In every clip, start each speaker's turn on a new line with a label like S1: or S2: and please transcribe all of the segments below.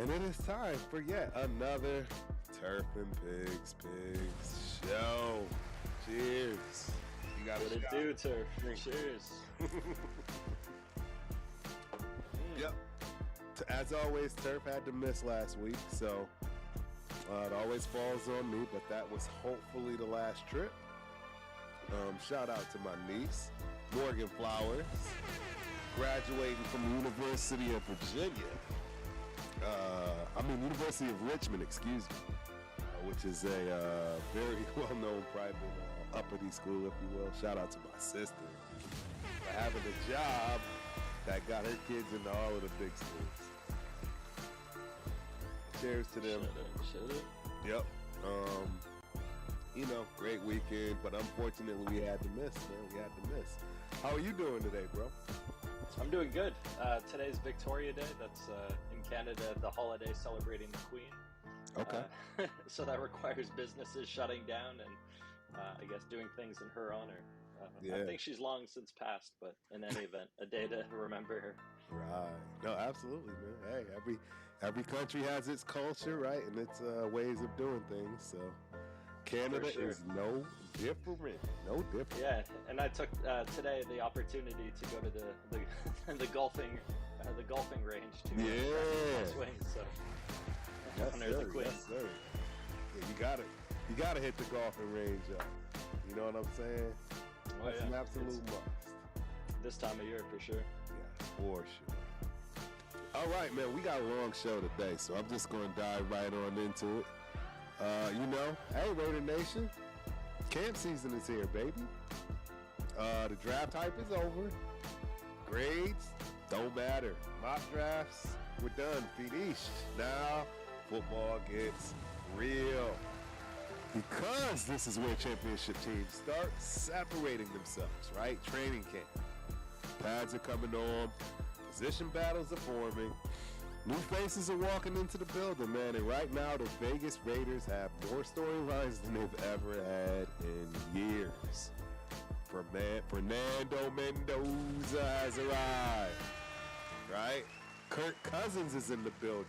S1: And it is time for yet another Turf and Pigs show. Cheers.
S2: You got what it do, Turf. Cheers.
S1: Yep. As always, Turf had to miss last week, so it always falls on me, but that was hopefully the last trip. Shout out to my niece, Morgan Flowers, graduating from the University of Virginia. University of Richmond, excuse me, which is a very well-known private uppity school, if you will. Shout out to my sister for having a job that got her kids into all of the big schools. Cheers to them.
S2: Shut up.
S1: Yep. Great weekend, but unfortunately we had to miss, man. We had to miss. How are you doing today, bro?
S2: I'm doing good. Today's Victoria Day. That's in Canada, the holiday celebrating the Queen.
S1: Okay.
S2: So that requires businesses shutting down and I guess doing things in her honor. I think she's long since passed, but in any event, a day to remember her.
S1: Right. No, absolutely, man. Hey, every country has its culture, right, and its ways of doing things. So Canada is no different. No different.
S2: Yeah, and I took today the opportunity to go to the golfing range to swing. So honor the Queen.
S1: Yes, sir. Yeah, you gotta hit the golfing range up. You know what I'm saying? That's an absolute must.
S2: This time of year, for sure.
S1: Yeah, for sure. All right, man, we got a long show today, so I'm just going to dive right on into it. Hey, Raider Nation, camp season is here, baby. The draft hype is over. Grades don't matter. Mock drafts, we're done. Finished. Now, football gets real. Because this is where championship teams start separating themselves, right? Training camp. Pads are coming on. Position battles are forming. New faces are walking into the building, man. And right now, the Vegas Raiders have more storylines than they've ever had in years. Fernando Mendoza has arrived, right? Kirk Cousins is in the building.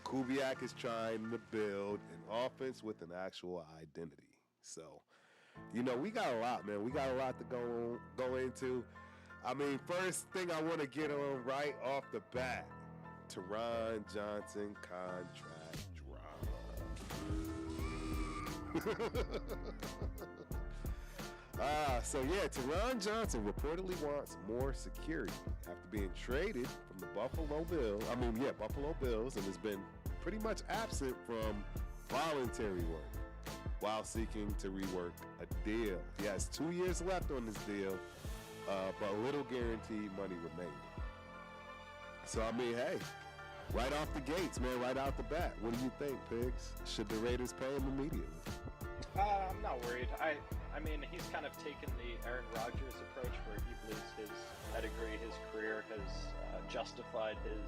S1: Kubiak is trying to build an offense with an actual identity. So, we got a lot, man. We got a lot to go into. I mean, first thing I want to get on right off the bat, Teron Johnson contract drama. Teron Johnson reportedly wants more security after being traded from the Buffalo Bills, and has been pretty much absent from voluntary work while seeking to rework a deal. He has 2 years left on this deal, but little guaranteed money remaining. So, hey, right off the gates, man, right out the bat, what do you think, Pigs? Should the Raiders pay him immediately?
S2: I'm not worried. I mean, he's kind of taken the Aaron Rodgers approach where he believes his pedigree, his career has justified his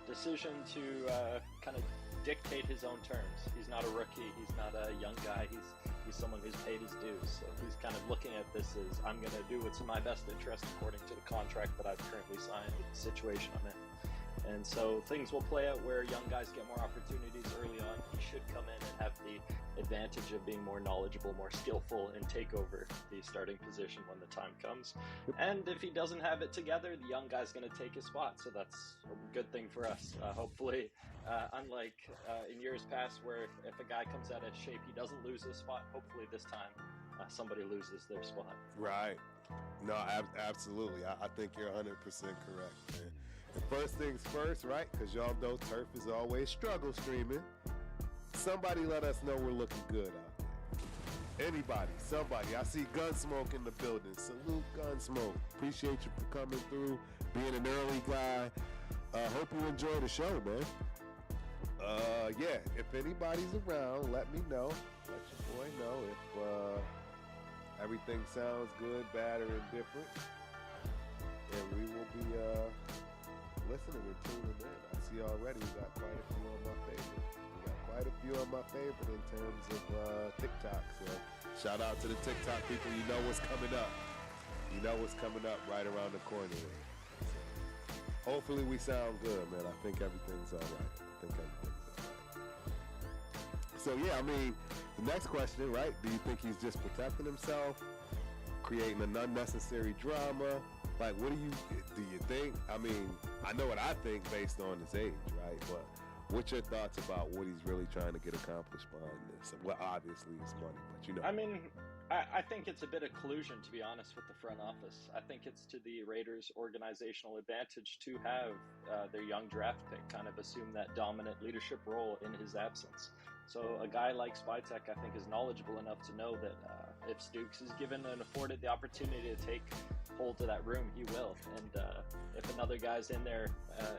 S2: decision to kind of dictate his own terms. He's not a rookie. He's not a young guy. He's someone who's paid his dues. So he's kind of looking at this as, I'm going to do what's in my best interest according to the contract that I've currently signed and the situation I'm in. And so things will play out where young guys get more opportunities early on. He should come in and have the advantage of being more knowledgeable, more skillful, and take over the starting position when the time comes. And if he doesn't have it together, the young guy's going to take his spot. So that's a good thing for us. Hopefully, unlike in years past where if a guy comes out of shape, he doesn't lose his spot. Hopefully this time somebody loses their spot.
S1: Right. No, absolutely. I think you're 100% correct, man. And first things first, right? Because y'all know Turf is always struggle streaming. Somebody let us know we're looking good out there. Anybody, somebody. I see Gunsmoke in the building. Salute Gunsmoke. Appreciate you for coming through, being an early guy. Hope you enjoy the show, man. If anybody's around, let me know. Let your boy know if everything sounds good, bad, or indifferent. And we will be listening and tuning in. I see already we got quite a few on my favorite. In terms of TikTok. So shout out to the TikTok people. You know what's coming up. right around the corner. So, Hopefully we sound good, man. I think everything's all right. So, yeah, I mean, the next question, right? Do you think he's just protecting himself, creating an unnecessary drama? Like, what do you think? I mean, I know what I think based on his age, right? But what's your thoughts about what he's really trying to get accomplished behind this? Well, obviously it's money, but you know.
S2: I mean, I think it's a bit of collusion, to be honest, with the front office. I think it's to the Raiders' organizational advantage to have their young draft pick kind of assume that dominant leadership role in his absence. So a guy like Spytek, I think, is knowledgeable enough to know that if Stooks is given and afforded the opportunity to take hold of that room, he will. And if another guy's in there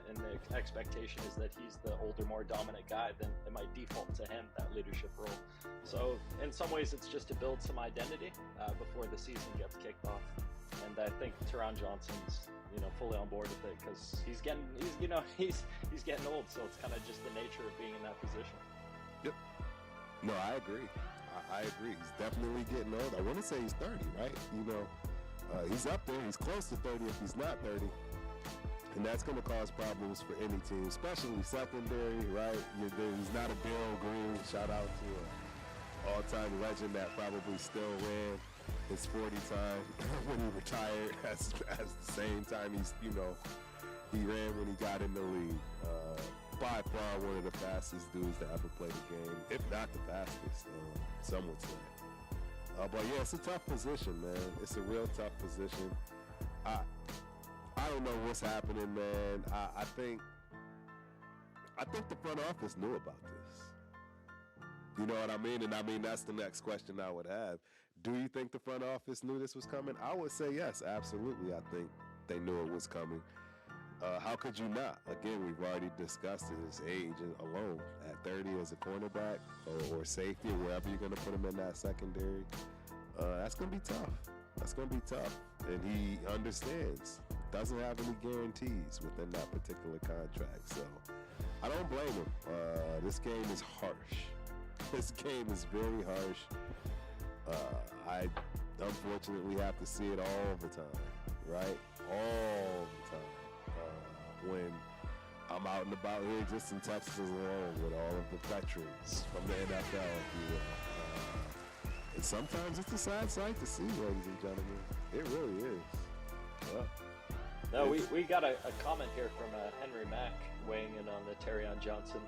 S2: and the expectation is that he's the older, more dominant guy, then it might default to him, that leadership role. So in some ways, it's just to build some identity before the season gets kicked off. And I think Teron Johnson's, fully on board with it because he's getting old. So it's kind of just the nature of being in that position.
S1: Yep. No, I agree. I agree. He's definitely getting old. I want to say he's 30, right? He's up there. He's close to 30 if he's not 30. And that's going to cause problems for any team, especially secondary, right? He's not a Darryl Green. Shout out to an all-time legend that probably still ran his 40 time when he retired as the same time he ran when he got in the league. By far one of the fastest dudes to ever play the game, if not the fastest, some would say. But yeah, it's a tough position, man. It's a real tough position. I don't know what's happening, man. I think the front office knew about this. You know what I mean? And I mean, that's the next question I would have. Do you think the front office knew this was coming? I would say yes, absolutely. I think they knew it was coming. How could you not? Again, we've already discussed his age alone. At 30 as a cornerback or safety, or wherever you're going to put him in that secondary, that's going to be tough. That's going to be tough. And he understands. Doesn't have any guarantees within that particular contract. So I don't blame him. This game is harsh. This game is very harsh. I unfortunately have to see it all the time, right? All the time. When I'm out and about here just in Texas alone with all of the veterans from the NFL, if you will. And sometimes it's a sad sight to see, ladies and gentlemen. It really is. Yeah.
S2: No, we got a comment here from Henry Mack weighing in on the Terrion Johnson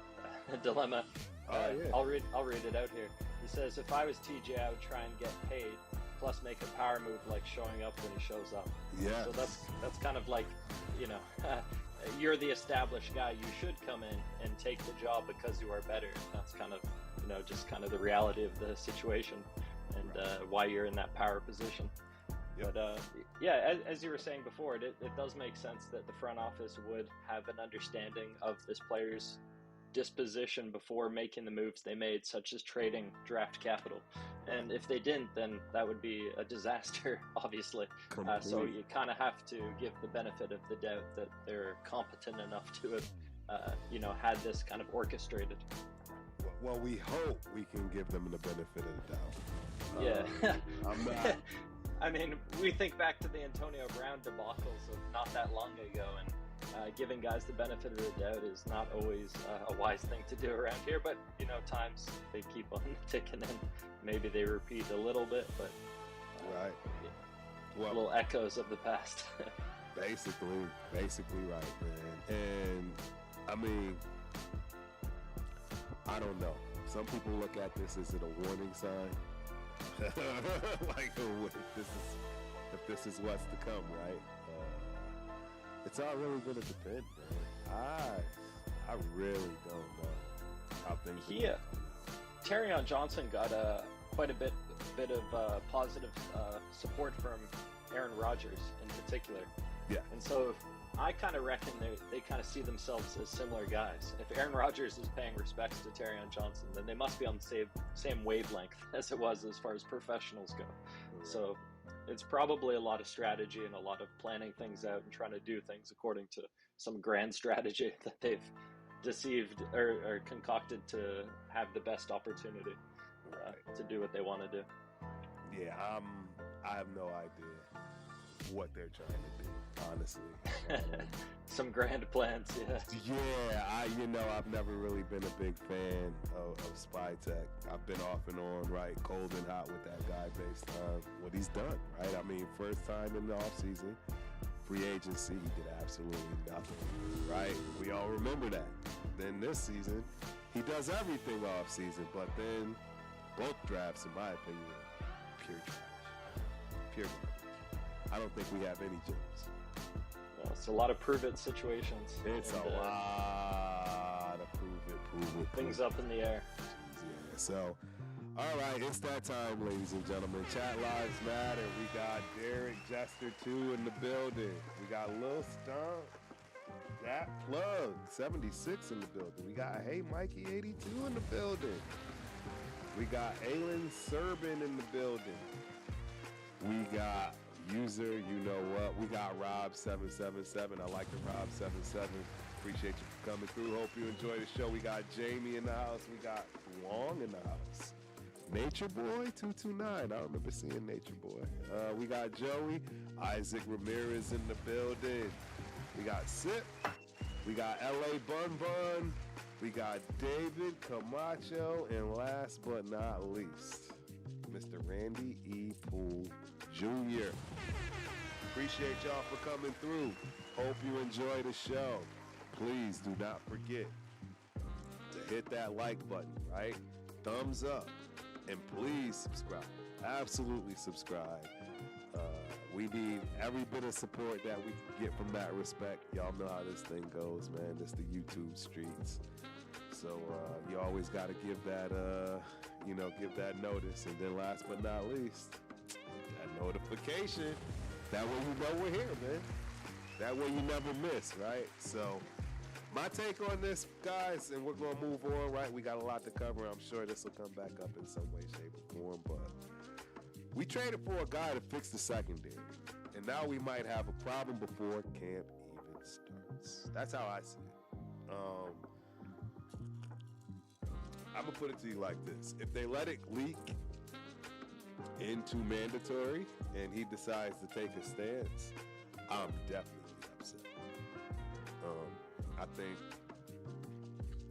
S2: dilemma.
S1: Yeah.
S2: I'll read it out here. He says, if I was TJ, I would try and get paid, plus make a power move like showing up when he shows up.
S1: Yeah.
S2: So that's kind of like, you're the established guy. You should come in and take the job because you are better. That's kind of, just kind of the reality of the situation and why you're in that power position. Yep. But as you were saying before, it does make sense that the front office would have an understanding of this player's disposition before making the moves they made, such as trading draft capital. And if they didn't, then that would be a disaster, obviously. So you kind of have to give the benefit of the doubt that they're competent enough to have, had this kind of orchestrated.
S1: Well, we hope we can give them the benefit of the doubt.
S2: Yeah.
S1: I'm not.
S2: I mean, we think back to the Antonio Brown debacles of not that long ago, and giving guys the benefit of the doubt is not always a wise thing to do around here, but times they keep on ticking and maybe they repeat a little bit, but
S1: right.
S2: Well, little echoes of the past.
S1: basically right, man. And I mean, I don't know. Some people look at this as it a warning sign, like if this is what's to come, right? It's all really going to depend, man. I really don't know how things are going.
S2: Terrion Johnson got quite a bit of positive support from Aaron Rodgers in particular.
S1: Yeah.
S2: And so I kind of reckon they kind of see themselves as similar guys. If Aaron Rodgers is paying respects to Terrion Johnson, then they must be on the same wavelength as it was as far as professionals go. Right. So it's probably a lot of strategy and a lot of planning things out and trying to do things according to some grand strategy that they've deceived or concocted to have the best opportunity to do what they want to do.
S1: Yeah, I have no idea. what they're trying to do, honestly.
S2: Some grand plans, yeah.
S1: Yeah, I've never really been a big fan of Spy Tech. I've been off and on, right, cold and hot with that guy based on what he's done, right? I mean, first time in the offseason, free agency, he did absolutely nothing, right? We all remember that. Then this season, he does everything offseason, but then both drafts, in my opinion, are pure trash. Pure garbage. I don't think we have any gems.
S2: It's a lot of prove-it situations.
S1: It's a lot of prove it.
S2: Things up in the air.
S1: Yeah, so, all right, it's that time, ladies and gentlemen. Chat Lives Matter. We got Derek Jester 2 in the building. We got Lil Stump, that Plug 76 in the building. We got Hey Mikey 82 in the building. We got Aylin Serbin in the building. We got User, you know what? We got Rob777. I like the Rob77. Appreciate you for coming through. Hope you enjoy the show. We got Jamie in the house. We got Wong in the house. Nature Boy 229. I remember seeing Nature Boy. We got Joey. Isaac Ramirez in the building. We got Sip. We got LA Bun Bun. We got David Camacho. And last but not least, Mr. Randy E. Poole Jr. Appreciate y'all for coming through. Hope you enjoy the show. Please do not forget to hit that like button, right? Thumbs up. And please subscribe. Absolutely subscribe. We need every bit of support that we can get from that respect. Y'all know how this thing goes, man. It's the YouTube streets. So you always got to give that, give that notice. And then last but not least, that notification. That way you know we're here, man. That way you never miss, right? So my take on this, guys, and we're going to move on, right? We got a lot to cover. I'm sure this will come back up in some way, shape, or form. But we traded for a guy to fix the secondary. And now we might have a problem before camp even starts. That's how I see it. I'm going to put it to you like this. If they let it leak into mandatory and he decides to take a stance, I'm definitely upset. I think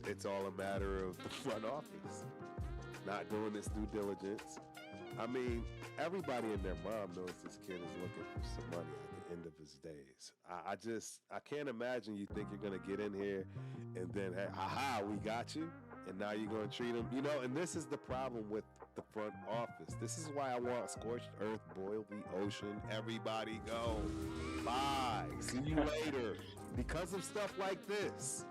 S1: it's all a matter of the front office not doing this due diligence. I mean, everybody and their mom knows this kid is looking for some money at the end of his days. I can't imagine you think you're going to get in here and then, hey, aha, we got you. And now you're going to treat him, and this is the problem with the front office. This is why I want scorched earth, boil the ocean, everybody go. Bye. See you later. Because of stuff like this.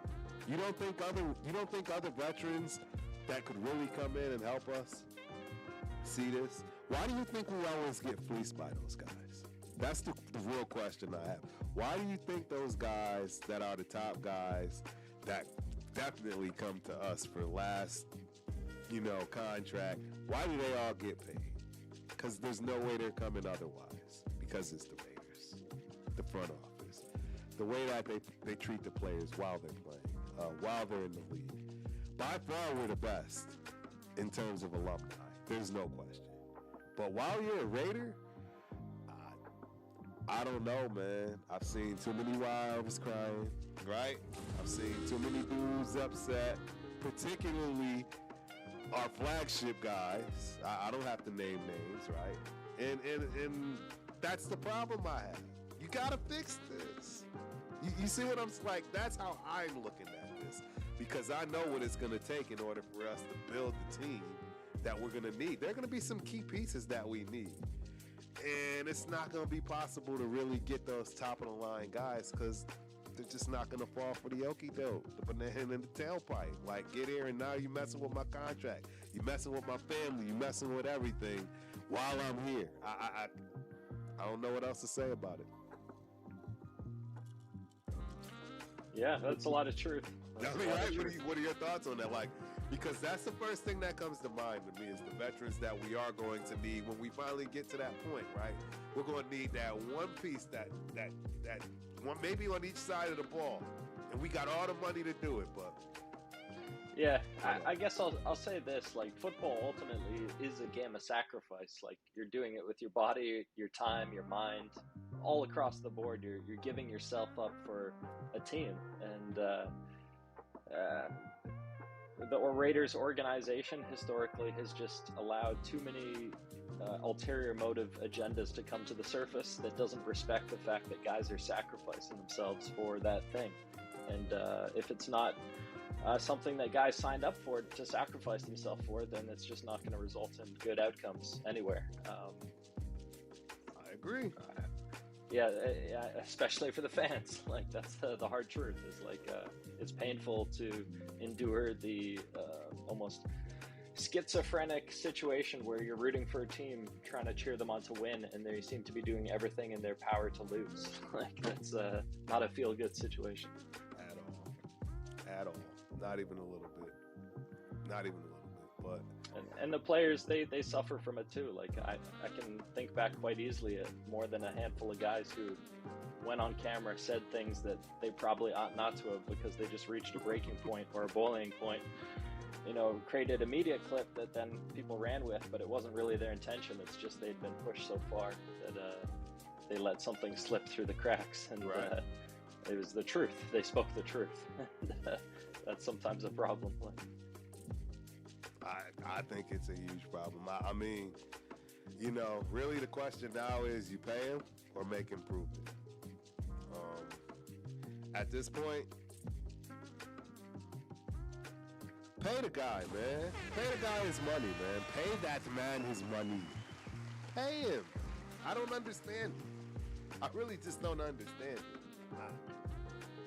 S1: You don't think other veterans that could really come in and help us see this? Why do you think we always get fleeced by those guys? That's the real question I have. Why do you think those guys that are the top guys that definitely come to us for last, contract, why do they all get paid? Because there's no way they're coming otherwise. Because it's the Raiders, the front office, the way that they treat the players while they're playing, while they're in the league. By far, we're the best in terms of alumni. There's no question. But while you're a Raider, I don't know, man. I've seen too many wives crying, right? I've seen too many dudes upset, particularly our flagship guys. I don't have to name names, right? And that's the problem I have. You gotta fix this. You see what I'm like? That's how I'm looking at this, because I know what it's gonna take in order for us to build the team that we're gonna need. There are gonna be some key pieces that we need. And it's not going to be possible to really get those top-of-the-line guys because they're just not going to fall for the okie doke, the banana in the tailpipe. Like, get here, and now you're messing with my contract. You're messing with my family. You're messing with everything while I'm here. I don't know what else to say about it.
S2: Yeah, that's a lot of truth.
S1: I mean, right? What are your thoughts on that? Like, because that's the first thing that comes to mind to me is the veterans that we are going to need when we finally get to that point, right? We're going to need that one piece, that one maybe on each side of the ball, and we got all the money to do it. But
S2: yeah, I guess I'll say this: like, football ultimately is a game of sacrifice. Like, you're doing it with your body, your time, your mind, all across the board, you're giving yourself up for a team, and the Raiders organization historically has just allowed too many ulterior motive agendas to come to the surface that doesn't respect the fact that guys are sacrificing themselves for that thing. And if it's not something that guys signed up for to sacrifice themselves for, then it's just not going to result in good outcomes anywhere.
S1: I agree.
S2: Yeah, especially for the fans. Like, that's the hard truth. Is like it's painful to endure the almost schizophrenic situation where you're rooting for a team, trying to cheer them on to win, and they seem to be doing everything in their power to lose. Like, that's not a feel-good situation
S1: at all. Not even a little bit. Not even a little bit. But
S2: and the players, they suffer from it too. Like, I can think back quite easily at more than a handful of guys who went on camera, said things that they probably ought not to have because they just reached a breaking point or a boiling point. You know, created a media clip that then people ran with, but it wasn't really their intention. It's just they'd been pushed so far that they let something slip through the cracks, and
S1: right.
S2: It was the truth. They spoke the truth. That's sometimes a problem.
S1: I think it's a huge problem. I mean, you know, really the question now is, you pay him or make him prove it. At this point, pay the guy, man. Pay the guy his money, man. Pay that man his money. Pay him. I don't understand it. I really just don't understand it.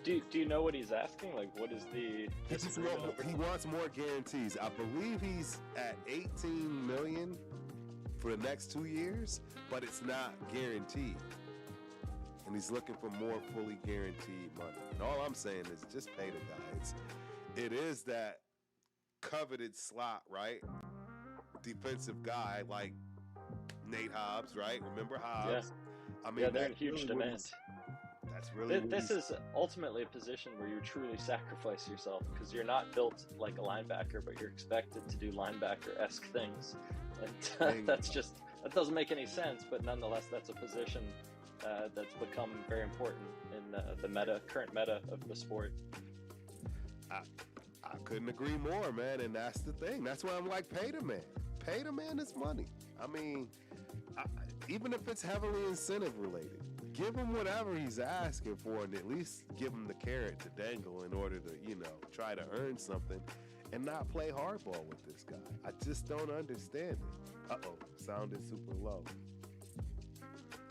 S2: Do you know what he's asking? Like, what is the?
S1: He wants more guarantees. I believe he's at $18 million for the next 2 years, but it's not guaranteed. And he's looking for more fully guaranteed money. And all I'm saying is just pay the guys. It is that coveted slot, right? Defensive guy like Nate Hobbs, right? Remember Hobbs?
S2: Yeah.
S1: I mean,
S2: they're in huge demand.
S1: That's really
S2: this is ultimately a position where you truly sacrifice yourself, because you're not built like a linebacker, but you're expected to do linebacker-esque things, and that doesn't make any sense. But nonetheless, that's a position that's become very important in the current meta of the sport.
S1: I couldn't agree more, man, and that's the thing. That's why I'm like, pay the man. Pay the man his money. I mean, even if it's heavily incentive related, give him whatever he's asking for, and at least give him the carrot to dangle in order to, you know, try to earn something and not play hardball with this guy. I just don't understand it. Uh-oh, sounded super low.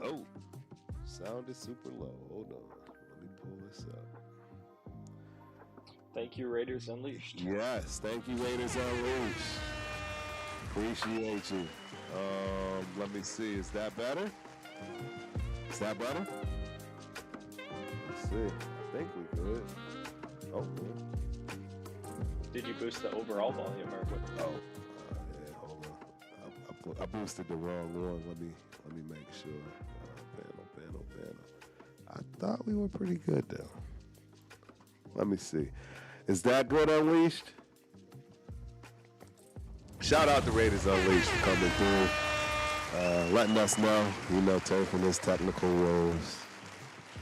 S1: Oh, sounded super low. Hold on. Let me pull this up.
S2: Thank you, Raiders Unleashed.
S1: Yes, thank you, Raiders Unleashed. Appreciate you. Let me see. Is that better? Is that better? Let's see. I think we good. Oh, good.
S2: Did you boost the overall volume or what?
S1: Oh, yeah. Hold on. I boosted the wrong one. Let me make sure. Panel. I thought we were pretty good though. Let me see. Is that good, Unleashed? Shout out to Raiders Unleashed for coming through, letting us know, you know, taking this technical woes.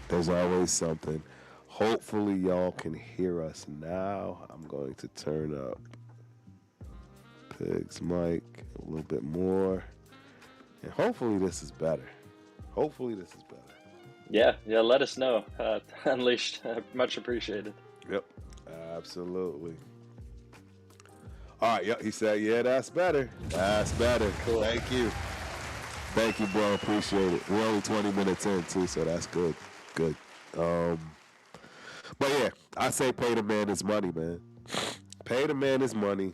S1: There's always something. Hopefully y'all can hear us now. I'm going to turn up Pig's mic a little bit more. And hopefully this is better.
S2: Yeah, let us know. Unleashed, much appreciated.
S1: Yep, absolutely. All right, yep, he said, yeah, that's better. Cool. Thank you, bro. Appreciate it. We're only 20 minutes in, too, so that's good. But, yeah, I say pay the man his money, man. Pay the man his money.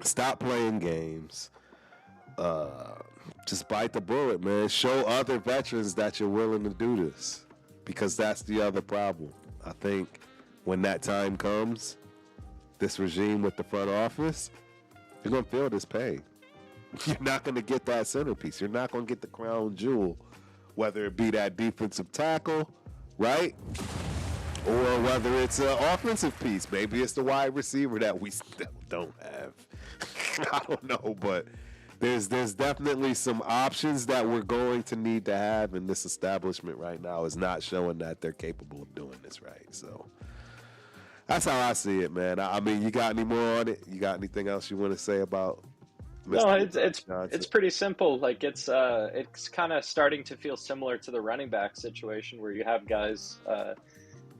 S1: Stop playing games. Just bite the bullet, man. Show other veterans that you're willing to do this, because that's the other problem. I think when that time comes, this regime with the front office, you're going to feel this pain. You're not going to get that centerpiece. You're not going to get the crown jewel, whether it be that defensive tackle, right? Or whether it's an offensive piece. Maybe it's the wide receiver that we still don't have. I don't know, but There's definitely some options that we're going to need to have, and this establishment right now is not showing that they're capable of doing this right. So that's how I see it, man. I mean, you got any more on it? You got anything else you want to say about
S2: No,
S1: Mr.
S2: it's
S1: Johnson?
S2: it's pretty simple. Like it's kind of starting to feel similar to the running back situation where you have guys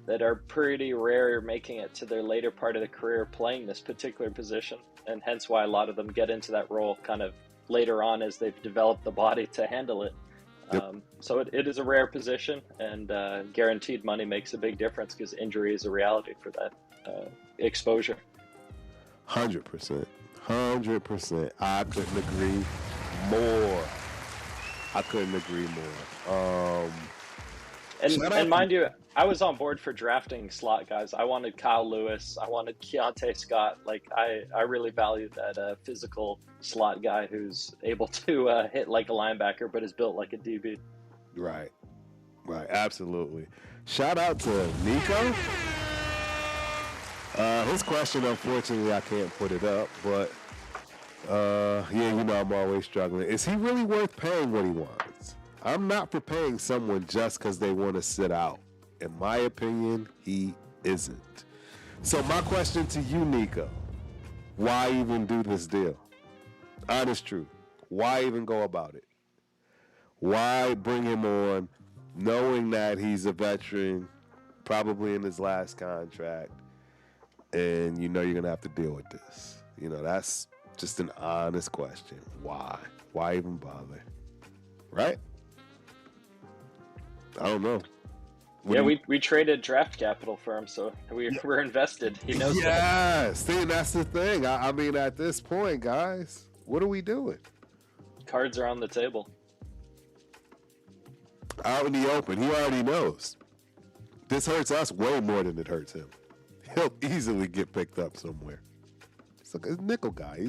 S2: that are pretty rare making it to their later part of the career playing this particular position, and hence why a lot of them get into that role kind of later on as they've developed the body to handle it.
S1: Yep.
S2: So it is a rare position, and guaranteed money makes a big difference because injury is a reality for that exposure.
S1: 100%. 100%. I couldn't agree more. I couldn't agree more.
S2: And mind you, I was on board for drafting slot guys. I wanted Kyle Lewis. I wanted Keontae Scott. Like I really value that physical slot guy who's able to hit like a linebacker, but is built like a DB.
S1: Right. Absolutely. Shout out to Nico. His question, unfortunately, I can't put it up, but yeah, you know I'm always struggling. Is he really worth paying what he wants? I'm not for paying someone just because they want to sit out. In my opinion, he isn't. So my question to you, Nico, why even do this deal? Honest truth. Why even go about it? Why bring him on knowing that he's a veteran, probably in his last contract, and you know you're going to have to deal with this? You know, that's just an honest question. Why? Why even bother? Right? I don't know.
S2: We traded draft capital for him, so we're invested. He knows that.
S1: Yes. See, that's the thing. I mean, at this point, guys, what are we doing?
S2: Cards are on the table.
S1: Out in the open. He already knows. This hurts us way more than it hurts him. He'll easily get picked up somewhere. It's like a nickel guy.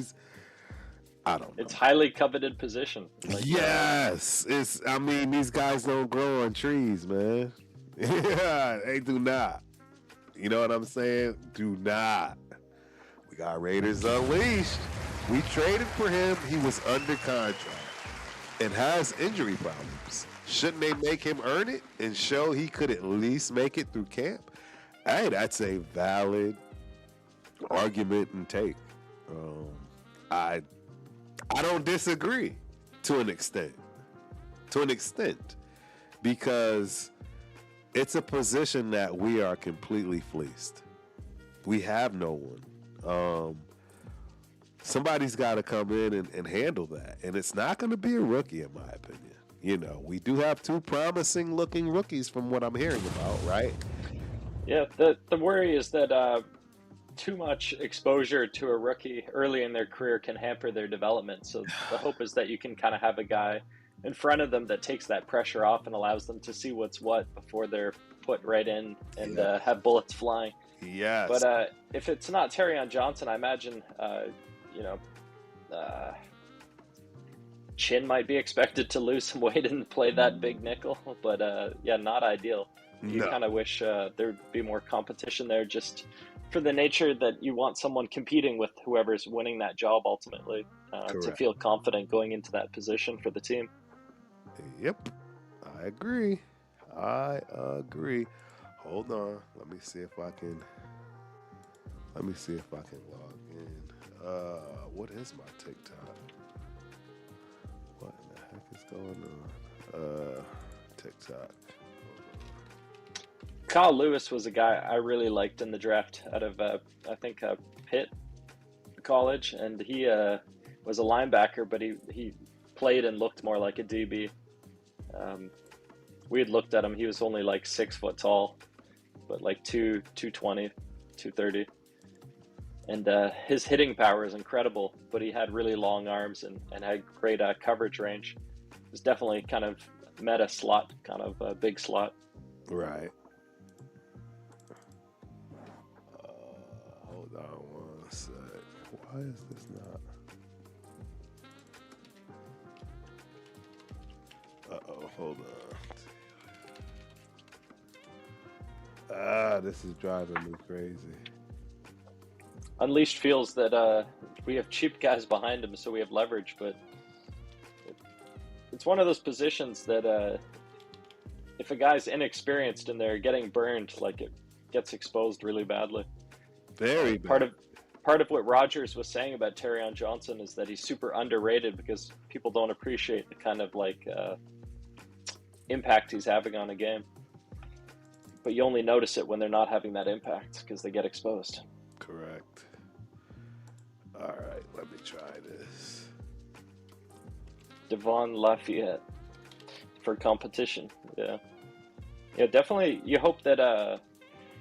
S1: I don't know.
S2: It's highly coveted position.
S1: Like, yes. I mean, these guys don't grow on trees, man. Yeah, they do not. You know what I'm saying? Do not. We got Raiders Unleashed. We traded for him. He was under contract and has injury problems. Shouldn't they make him earn it and show he could at least make it through camp? Hey, that's a valid argument and take. I don't disagree to an extent. Because it's a position that we are completely fleeced. We have no one. Somebody's got to come in and handle that. And it's not going to be a rookie, in my opinion. You know, we do have two promising looking rookies from what I'm hearing about, right?
S2: Yeah, the worry is that too much exposure to a rookie early in their career can hamper their development. So the hope is that you can kind of have a guy in front of them that takes that pressure off and allows them to see what's what before they're put right in and have bullets flying.
S1: Yes.
S2: But if it's not Terrion Johnson, I imagine, Chin might be expected to lose some weight and play that big nickel. But not ideal. You kind of wish there'd be more competition there, just for the nature that you want someone competing with whoever's winning that job ultimately to feel confident going into that position for the team.
S1: Yep, I agree. Hold on, let me see if I can log in. What is my TikTok? What in the heck is going on? TikTok.
S2: Kyle Lewis was a guy I really liked in the draft out of, I think, Pitt College, and he was a linebacker, but he played and looked more like a DB. We had looked at him. He was only like 6 foot tall, but like 220, 230. And his hitting power is incredible, but he had really long arms and had great coverage range. It was definitely kind of meta slot, kind of a big slot.
S1: Right. Hold on one sec. Why is this not? Hold on. This is driving me crazy.
S2: Unleashed feels that we have cheap guys behind him, so we have leverage, but it's one of those positions that if a guy's inexperienced and they're getting burned, like it gets exposed really badly.
S1: Very bad.
S2: Part of what Rogers was saying about Terrion Johnson is that he's super underrated because people don't appreciate the kind of like impact he's having on a game. But you only notice it when they're not having that impact because they get exposed.
S1: Correct. All right, let me try this.
S2: Devon Lafayette for competition. Yeah, definitely. You hope that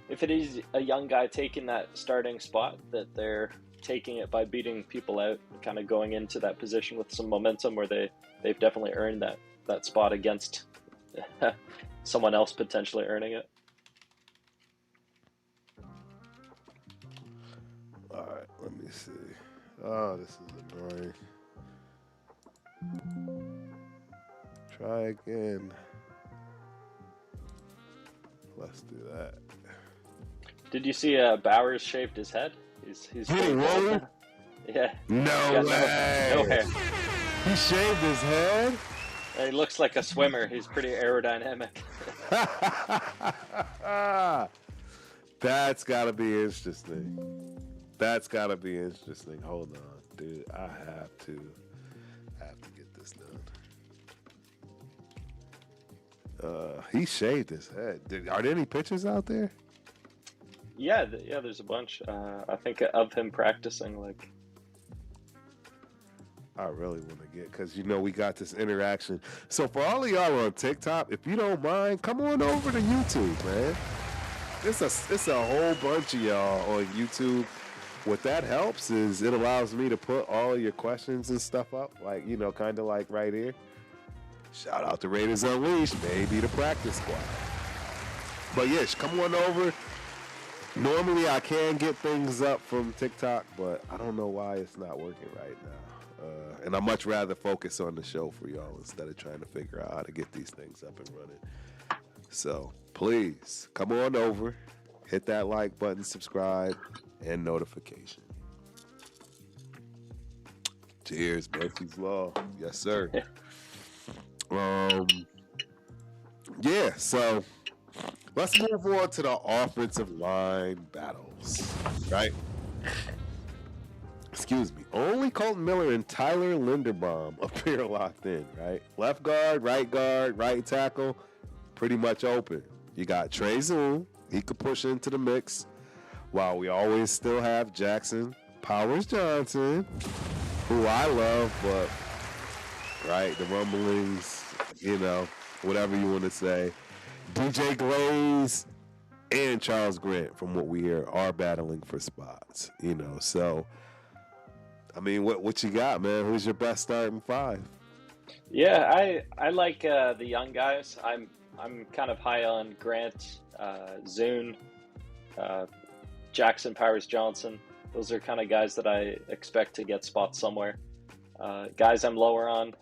S2: if it is a young guy taking that starting spot, that they're taking it by beating people out, and kind of going into that position with some momentum where they've definitely earned that spot against someone else potentially earning it.
S1: All right, let me see. Oh, this is annoying. Try again. Let's do that.
S2: Did you see Bowers shaved his head? He's
S1: Really?
S2: Yeah.
S1: No way.
S2: No hair.
S1: He shaved his head?
S2: He looks like a swimmer. He's pretty aerodynamic.
S1: That's got to be interesting. That's got to be interesting. Hold on, dude. I have to get this done. He shaved his head. Are there any pictures out there?
S2: Yeah, there's a bunch. I think of him practicing. Like,
S1: I really want to get, because we got this interaction. So for all of y'all on TikTok, if you don't mind, come on over to YouTube, man. It's a whole bunch of y'all on YouTube. What that helps is it allows me to put all of your questions and stuff up, like, kind of like right here. Shout out to Raiders Unleashed, maybe the practice squad. But yes, come on over. Normally I can get things up from TikTok, but I don't know why it's not working right now. And I'd much rather focus on the show for y'all instead of trying to figure out how to get these things up and running. So please come on over, hit that like button, subscribe, and notification. Cheers, Murphy's Law. Yes, sir. Yeah, so let's move on to the offensive line battles, right? Excuse me. Only Colton Miller and Tyler Linderbaum appear locked in, right? Left guard, right tackle, pretty much open. You got Trey Zoom. He could push into the mix, while we always still have Jackson Powers Johnson, who I love, but, right, the rumblings, whatever you want to say. DJ Glaze and Charles Grant, from what we hear, are battling for spots, so, I mean, what you got, man? Who's your best starting five?
S2: Yeah, I like the young guys. I'm kind of high on Grant, Zune, Jackson Powers Johnson. Those are kind of guys that I expect to get spots somewhere. Guys I'm lower on,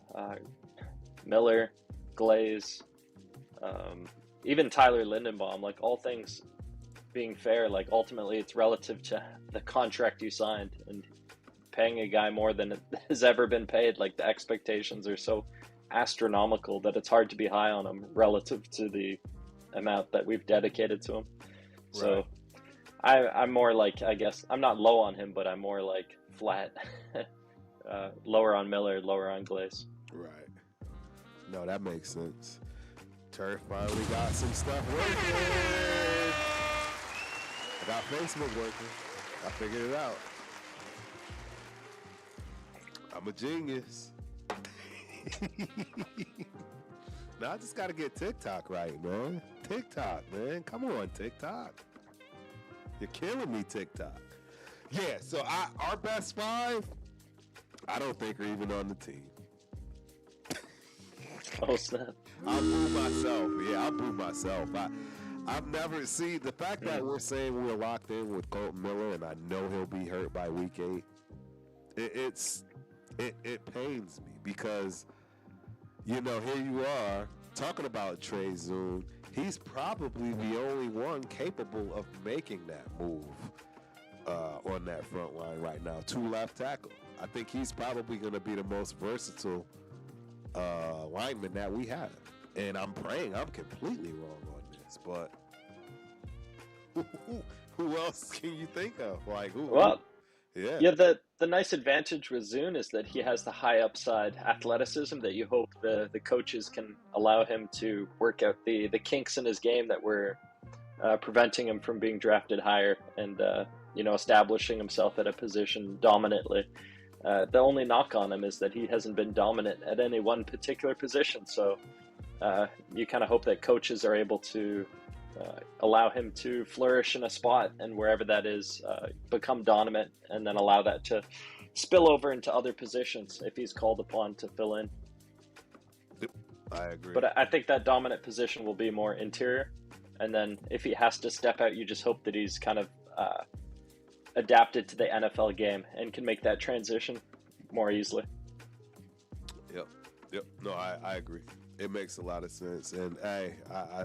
S2: Miller, Glaze, even Tyler Linderbaum. Like, all things being fair, like, ultimately it's relative to the contract you signed, and paying a guy more than it has ever been paid. Like, the expectations are so astronomical that it's hard to be high on him relative to the amount that we've dedicated to him. Right. So I'm more like, I guess, I'm not low on him, but I'm more like flat. Lower on Miller, lower on Glaze.
S1: Right. No, that makes sense. Turf finally got some stuff working. I got Facebook working. I figured it out. I'm a genius. Now I just got to get TikTok right, man. TikTok, man. Come on, TikTok. You're killing me, TikTok. Yeah, so our best five, I don't think are even on the team.
S2: Oh, snap.
S1: I'll boo myself. Yeah, I'll boo myself. I've never seen the fact that we're saying we're locked in with Colton Miller, and I know he'll be hurt by week 8. It pains me because, here you are talking about Trey Zoom. He's probably the only one capable of making that move on that front line right now to left tackle. I think he's probably going to be the most versatile linemen that we have. And I'm praying I'm completely wrong on this, but who else can you think of? Like who?
S2: Well,
S1: Yeah.
S2: yeah, the nice advantage with Zune is that he has the high upside athleticism that you hope the coaches can allow him to work out the kinks in his game that were preventing him from being drafted higher and establishing himself at a position dominantly. The only knock on him is that he hasn't been dominant at any one particular position. So you kind of hope that coaches are able to allow him to flourish in a spot, and wherever that is, become dominant, and then allow that to spill over into other positions if he's called upon to fill in.
S1: I agree.
S2: But I think that dominant position will be more interior, and then if he has to step out, you just hope that he's kind of adapted to the NFL game and can make that transition more easily.
S1: Yep. No, I agree. It makes a lot of sense. And, hey,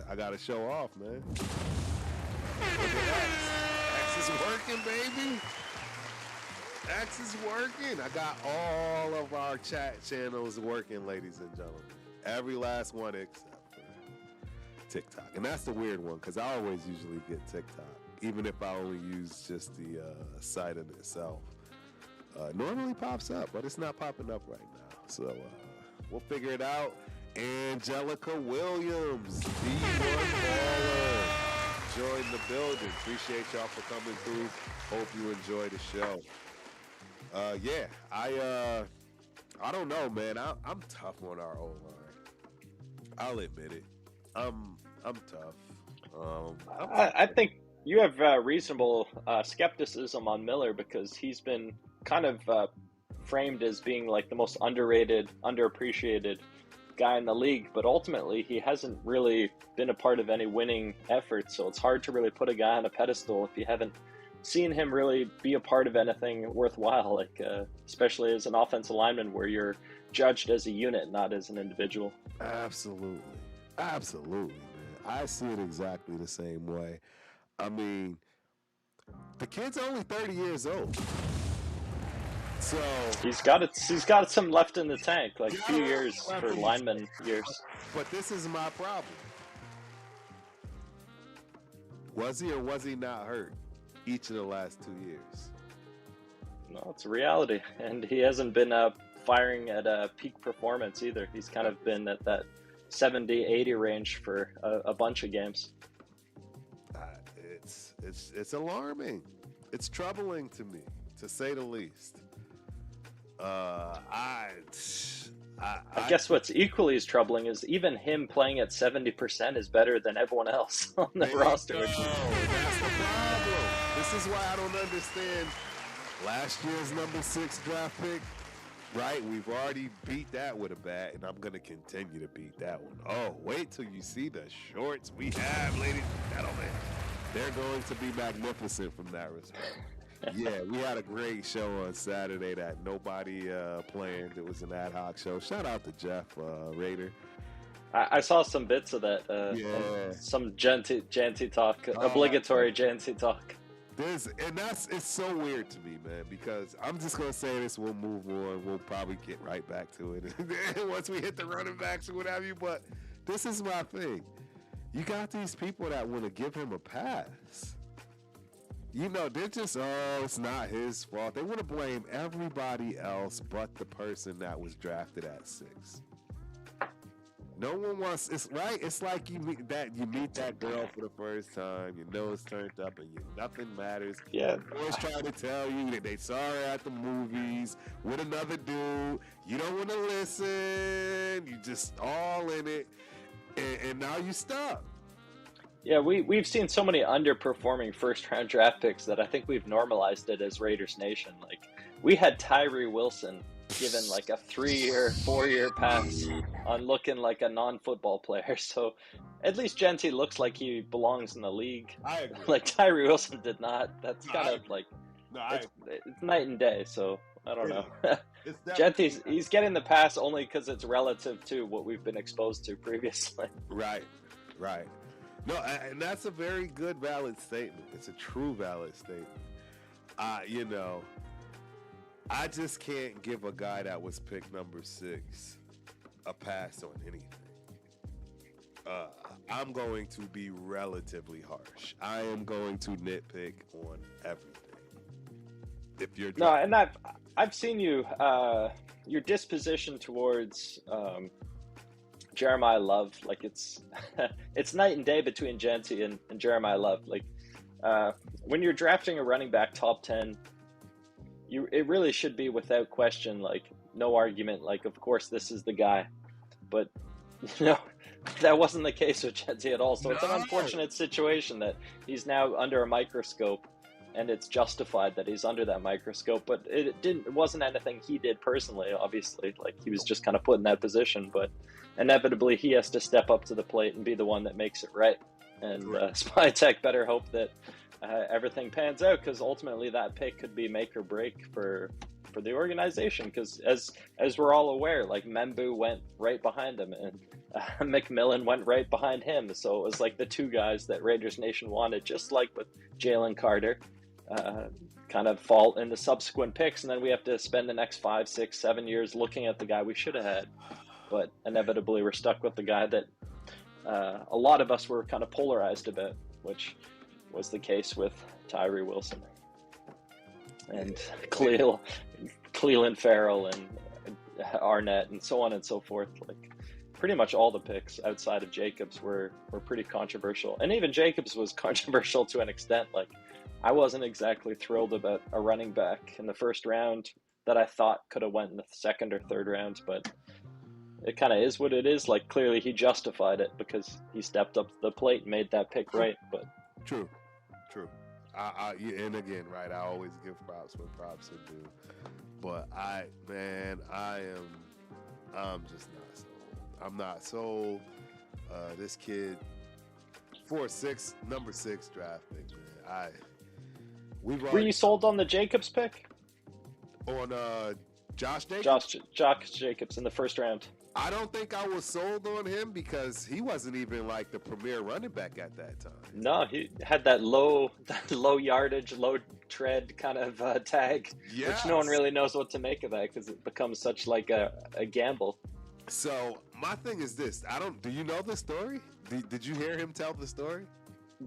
S1: I got to show off, man. Look at X. X is working, baby. X is working. I got all of our chat channels working, ladies and gentlemen. Every last one except for TikTok. And that's the weird one because I always usually get TikTok, even if I only use just the site in itself. Normally pops up, but it's not popping up right now. So we'll figure it out. Angelica Williams, the one baller, joined the building. Appreciate y'all for coming through. Hope you enjoy the show. I don't know, man. I'm tough on our O-line. I'll admit it. I'm tough.
S2: I think you have reasonable skepticism on Miller because he's been kind of framed as being like the most underrated, underappreciated guy in the league, but ultimately he hasn't really been a part of any winning effort, so it's hard to really put a guy on a pedestal if you haven't seen him really be a part of anything worthwhile, like especially as an offensive lineman where you're judged as a unit, not as an individual.
S1: Absolutely, man. I see it exactly the same way. I mean, the kid's only 30 years old. So
S2: he's got some left in the tank, like a few years for lineman years.
S1: But this is my problem. Was he or was he not hurt each of the last 2 years?
S2: No, it's a reality. And he hasn't been firing at a peak performance either. He's kind of been at that 70-80 range for a bunch of games.
S1: It's alarming. It's troubling to me, to say the least. I
S2: guess what's equally as troubling is even him playing at 70% is better than everyone else on the roster.
S1: That's the problem. This is why I don't understand last year's number 6 draft pick. Right, we've already beat that with a bat, and I'm going to continue to beat that one. Oh, wait till you see the shorts we have, ladies and gentlemen. They're going to be magnificent from that respect. Yeah, we had a great show on Saturday that nobody planned. It was an ad hoc show. Shout out to Jeff Rader.
S2: I saw some bits of that. Some Janty talk, obligatory Janty talk.
S1: It's so weird to me, man, because I'm just going to say this, we'll move on. We'll probably get right back to it once we hit the running backs or what have you. But this is my thing. You got these people that want to give him a pass. You know, they're just, it's not his fault. They want to blame everybody else but the person that was drafted at 6. No one wants, it's right. It's like you meet that girl for the first time, your nose turned up and nothing matters.
S2: Yeah.
S1: Always trying to tell you that they saw her at the movies with another dude. You don't want to listen. You just all in it. And now you stuck.
S2: Yeah, we've seen so many underperforming first-round draft picks that I think we've normalized it as Raiders Nation. Like, we had Tyree Wilson given like a 3-year, 4-year pass on looking like a non-football player. So at least Genty looks like he belongs in the league.
S1: I agree.
S2: Like Tyree Wilson did not. That's kind of like it's night and day. So I don't know. Genty's he's getting the pass only because it's relative to what we've been exposed to previously.
S1: Right. No, and that's a very good, valid statement. It's a true valid statement. You know, I just can't give a guy that was picked number 6 a pass on anything. I'm going to be relatively harsh. I am going to nitpick on everything. If you're
S2: No, and I've seen you your disposition towards Jeremiah Love, like it's it's night and day between Janty and Jeremiah Love. Like when you're drafting a running back top 10, it really should be without question, like no argument, like of course this is the guy. But that wasn't the case with Janty at all. So it's an unfortunate situation that he's now under a microscope, and it's justified that he's under that microscope. But it wasn't anything he did personally, obviously. Like he was just kind of put in that position, but inevitably he has to step up to the plate and be the one that makes it right. And Spytech better hope that everything pans out, because ultimately that pick could be make or break for the organization. Because as we're all aware, like Membu went right behind him, and McMillan went right behind him. So it was like the two guys that Raiders Nation wanted, just like with Jalen Carter, kind of fall in the subsequent picks, and then we have to spend the next 5, 6, 7 years looking at the guy we should have had. But inevitably we're stuck with the guy that a lot of us were kind of polarized about, which was the case with Tyree Wilson and Cleveland Farrell and Arnett and so on and so forth. Like pretty much all the picks outside of Jacobs were pretty controversial, and even Jacobs was controversial to an extent. Like I wasn't exactly thrilled about a running back in the first round that I thought could have went in the second or third round, but it kind of is what it is. Like clearly he justified it because he stepped up to the plate and made that pick right. But
S1: True. And again, right, I always give props when props are due. But I'm just not sold. I'm not sold. This kid, number 6 draft pick, man.
S2: Were you sold on the Jacobs pick?
S1: On Josh Jacobs?
S2: Josh Jacobs in the first round.
S1: I don't think I was sold on him because he wasn't even like the premier running back at that time.
S2: No, he had that low yardage, low tread kind of tag, which no one really knows what to make of that because it becomes such like a gamble.
S1: So my thing is this: do you know the story? Did you hear him tell the story?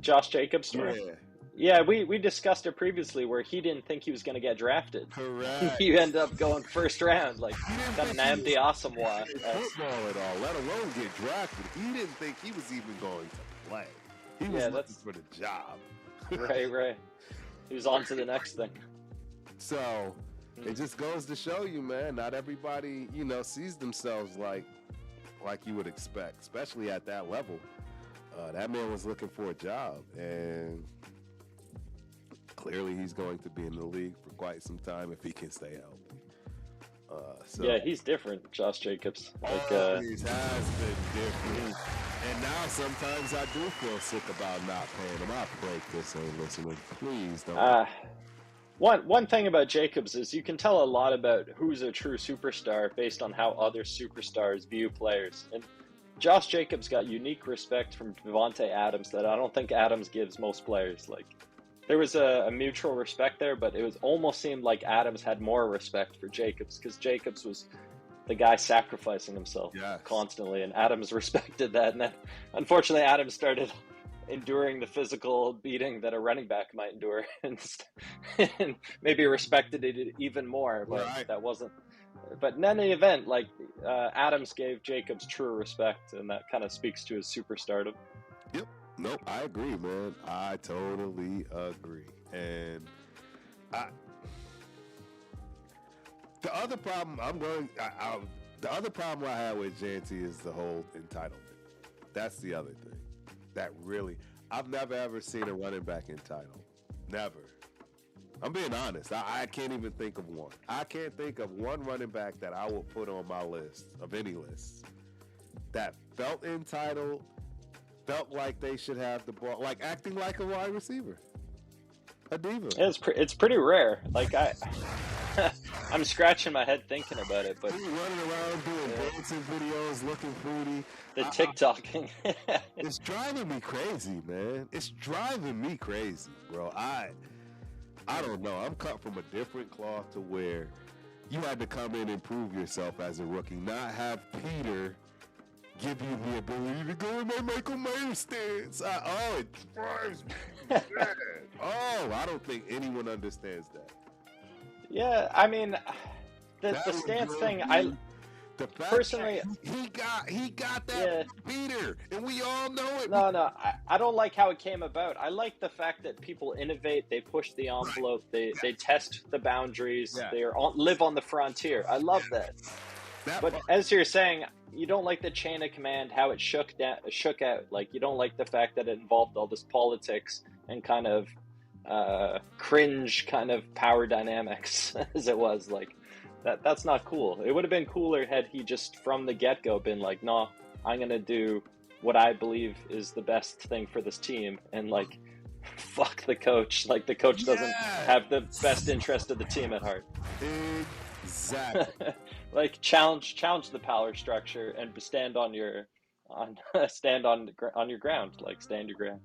S2: Josh Jacobs' story?
S1: Yeah.
S2: Yeah, we discussed it previously where he didn't think he was going to get drafted.
S1: Correct.
S2: He ended up going first round, like kind of Namdi Asamoah.
S1: Football at all, let alone get drafted. He didn't think he was even going to play. He was looking for the job.
S2: Right. He was on to the next thing.
S1: So it just goes to show you, man, not everybody, sees themselves like you would expect, especially at that level. That man was looking for a job, and clearly he's going to be in the league for quite some time if he can stay healthy.
S2: Yeah, he's different, Josh Jacobs.
S1: Always has been different. And now sometimes I do feel sick about not paying him. I pray Chris ain't listening. Please don't.
S2: One thing about Jacobs is you can tell a lot about who's a true superstar based on how other superstars view players. And Josh Jacobs got unique respect from Devontae Adams that I don't think Adams gives most players. Like, there was a mutual respect there, but it was almost seemed like Adams had more respect for Jacobs because Jacobs was the guy sacrificing himself constantly, and Adams respected that. And then, unfortunately, Adams started enduring the physical beating that a running back might endure, and maybe respected it even more. But that wasn't. But in any event, like Adams gave Jacobs true respect, and that kind of speaks to his superstardom.
S1: Yep. Nope, I agree, man. I totally agree. And the other problem the other problem I have with Janty is the whole entitlement. That's the other thing. That really, I've never ever seen a running back entitled. Never. I'm being honest. I can't even think of one. I can't think of one running back that I will put on my list, of any list, that felt entitled, felt like they should have the ball, like acting like a wide receiver, a diva.
S2: It's pretty rare. Like I'm scratching my head thinking about it, but
S1: running around doing dancing videos, looking fruity.
S2: The TikToking.
S1: It's driving me crazy, man. It's driving me crazy, bro. I don't know. I'm cut from a different cloth to where, you had to come in and prove yourself as a rookie, not have Peter give you the ability to go in my Michael Myers stance. It drives me mad. I don't think anyone understands that.
S2: Yeah, I mean, the stance thing,
S1: the fact
S2: personally,
S1: he got that
S2: yeah.
S1: from Peter, and we all know it.
S2: No, I don't like how it came about. I like the fact that people innovate, they push the envelope, they test the boundaries, they live on the frontier. I love that. But as you're saying, you don't like the chain of command, how it shook out. Like, you don't like the fact that it involved all this politics and kind of cringe kind of power dynamics as it was. Like, that's not cool. It would have been cooler had he just from the get-go been like, no, I'm going to do what I believe is the best thing for this team, and like, fuck the coach. Like, the coach doesn't have the best interest of the team at heart.
S1: Exactly.
S2: Like, challenge the power structure and stand on your ground. Like, stand your ground.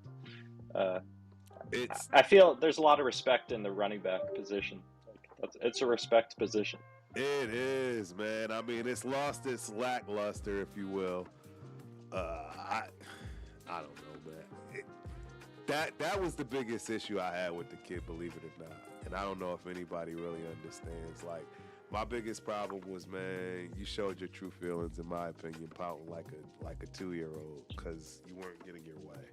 S2: I feel there's a lot of respect in the running back position. Like, it's a respect position.
S1: It is, man. I mean, it's lost its lackluster, if you will. I don't know, man. That was the biggest issue I had with the kid, believe it or not. And I don't know if anybody really understands. Like, my biggest problem was, man, you showed your true feelings, in my opinion, pouting like a 2-year-old because you weren't getting your way.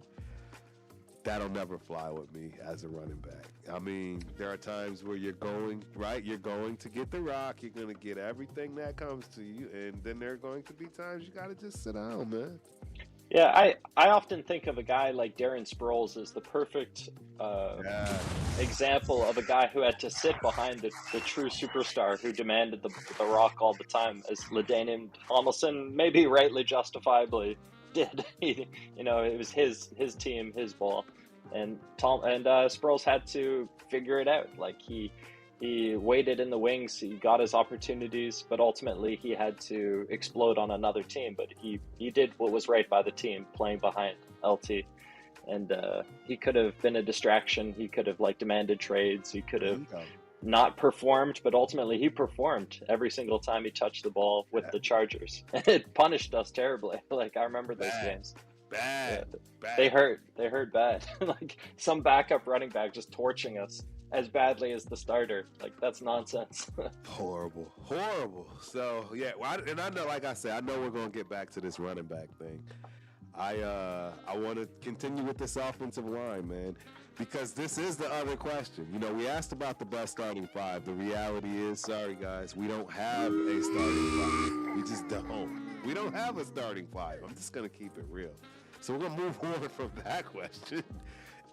S1: That'll never fly with me as a running back. I mean, there are times where you're going to get the rock, you're going to get everything that comes to you, and then there are going to be times you got to just sit down, man.
S2: Yeah, I often think of a guy like Darren Sproles as the perfect example of a guy who had to sit behind the true superstar who demanded the rock all the time, as LaDainian Tomlinson maybe rightly justifiably did. It was his team, his ball, and Sproles had to figure it out. Like, he waited in the wings, he got his opportunities, but ultimately he had to explode on another team. But he did what was right by the team, playing behind LT, and he could have been a distraction. He could have demanded trades. He could have not performed, but ultimately he performed every single time he touched the ball with the Chargers. It punished us terribly. Like, I remember those games.
S1: Bad.
S2: They hurt bad. Like, some backup running back just torching us as badly as the starter. Like, that's nonsense.
S1: Horrible. So yeah, and I know, like I said, I know we're gonna get back to this running back thing. I want to continue with this offensive line, man, because this is the other question. We asked about the best starting five. The reality is, sorry guys, we don't have a starting five. We just don't. We don't have a starting five. I'm just gonna keep it real. So we're gonna move on from that question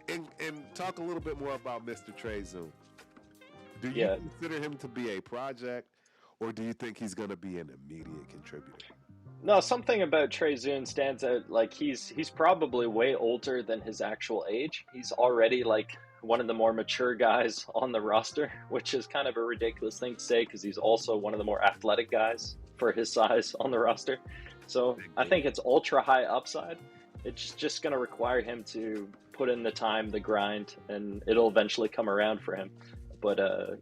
S1: and talk a little bit more about Mr. Trey Zoom. Do you consider him to be a project, or do you think he's gonna be an immediate contributor?
S2: No, something about Trey Zoom stands out. Like, he's probably way older than his actual age. He's already like one of the more mature guys on the roster, which is kind of a ridiculous thing to say because he's also one of the more athletic guys for his size on the roster. So I think it's ultra high upside. It's just going to require him to put in the time, the grind, and it'll eventually come around for him. But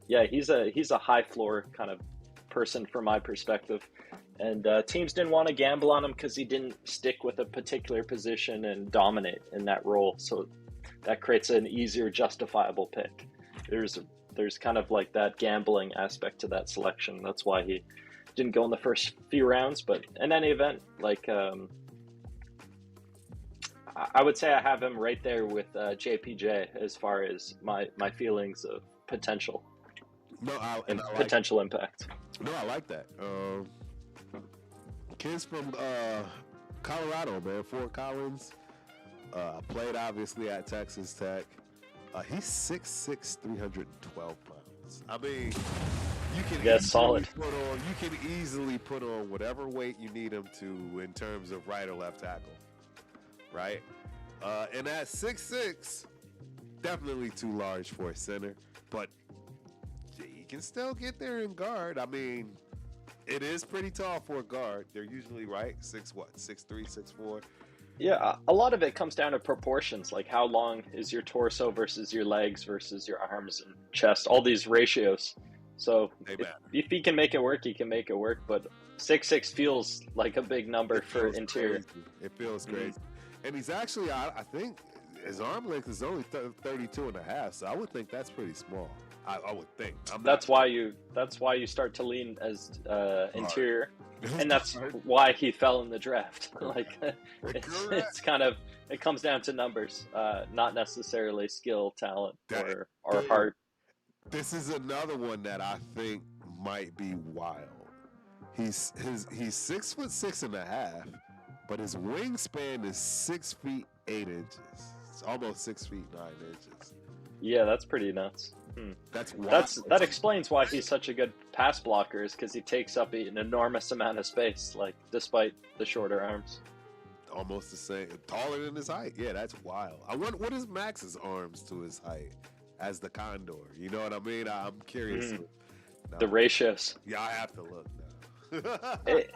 S2: he's a high floor kind of person from my perspective. And teams didn't want to gamble on him because he didn't stick with a particular position and dominate in that role. So that creates an easier justifiable pick. There's kind of like that gambling aspect to that selection. That's why he didn't go in the first few rounds. But in any event, like, I would say I have him right there with JPJ as far as my feelings of potential. Potential impact.
S1: No, I like that. Kids from Colorado, man. Fort Collins. Played obviously at Texas Tech. He's 6'6", 312 pounds. I mean, you can
S2: solid.
S1: You can easily put on whatever weight you need him to in terms of right or left tackle, right? And at 6'6", definitely too large for a center, but he can still get there in guard. I mean, it is pretty tall for a guard. They're usually, right, 6'3", 6'4".
S2: Yeah, a lot of it comes down to proportions, like how long is your torso versus your legs versus your arms and chest, all these ratios. So
S1: They
S2: if,
S1: matter.
S2: if he can make it work, he can make it work. But 6'6" feels like a big number for interior.
S1: Crazy. It feels crazy. And he's actually, I think, his arm length is only 32 and a half, so I would think that's pretty small. I would think.
S2: That's why you start to lean as interior, and that's why he fell in the draft. Like it's kind of, it comes down to numbers, not necessarily skill, talent, or heart.
S1: This is another one that I think might be wild. He's 6'6" and a half, but his wingspan is 6 feet 8 inches. It's almost 6 feet 9 inches.
S2: Yeah, that's pretty nuts. That explains why he's such a good pass blocker, is because he takes up an enormous amount of space, like despite the shorter arms.
S1: Almost the same, taller than his height. Yeah, that's wild. I wonder what is Max's arms to his height as the Condor. You know what I mean? I'm curious.
S2: The ratios.
S1: Yeah, I have to look now.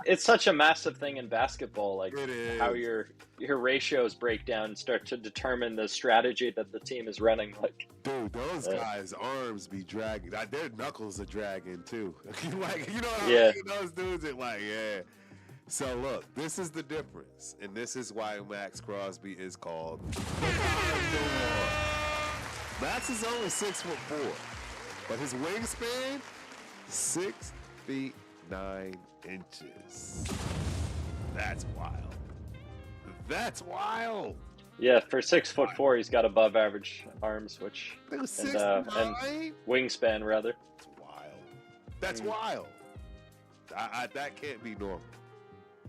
S2: It's such a massive thing in basketball, like how your ratios break down and start to determine the strategy that the team is running. Like,
S1: dude, those guys' arms be dragging. Their knuckles are dragging too. Like, you know what I mean? Those dudes are like, yeah. So look, this is the difference, and this is why Max Crosby is called the Condor. Max is only 6'4", but his wingspan 6 feet 9 inches. That's wild. That's wild.
S2: Yeah, for 6'4", he's got above average arms, which and wingspan rather.
S1: That's wild. That's wild. That can't be normal,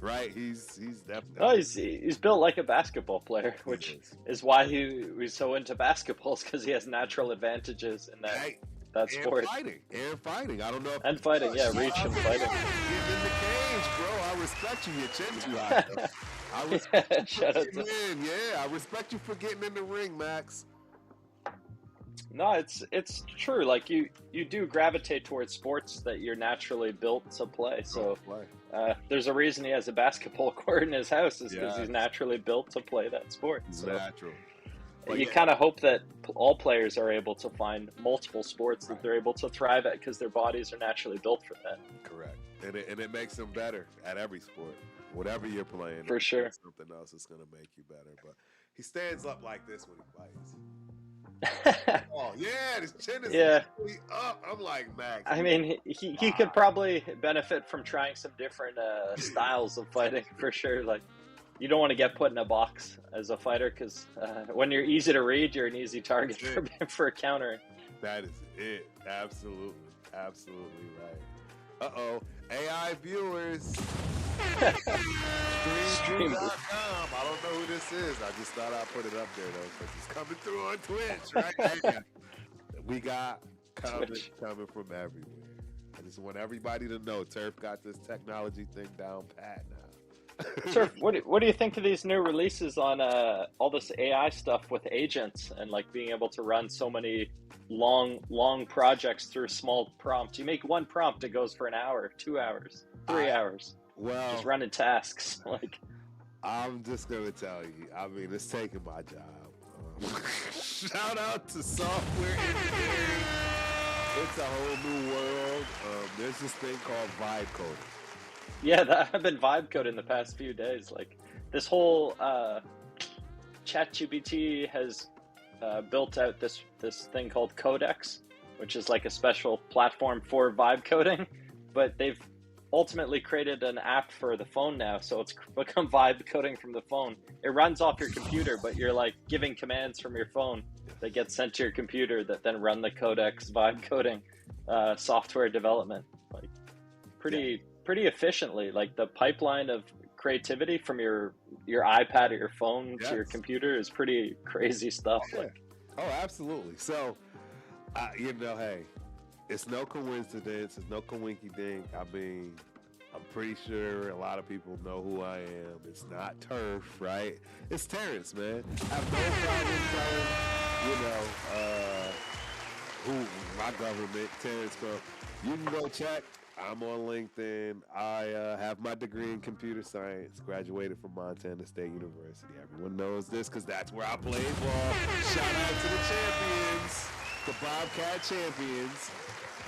S1: right? He's definitely.
S2: Oh, he's built like a basketball player, which is why he's so into basketball, because he has natural advantages in that. That sport.
S1: And fighting. I don't know.
S2: And fighting, yeah, reach and fighting.
S1: Getting in the cage, bro. I respect you. Your chin's too high. I respect you. Yeah, I respect you for getting in the ring, Max.
S2: No, it's true. Like you do gravitate towards sports that you're naturally built to play. So there's a reason he has a basketball court in his house, is because he's naturally built to play that sport.
S1: He's
S2: so.
S1: Natural. But
S2: you kind of hope that all players are able to find multiple sports that they're able to thrive at, because their bodies are naturally built for that.
S1: Correct. And it makes them better at every sport. Whatever you're playing.
S2: For sure.
S1: Something else is going to make you better. But he stands up like this when he fights. Oh, yeah. His chin is really up. I'm like, Max.
S2: I mean, he could probably benefit from trying some different styles of fighting, for sure. Like, you don't want to get put in a box as a fighter, because when you're easy to read, you're an easy target for countering.
S1: That is it. Absolutely. Absolutely right. Uh-oh. AI viewers. Stream.com. I don't know who this is. I just thought I'd put it up there, though, because it's coming through on Twitch, right? We got comments coming from everywhere. I just want everybody to know Turf got this technology thing down pat now.
S2: Sure. What do you think of these new releases on all this AI stuff with agents, and like being able to run so many long projects through small prompts? You make one prompt, it goes for an hour, 2 hours, 3 hours.
S1: Well,
S2: just running tasks. Like,
S1: I'm just gonna tell you. I mean, it's taking my job. Shout out to software engineering. It's a whole new world. There's this thing called vibe coding.
S2: Yeah, I've been vibe coding the past few days. Like, this whole ChatGPT has built out this thing called Codex, which is like a special platform for vibe coding. But they've ultimately created an app for the phone now, so it's become vibe coding from the phone. It runs off your computer, but you're like giving commands from your phone that get sent to your computer that then run the Codex vibe coding software development. Like, pretty efficiently. Like, the pipeline of creativity from your iPad or your phone to your computer is pretty crazy stuff. Like,
S1: oh, absolutely. So, hey, it's no coincidence. It's no coinky dink. I mean, I'm pretty sure a lot of people know who I am. It's not Turf, right? It's Terrence, man. I have no problem telling, who my government, Terrence, bro. You can go check. I'm on LinkedIn. I have my degree in computer science. Graduated from Montana State University. Everyone knows this because that's where I played ball. Shout out to the champions, the Bobcat champions.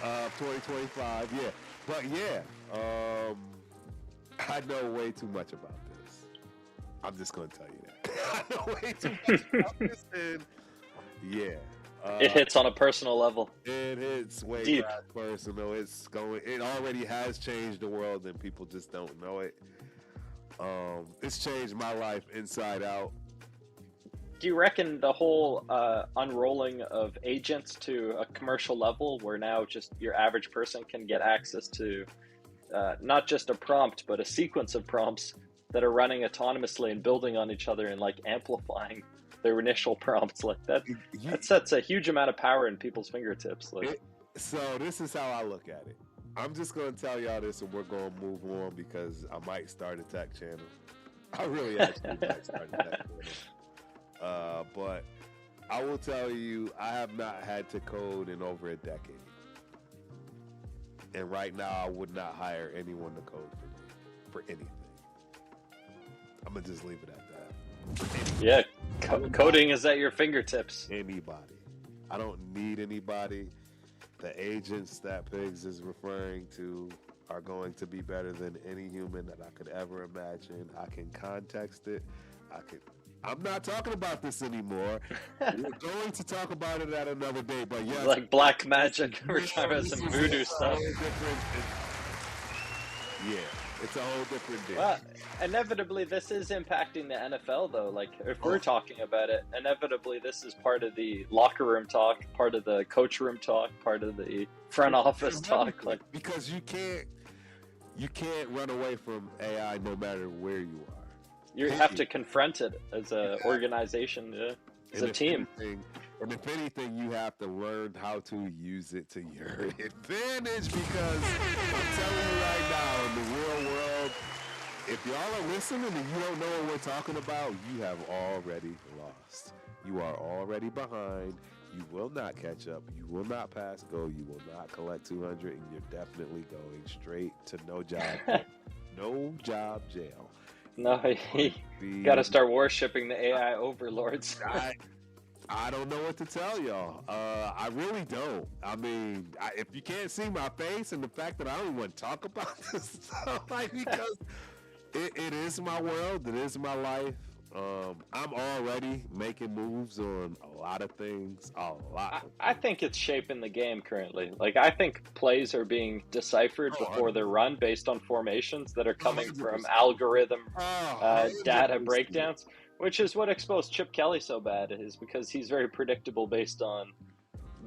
S1: 2025. Yeah, but yeah, I know way too much about this. I'm just gonna tell you that. I know way too much about this, and yeah,
S2: It hits on a personal level.
S1: it hits way
S2: Deep.
S1: past personal. It's going. It already has changed the world, and people just don't know it. It's changed my life inside out.
S2: Do you reckon the whole unrolling of agents to a commercial level, where now just your average person can get access to not just a prompt, but a sequence of prompts that are running autonomously and building on each other and like amplifying their initial prompts like that? That sets a huge amount of power in people's fingertips.
S1: So this is how I look at it. I'm just going to tell y'all this, and we're going to move on because I might start a tech channel. I really actually might start a tech channel. But I will tell you, I have not had to code in over a decade. And right now, I would not hire anyone to code for me, for anything. I'm going to just leave it at that.
S2: Yeah, coding is at your fingertips.
S1: Anybody. I don't need anybody. The agents that Pigs is referring to are going to be better than any human that I could ever imagine. I can context it. I'm not talking about this anymore. We're going to talk about it at another day, but yes.
S2: Like black magic. We're talking about some voodoo stuff.
S1: Yeah, it's a whole different deal.
S2: Well, inevitably, this is impacting the NFL, though. Like, if we're talking about it, inevitably, this is part of the locker room talk, part of the coach room talk, part of the front office talk. Like,
S1: because you can't run away from AI no matter where you are.
S2: You have to confront it as an organization, as a team.
S1: And if anything, you have to learn how to use it to your advantage, because I'm telling you right now, in the real world, if y'all are listening and you don't know what we're talking about, you have already lost. You are already behind. You will not catch up. You will not pass go. You will not collect 200, and you're definitely going straight to no job jail.
S2: No, you got to start worshiping the AI overlords.
S1: I don't know what to tell y'all. I really don't. I mean, if you can't see my face and the fact that I don't want to talk about this stuff, like, because it is my world, it is my life. I'm already making moves on a lot of things.
S2: I think it's shaping the game currently. Like, I think plays are being deciphered before they're run based on formations that are coming 100%. From algorithm data breakdowns, which is what exposed Chip Kelly so bad, is because he's very predictable based on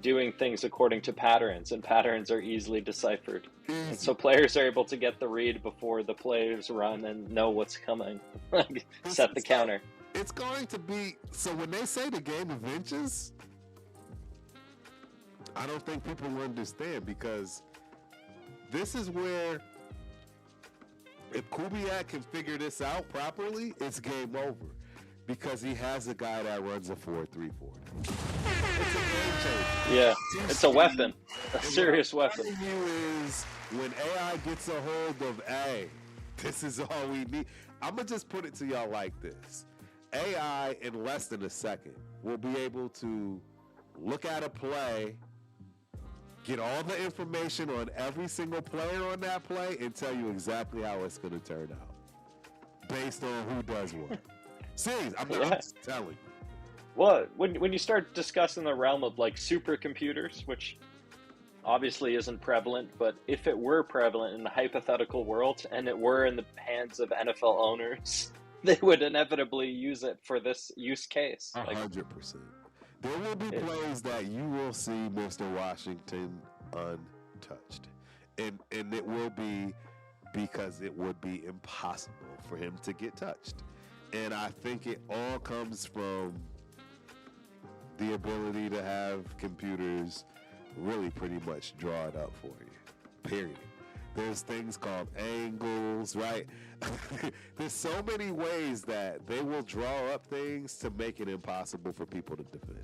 S2: doing things according to patterns, and patterns are easily deciphered. And so players are able to get the read before the players run and know what's coming. Set the counter.
S1: It's going to be, so when they say the game of inches, I don't think people will understand, because this is where, if Kubiak can figure this out properly, it's game over. Because he has a guy that runs a 4.340. It's a game changer.
S2: Yeah, it's a weapon, a serious weapon.
S1: What I'm telling you is, when AI gets a hold of, hey, this is all we need. I'm going to just put it to y'all like this. AI, in less than a second, will be able to look at a play, get all the information on every single player on that play, and tell you exactly how it's going to turn out, based on who does what. Serious, I'm just telling you.
S2: Well, when you start discussing the realm of like supercomputers, which obviously isn't prevalent, but if it were prevalent in the hypothetical world and it were in the hands of NFL owners, they would inevitably use it for this use case.
S1: 100%. There will be plays that you will see Mr. Washington untouched. And it will be because it would be impossible for him to get touched. And I think it all comes from the ability to have computers really pretty much draw it up for you, period. There's things called angles, right? There's so many ways that they will draw up things to make it impossible for people to defend.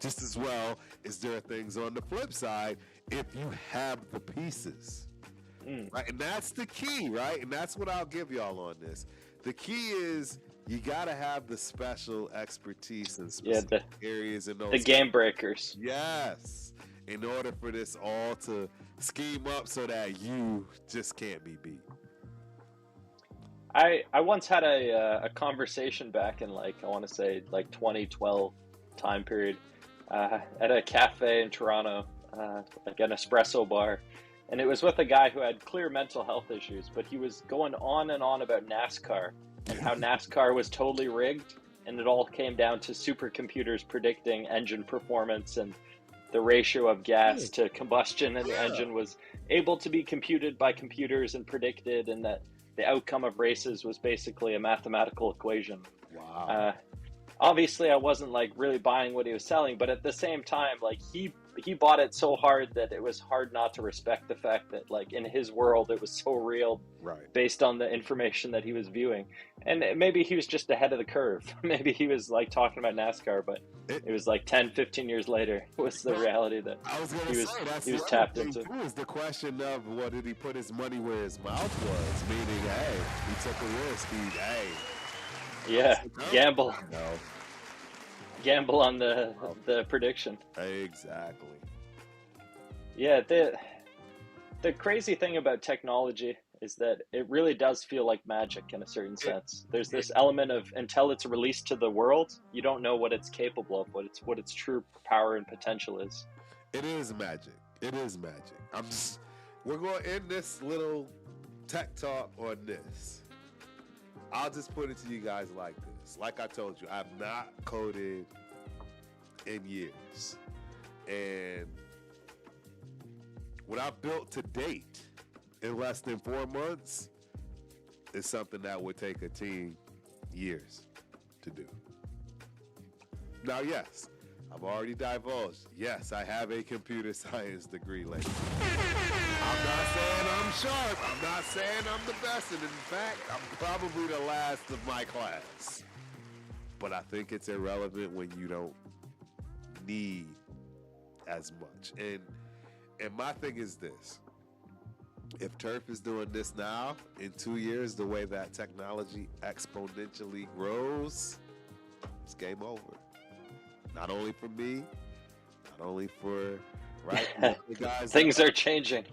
S1: Just as well as there are things on the flip side if you have the pieces. Right? And that's the key, right? And that's what I'll give y'all on this. The key is you got to have the special expertise in specific areas in those
S2: the game breakers.
S1: Yes. in order for this all to scheme up so that you just can't be beat?
S2: I once had a conversation back in like I want to say like 2012 time period at a cafe in Toronto, like an espresso bar, and it was with a guy who had clear mental health issues, but he was going on and on about NASCAR and how NASCAR was totally rigged, and it all came down to supercomputers predicting engine performance, and the ratio of gas to combustion in the engine was able to be computed by computers and predicted, and that the outcome of races was basically a mathematical equation.
S1: Wow.
S2: Obviously, I wasn't like really buying what he was selling, but at the same time, like he bought it so hard that it was hard not to respect the fact that like in his world it was so real,
S1: Right.
S2: based on the information that he was viewing. And maybe he was just ahead of the curve. Maybe he was like talking about NASCAR, but it was like 10, 15 years later was the reality that
S1: I was going to say, that's
S2: he was
S1: the
S2: tapped
S1: other thing
S2: into.
S1: too, is the question of, what did he put his money where his mouth was? Meaning, hey, he took a risk.
S2: Yeah, gamble.
S1: No.
S2: Gamble on the prediction.
S1: Exactly.
S2: Yeah, the crazy thing about technology is that it really does feel like magic in a certain sense. There's this element of until it's released to the world, you don't know what it's capable of, what its true power and potential is.
S1: It is magic. It is magic. We're going to end this little tech talk on this. I'll just put it to you guys like this. Like I told you, I've not coded in years. And what I've built to date in less than 4 months is something that would take a team years to do. Now, yes, I've already divulged. Yes, I have a computer science degree, ladies. I'm not saying I'm sharp. I'm not saying I'm the best. And in fact, I'm probably the last of my class. But I think it's irrelevant when you don't need as much. And my thing is this. If Turf is doing this now, in 2 years, the way that technology exponentially grows, it's game over. Not only for me, not only for the guys.
S2: Things are changing.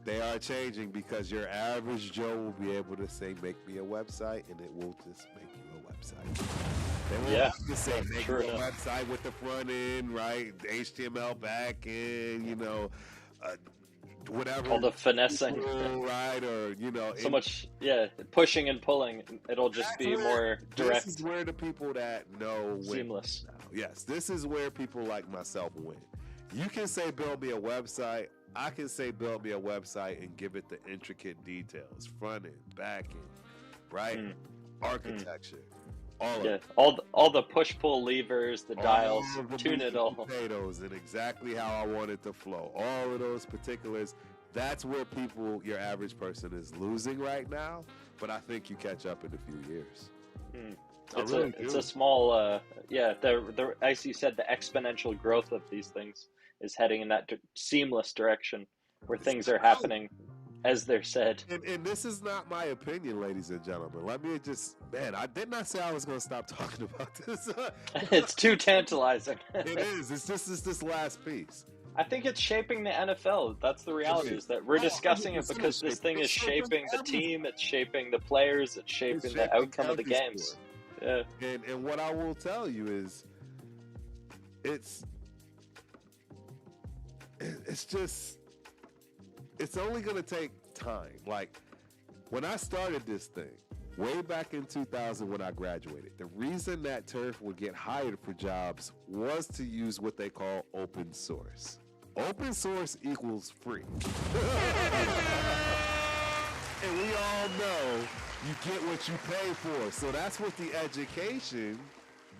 S1: They are changing because your average Joe will be able to say, make me a website, and it will just make you a website. They won't have to say, make you a website with the front end, right? The HTML back end, whatever.
S2: All the finessing.
S1: Right, or,
S2: so much, pushing and pulling. It'll just be more direct.
S1: This is where the people that know
S2: seamless.
S1: Yes, this is where people like myself win. You can say, build me a website. I can say, build me a website and give it the intricate details, front end, back end, right? Architecture. All of it.
S2: All the push-pull levers, the dials, tune it all.
S1: Potatoes and exactly how I want it to flow. All of those particulars. That's where your average person is losing right now. But I think you catch up in a few years.
S2: It's a small, as you said, the exponential growth of these things is heading in that seamless direction where things are happening as they're said.
S1: And this is not my opinion, ladies and gentlemen. Let me I did not say I was going to stop talking about this.
S2: It's too tantalizing.
S1: It is. It's just this last piece.
S2: I think it's shaping the NFL. That's the reality, is that we're discussing it because this thing is shaping the team, it's shaping the players, it's shaping the outcome of the games. Yeah.
S1: And what I will tell you is it's only going to take time. Like, when I started this thing, way back in 2000 when I graduated, the reason that Turf would get hired for jobs was to use what they call open source. Open source equals free. And we all know you get what you pay for. So that's what the education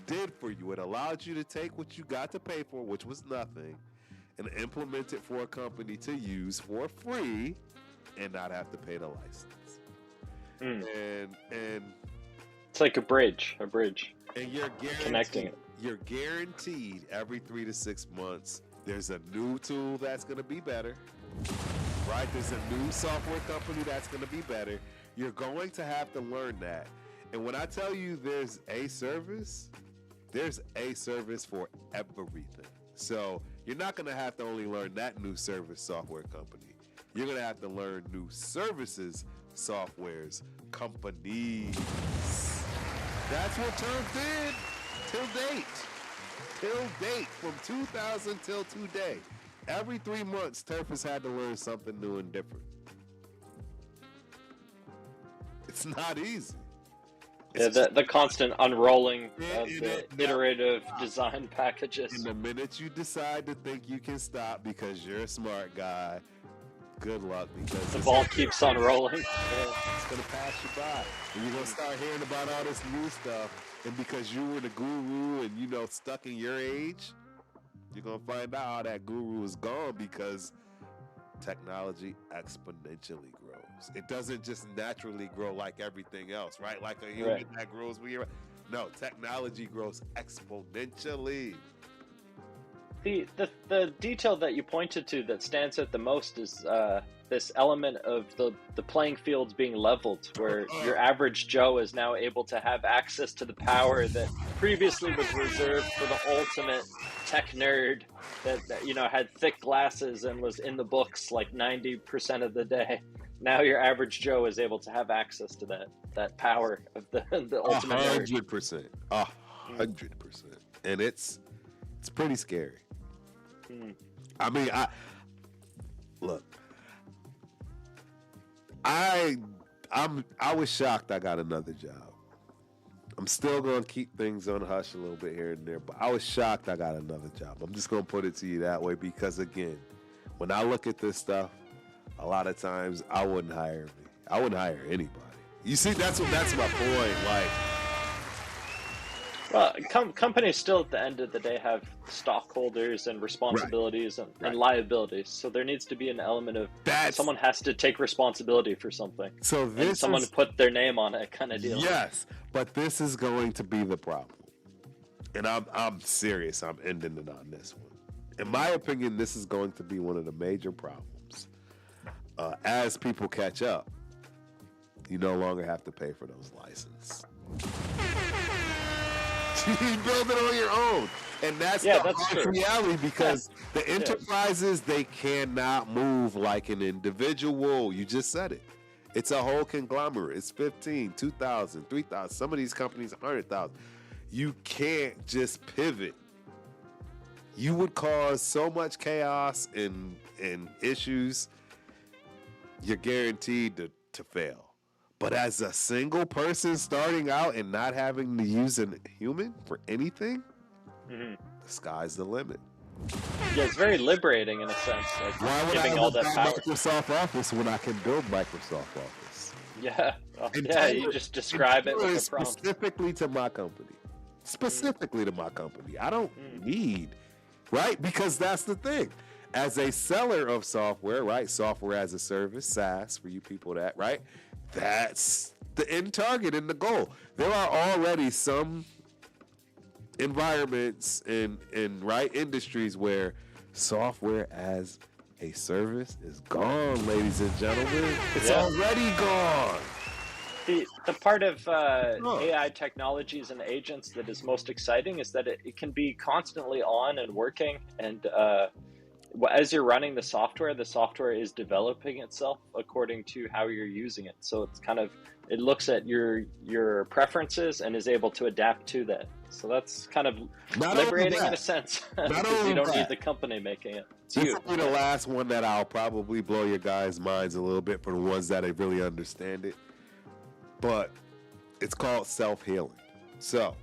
S1: did for you. It allowed you to take what you got to pay for, which was nothing, and implement it for a company to use for free and not have to pay the license. And
S2: it's like a bridge.
S1: And you're guaranteed,
S2: connecting it.
S1: You're guaranteed every 3 to 6 months there's a new tool that's going to be better, right? There's a new software company that's going to be better. You're going to have to learn that. And when I tell you there's a service for everything. So you're not going to have to only learn that new service software company. You're going to have to learn new services softwares companies. That's what Turf did till date. Till date, from 2000 till today. Every 3 months, Turf has had to learn something new and different. It's not easy.
S2: Yeah, the constant unrolling of the iterative design packages.
S1: And the minute you decide to think you can stop because you're a smart guy, good luck, because
S2: the ball keeps on rolling.
S1: It's going to pass you by. And you're going to start hearing about all this new stuff. And because you were the guru and, you know, stuck in your age, you're going to find out how that guru is gone because technology exponentially grows. It doesn't just naturally grow like everything else, right? Like a human that grows when you're... No, technology grows exponentially.
S2: The detail that you pointed to that stands out the most is this element of the playing fields being leveled, where your average Joe is now able to have access to the power that previously was reserved for the ultimate tech nerd that you know had thick glasses and was in the books like 90% of the day. Now your average Joe is able to have access to that power of the ultimate
S1: 100%. 100%. And it's pretty scary. I mean, I was shocked I got another job. I'm still going to keep things on hush a little bit here and there, but I was shocked I got another job. I'm just going to put it to you that way because, again, when I look at this stuff, a lot of times I wouldn't hire anybody. You see, that's my point. Like,
S2: well, companies still at the end of the day have stockholders and responsibilities and liabilities. So there needs to be an element of someone has to take responsibility for something.
S1: So this
S2: someone put their name on it, kind of deal.
S1: Yes, but this is going to be the problem. And I'm serious. I'm ending it on this one. In my opinion, this is going to be one of the major problems. As people catch up, you no longer have to pay for those licenses. You build it on your own. And that's the reality because the enterprises, they cannot move like an individual. You just said it. It's a whole conglomerate. It's 15, 2,000, 3,000. Some of these companies, 100,000. You can't just pivot. You would cause so much chaos and issues. You're guaranteed to fail. But as a single person starting out and not having to use a human for anything, the sky's the limit.
S2: Yeah, it's very liberating in a sense. Like,
S1: why would
S2: giving
S1: I
S2: all that power.
S1: Microsoft Office when I can build Microsoft Office?
S2: Yeah. You just describe it with a prompt.
S1: Specifically to my company. I don't need, right? Because that's the thing. As a seller of software, right? Software as a service, SaaS, for you people that, right? That's the end target and the goal. There are already some environments in industries where software as a service is gone, ladies and gentlemen. It's already gone.
S2: The part of AI technologies and agents that is most exciting is that it can be constantly on and working, and as you're running the software is developing itself according to how you're using it. So it's it looks at your preferences and is able to adapt to that. So that's kind of liberating in a sense. Because you don't need the company making it. It's
S1: this will be the last one that I'll probably blow your guys' minds a little bit for the ones that really understand it. But it's called self-healing. So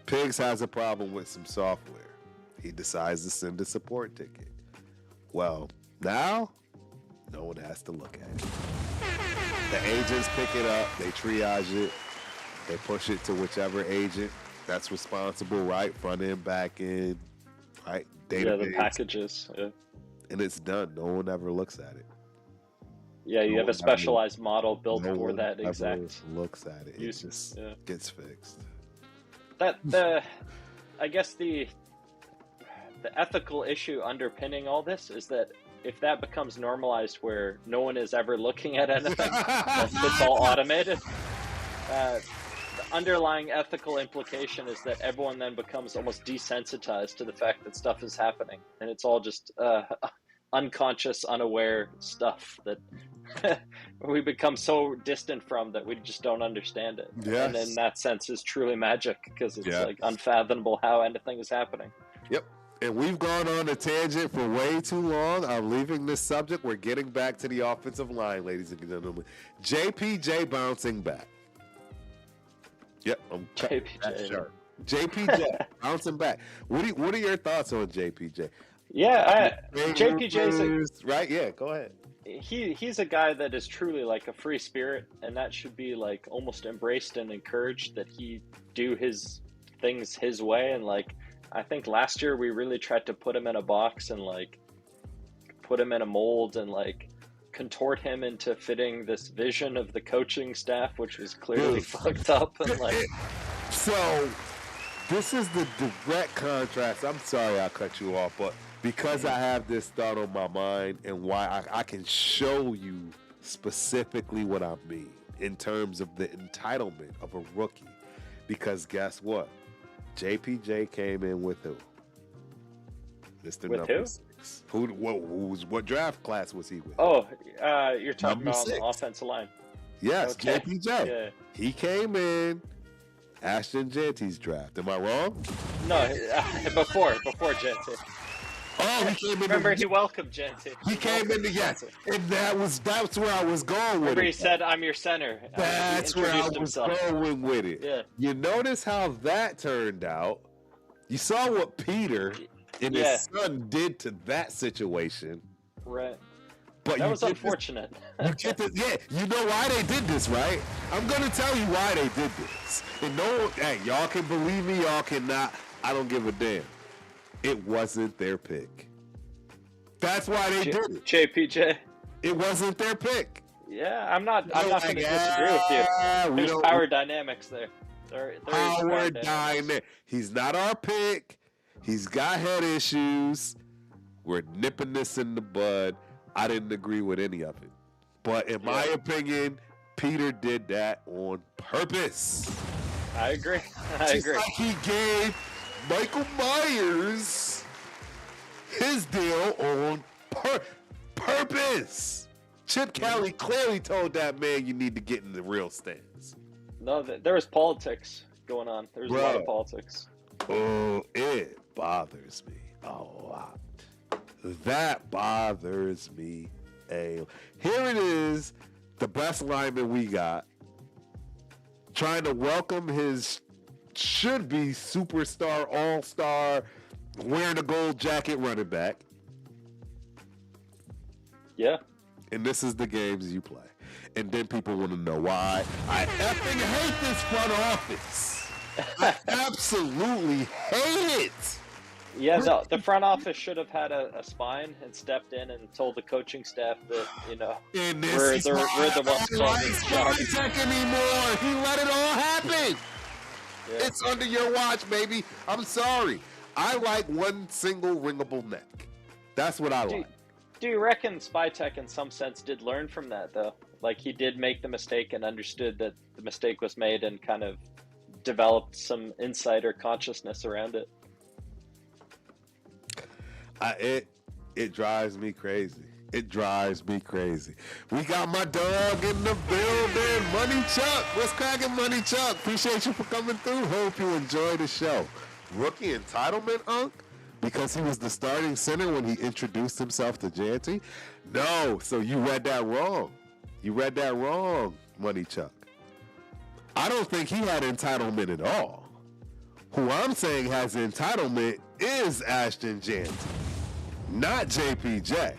S1: Pigs has a problem with some software. He decides to send a support ticket. Well, now no one has to look at it. The agents pick it up, they triage it, they push it to whichever agent that's responsible, right? Front end, back end, right? Database.
S2: Yeah, the packages. Yeah.
S1: And it's done. No one ever looks at it.
S2: Yeah, you have a specialized model built for that exact.
S1: Looks at it. It just gets fixed.
S2: I guess the ethical issue underpinning all this is that if that becomes normalized where no one is ever looking at anything, it's all automated, underlying ethical implication is that everyone then becomes almost desensitized to the fact that stuff is happening, and it's all just unconscious, unaware stuff that we become so distant from that we just don't understand it.
S1: Yes.
S2: And in that sense is truly magic, because it's
S1: Yeah.
S2: like unfathomable how anything is happening.
S1: Yep. And we've gone on a tangent for way too long. I'm leaving this subject. We're getting back to the offensive line, ladies and gentlemen. JPJ bouncing back. Yep, I'm
S2: JPJ.
S1: sure. JPJ bouncing back. What are your thoughts on JPJ?
S2: Yeah, JPJ's
S1: right. Yeah, go ahead.
S2: he's a guy that is truly like a free spirit, and that should be like almost embraced and encouraged, that he do his things his way. And like, I think last year we really tried to put him in a box and like put him in a mold and like contort him into fitting this vision of the coaching staff, which was clearly fucked up. And like,
S1: so this is the direct contrast. I'm sorry I cut you off, but because I have this thought on my mind and why I can show you specifically what I mean in terms of the entitlement of a rookie. Because guess what? JPJ came in with who? Mr.
S2: With
S1: number
S2: who?
S1: 6. What draft class was he with?
S2: oh, you're talking
S1: Number
S2: about
S1: 6.
S2: the offensive line.
S1: Yes,
S2: Okay.
S1: JPJ.
S2: Yeah.
S1: He came in Ashton Genty's draft. Am I wrong?
S2: No, before Genty.
S1: Oh, he came in.
S2: Remember, he welcomed Genty.
S1: He came in the yes, and that's where I was going with
S2: Remember,
S1: it.
S2: he said, "I'm your center."
S1: That's
S2: He
S1: where I
S2: introduced
S1: was
S2: himself.
S1: going with it.
S2: Yeah.
S1: You notice how that turned out. You saw what Peter and
S2: Yeah.
S1: his son did to that situation.
S2: Right.
S1: But
S2: That
S1: you
S2: was
S1: get
S2: unfortunate.
S1: You get this, yeah. You know why they did this, right? I'm gonna tell you why they did this. And no, hey, y'all can believe me, y'all cannot. I don't give a damn. It wasn't their pick. That's why they did it.
S2: JPJ.
S1: It wasn't their pick.
S2: Yeah, I'm not going to
S1: like,
S2: disagree with you.
S1: we
S2: There's
S1: don't-
S2: power dynamics there. There is
S1: Power
S2: dynamics.
S1: dynamic. He's not our pick. He's got head issues. We're nipping this in the bud. I didn't agree with any of it. But in my opinion, Peter did that on purpose.
S2: I agree. I
S1: Just
S2: agree.
S1: like he gave Michael Myers his deal on purpose. Chip Kelly clearly told that man you need to get in the real stance.
S2: No, there was politics going on. There was a lot
S1: Bro.
S2: of politics.
S1: Oh, it bothers me a lot. That bothers me a. Here it is, the best lineman we got, trying to welcome his should-be superstar, all-star, wearing a gold jacket running back.
S2: Yeah.
S1: And this is the games you play. And then people want to know why. I effing hate this front office. I absolutely hate it.
S2: Yeah, the front office should have had a spine and stepped in and told the coaching staff that, you know,
S1: And this
S2: we're
S1: is
S2: the
S1: why
S2: ones
S1: I don't
S2: calling
S1: like
S2: this job.
S1: Tech anymore. He let it all happen.
S2: Yeah.
S1: It's under your watch, baby. I'm sorry. I like one single ringable neck. That's what I like.
S2: Do you reckon Spytek in some sense did learn from that, though? Like, he did make the mistake and understood that the mistake was made and kind of developed some insight or consciousness around it?
S1: It drives me crazy. It drives me crazy. We got my dog in the building, Money Chuck. What's cracking, Money Chuck? Appreciate you for coming through. Hope you enjoy the show. Rookie entitlement, Unc? Because he was the starting center when he introduced himself to Janty? No, so you read that wrong. You read that wrong, Money Chuck. I don't think he had entitlement at all. Who I'm saying has entitlement is Ashton Janty, not JPJ.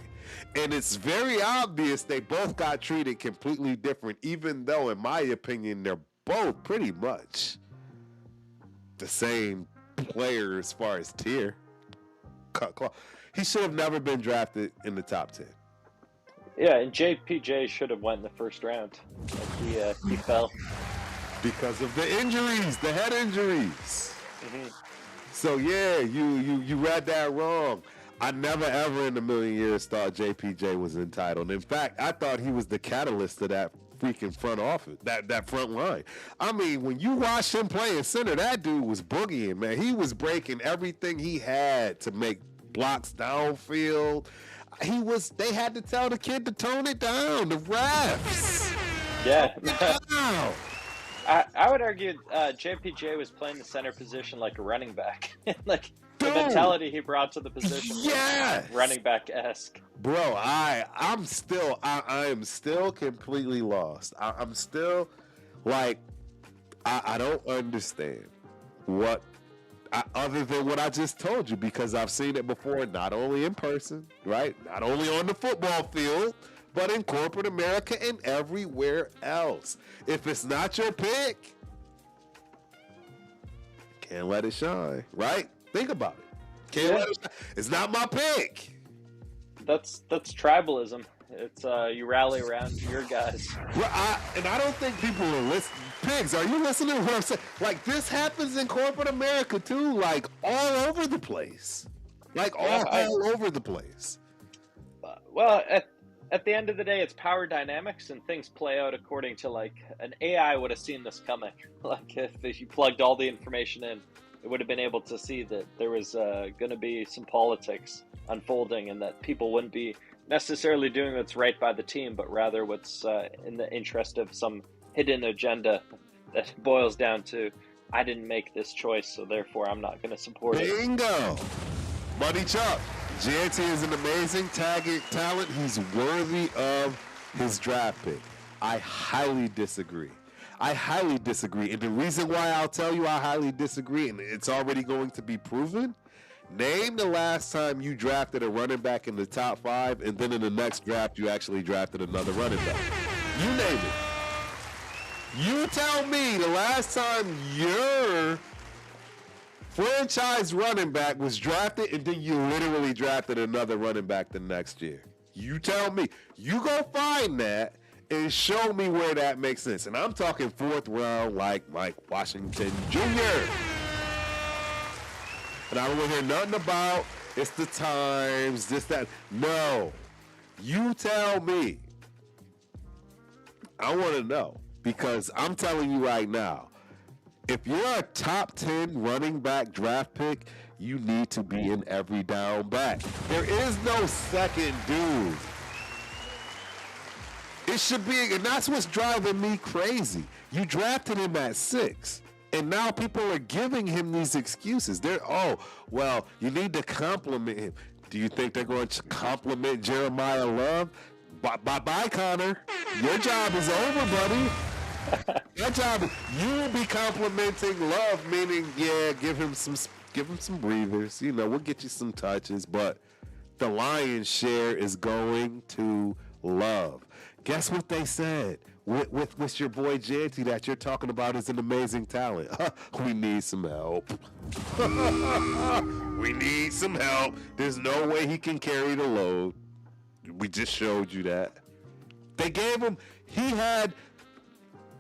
S1: And it's very obvious they both got treated completely different, even though, in my opinion, they're both pretty much the same player as far as tier. He should have never been drafted in the top 10.
S2: Yeah, and JPJ should have went in the first round. Like he fell.
S1: Because of the injuries, the head injuries.
S2: Mm-hmm.
S1: So yeah, you read that wrong. I never ever in a million years thought JPJ was entitled. In fact, I thought he was the catalyst to that freaking front office, that front line. I mean, when you watch him play in center, that dude was boogieing, man. He was breaking everything he had to make blocks downfield. They had to tell the kid to tone it down, the refs.
S2: Yeah.
S1: Wow.
S2: I would argue JPJ was playing the center position like a running back. Like the
S1: Dude.
S2: mentality he brought to the position
S1: Yes.
S2: was running back-esque.
S1: Bro, I am still completely lost. I'm still like, I don't understand what, other than what I just told you, because I've seen it before, not only in person, right? Not only on the football field, but in corporate America and everywhere else. If it's not your pick, can't let it shine, right? Think about it. Can't let it shine. It's not my pick.
S2: That's tribalism. It's you rally around your guys.
S1: Well, I don't think people are listening. Pigs, are you listening to what I'm saying? Like, this happens in corporate America too, like all over the place. Like all over the place.
S2: Well, at the end of the day, it's power dynamics, and things play out according to, like, an AI would have seen this coming. Like, if you plugged all the information in, it would have been able to see that there was going to be some politics unfolding, and that people wouldn't be necessarily doing what's right by the team, but rather what's in the interest of some hidden agenda that boils down to, I didn't make this choice, so therefore I'm not going to support it.
S1: Bingo! Buddy Chuck. JT is an amazing talent. He's worthy of his draft pick. I highly disagree. And the reason why I'll tell you I highly disagree, and it's already going to be proven, name the last time you drafted a running back in the top 5, and then in the next draft you actually drafted another running back. You name it. You tell me the last time your franchise running back was drafted, and then you literally drafted another running back the next year. You tell me. You go find that and show me where that makes sense. And I'm talking 4th round, like Mike Washington Jr. And I don't want to hear nothing about it's the times, this, that. No. You tell me. I want to know, because I'm telling you right now, if you're a top 10 running back draft pick, you need to be in every down back. There is no second dude. It should be, and that's what's driving me crazy. You drafted him at 6, and now people are giving him these excuses. You need to compliment him. Do you think they're going to compliment Jeremiah Love? Bye, Connor. Your job is over, buddy. Your job, you will be complimenting Love, meaning, give him some breathers. We'll get you some touches, but the lion's share is going to Love. Guess what they said with your boy Janty that you're talking about is an amazing talent. We need some help. We need some help. There's no way he can carry the load. We just showed you that. They gave him, he had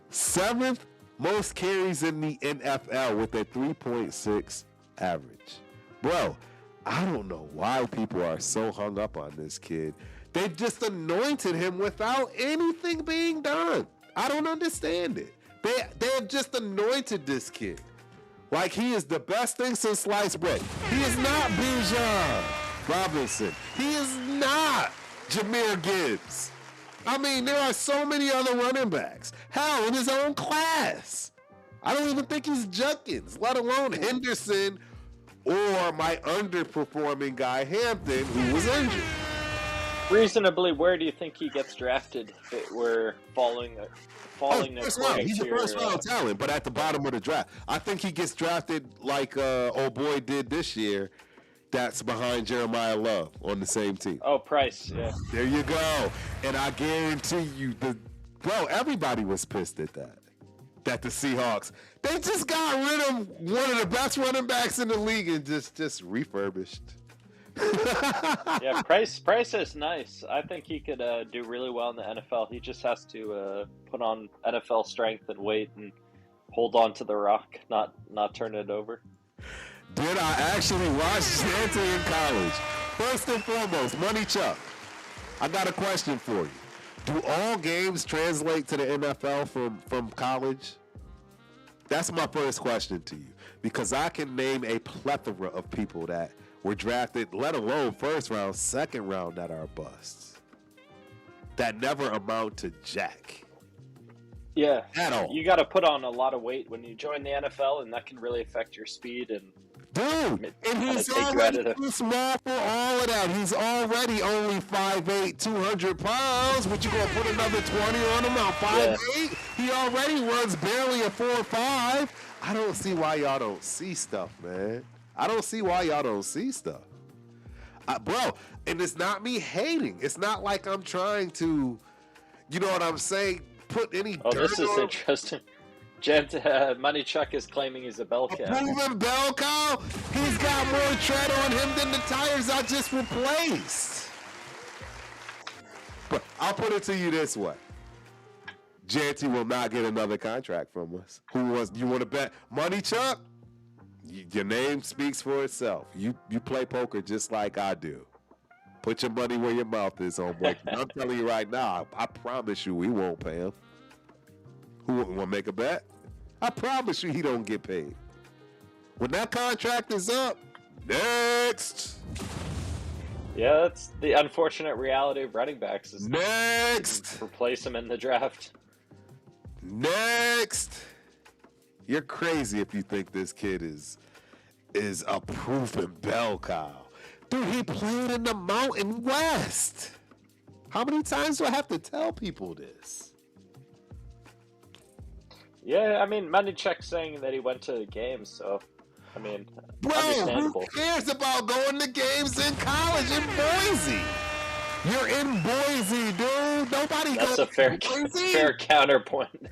S1: 7th most carries in the NFL with a 3.6 average. Bro, I don't know why people are so hung up on this kid. They've just anointed him without anything being done. I don't understand it. They have just anointed this kid like he is the best thing since sliced bread. He is not Bijan Robinson. He is not Jahmyr Gibbs. I mean, there are so many other running backs. Hell, in his own class. I don't even think he's Judkins, let alone Henderson or my underperforming guy, Hampton, who was injured.
S2: Reasonably, where do you think he gets drafted if it were falling
S1: first round. He's a first-round talent, but at the bottom of the draft. I think he gets drafted like old boy did this year. That's behind Jeremiah Love on the same team.
S2: Oh, Price, yeah.
S1: There you go. And I guarantee you, everybody was pissed at that. That the Seahawks, they just got rid of one of the best running backs in the league and just refurbished.
S2: Yeah, Price is nice. I think he could do really well in the NFL. He just has to put on NFL strength and weight and hold on to the rock, not turn it over.
S1: Did I actually watch Santa in college? First and foremost, Money Chuck, I got a question for you. Do all games translate to the NFL from college? That's my first question to you, because I can name a plethora of people that were drafted, let alone first round, second round, that are busts, that never amount to jack.
S2: Yeah,
S1: at all.
S2: You got to put on a lot of weight when you join the NFL, and that can really affect your speed and
S1: Dude, and he's
S2: take you out
S1: already
S2: of the-
S1: too small for all of that. He's already only 5'8", 200 pounds. But you gonna put another 20 on him at 5'8"? He already runs barely a 4.5. I don't see why y'all don't see stuff, man. I don't see why y'all don't see stuff. Bro, and it's not me hating. It's not like I'm trying to, you know what I'm saying, put any dirt
S2: this is
S1: on.
S2: interesting. Money Chuck is claiming he's a bell cow.
S1: A proven bell cow? He's got more tread on him than the tires I just replaced. But I'll put it to you this way. Janty will not get another contract from us. You want to bet? Money Chuck? Your name speaks for itself. You play poker just like I do. Put your money where your mouth is, homeboy. I'm telling you right now, I promise you we won't pay him. Who want to make a bet? I promise you he don't get paid. When that contract is up, next.
S2: Yeah, that's the unfortunate reality of running backs. Is
S1: Next.
S2: Replace him in the draft.
S1: Next. You're crazy if you think this kid is a proven bell cow. Dude, he played in the Mountain West. How many times do I have to tell people this?
S2: Yeah, I mean, Money Chuck's saying that he went to games, so, I mean,
S1: Bro,
S2: understandable.
S1: who cares about going to games in college in Boise? You're in Boise, dude. Nobody
S2: That's
S1: goes
S2: a fair,
S1: to Boise.
S2: fair counterpoint.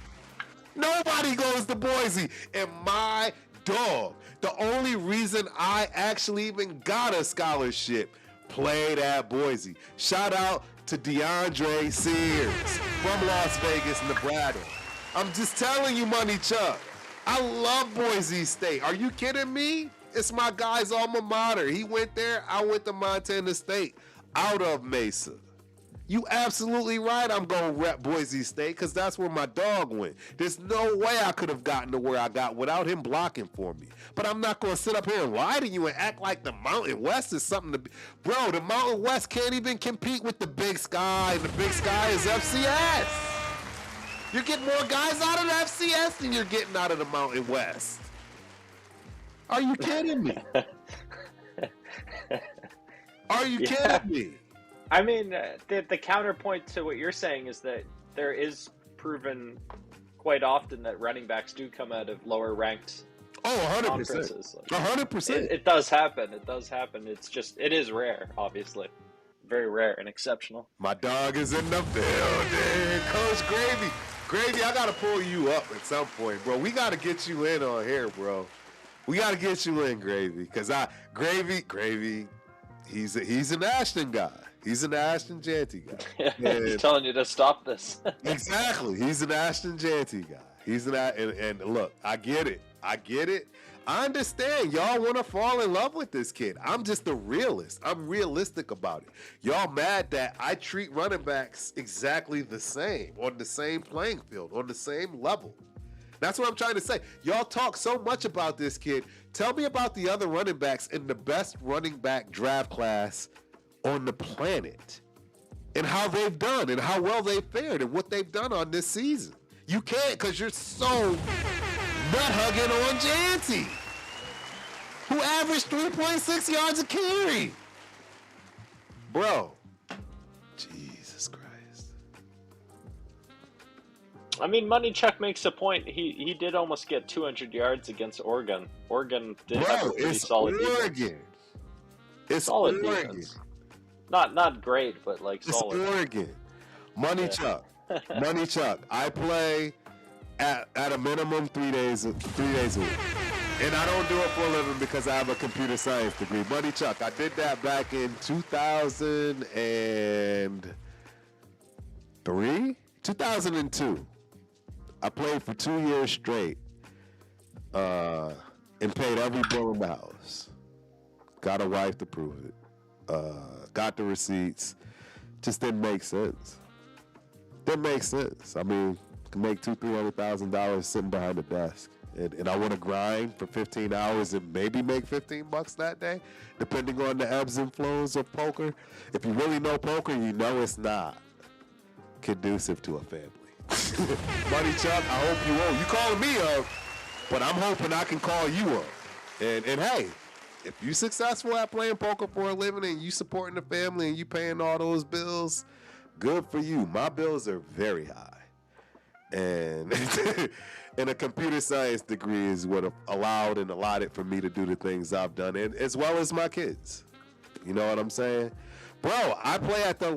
S1: Nobody goes to Boise. And my dog, the only reason I actually even got a scholarship, played at Boise. Shout out to DeAndre Sears from Las Vegas, Nevada. I'm just telling you, Money Chuck. I love Boise State. Are you kidding me? It's my guy's alma mater. He went there. I went to Montana State out of Mesa. You absolutely right. I'm going to rep Boise State because that's where my dog went. There's no way I could have gotten to where I got without him blocking for me. But I'm not going to sit up here and lie to you and act like the Mountain West is something to be. Bro, the Mountain West can't even compete with the Big Sky, and the Big Sky is FCS. You're getting more guys out of the FCS than you're getting out of the Mountain West. Are you kidding me? Are you kidding me?
S2: I mean, the counterpoint to what you're saying is that there is proven quite often that running backs do come out of lower ranked
S1: 100%.
S2: conferences.
S1: 100%.
S2: It does happen. It does happen. It is rare, obviously. Very rare and exceptional.
S1: My dog is in the building. Coach Gravy. Gravy, I got to pull you up at some point, bro. We got to get you in on here, bro. We got to get you in, Gravy. Because Gravy, he's an Ashton guy. He's an Ashton Janty guy.
S2: He's telling you to stop this.
S1: Exactly. He's an Ashton Janty guy. And look, I get it. I understand y'all want to fall in love with this kid. I'm just a realist. I'm realistic about it. Y'all mad that I treat running backs exactly the same, on the same playing field, on the same level. That's what I'm trying to say. Y'all talk so much about this kid. Tell me about the other running backs in the best running back draft class on the planet, and how they've done, and how well they've fared, and what they've done on this season. You can't, because you're so nut-hugging on Janty, who averaged 3.6 yards a carry. Bro, Jesus Christ.
S2: I mean, Money Chuck makes a point. He did almost get 200 yards against Oregon. Oregon did have a pretty solid defense.
S1: It's
S2: solid
S1: Oregon.
S2: Defense. Not great, but like
S1: it's
S2: solid.
S1: Oregon. Money Chuck. Money Chuck. I play at a minimum 3 days a week. And I don't do it for a living because I have a computer science degree. Money Chuck, I did that back in 2002. I played for 2 years straight and paid every bill in the house. Got a wife to prove it. Got the receipts. Just didn't make sense. that makes sense. I mean, you can make $200,000-$300,000 sitting behind the desk. And I want to grind for 15 hours and maybe make $15 that day, depending on the ebbs and flows of poker. If you really know poker, you know it's not conducive to a family. Money Chuck, I hope you won't. You calling me up, but I'm hoping I can call you up. And hey, if you're successful at playing poker for a living and you supporting the family and you paying all those bills, good for you. My bills are very high. And and a computer science degree is what allowed and allotted for me to do the things I've done, and as well as my kids. You know what I'm saying? Bro, I play at the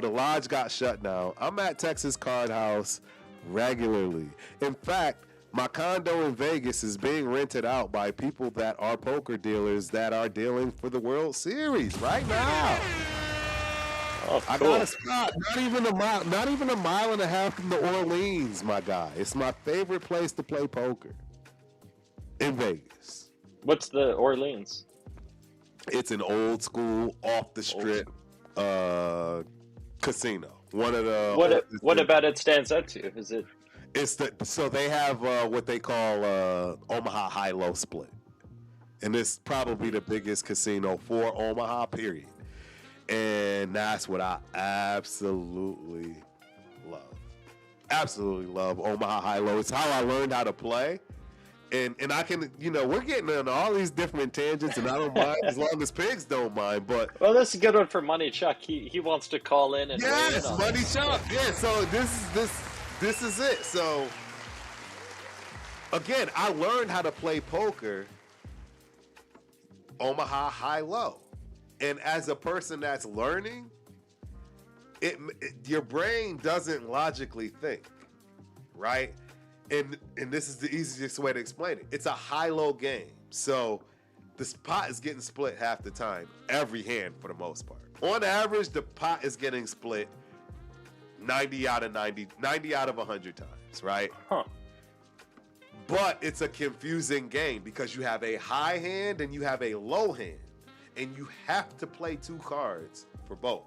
S1: lodge got shut down. I'm at Texas Card House regularly. In fact, my condo in Vegas is being rented out by people that are poker dealers that are dealing for the World Series right now.
S2: Oh,
S1: I
S2: cool.
S1: got a spot, not even a mile and a half from the Orleans, my guy. It's my favorite place to play poker in Vegas.
S2: What's the Orleans?
S1: It's an old school, off the strip casino. One of the
S2: what about it stands out to you? Is it?
S1: So they have what they call Omaha high-low split, and it's probably the biggest casino for Omaha. Period. And that's what I absolutely love. Absolutely love Omaha high-low. It's how I learned how to play. And I can, we're getting on all these different tangents, and I don't mind as long as pigs don't mind. But
S2: Well, that's a good one for Money Chuck. He wants to call in and weigh in on
S1: Money
S2: this.
S1: Chuck. Yeah, so this is it. So again, I learned how to play poker Omaha high-low. And as a person that's learning, your brain doesn't logically think, right? And this is the easiest way to explain it. It's a high-low game. So this pot is getting split half the time, every hand for the most part. On average, the pot is getting split 90 out of 100 times, right?
S2: Huh.
S1: But it's a confusing game because you have a high hand and you have a low hand. And you have to play two cards for both.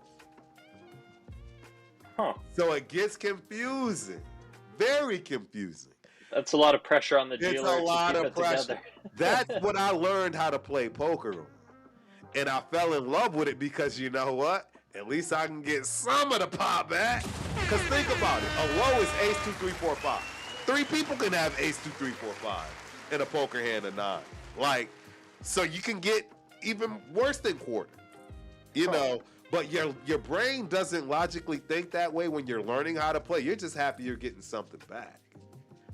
S2: Huh.
S1: So it gets confusing. Very confusing.
S2: That's a lot of pressure on the
S1: It's
S2: dealer
S1: a lot
S2: to keep
S1: of
S2: it
S1: pressure.
S2: together.
S1: That's what I learned how to play poker on. And I fell in love with it because you know what? At least I can get some of the pot back. Because think about it. A low is ace, 2, 3, 4, 5. 3 people can have ace, 2, 3, 4, 5 in a poker hand of 9. So you can get even worse than quarter, but your brain doesn't logically think that way when you're learning how to play. You're just happy you're getting something back.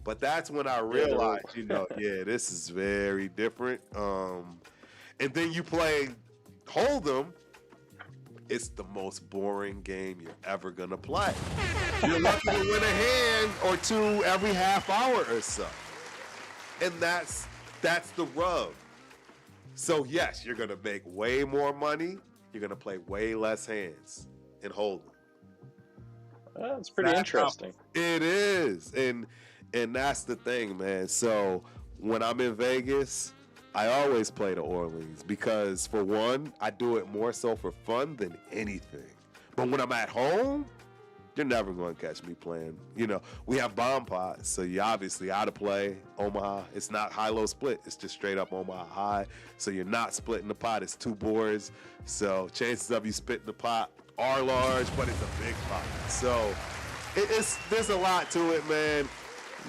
S1: But that's when I realized, this is very different. And then you play Hold'em. It's the most boring game you're ever gonna play. You're lucky to win a hand or two every half hour or so, and that's the rub. So yes, you're gonna make way more money. You're gonna play way less hands and hold them.
S2: That's pretty interesting.
S1: It is, and that's the thing, man. So when I'm in Vegas, I always play the Orleans because, for one, I do it more so for fun than anything. But when I'm at home, you're never going to catch me playing. We have bomb pots, so you obviously out of play Omaha. It's not high-low split. It's just straight up Omaha high. So you're not splitting the pot. It's 2 boards. So chances of you splitting the pot are large, but it's a big pot. So there's a lot to it, man.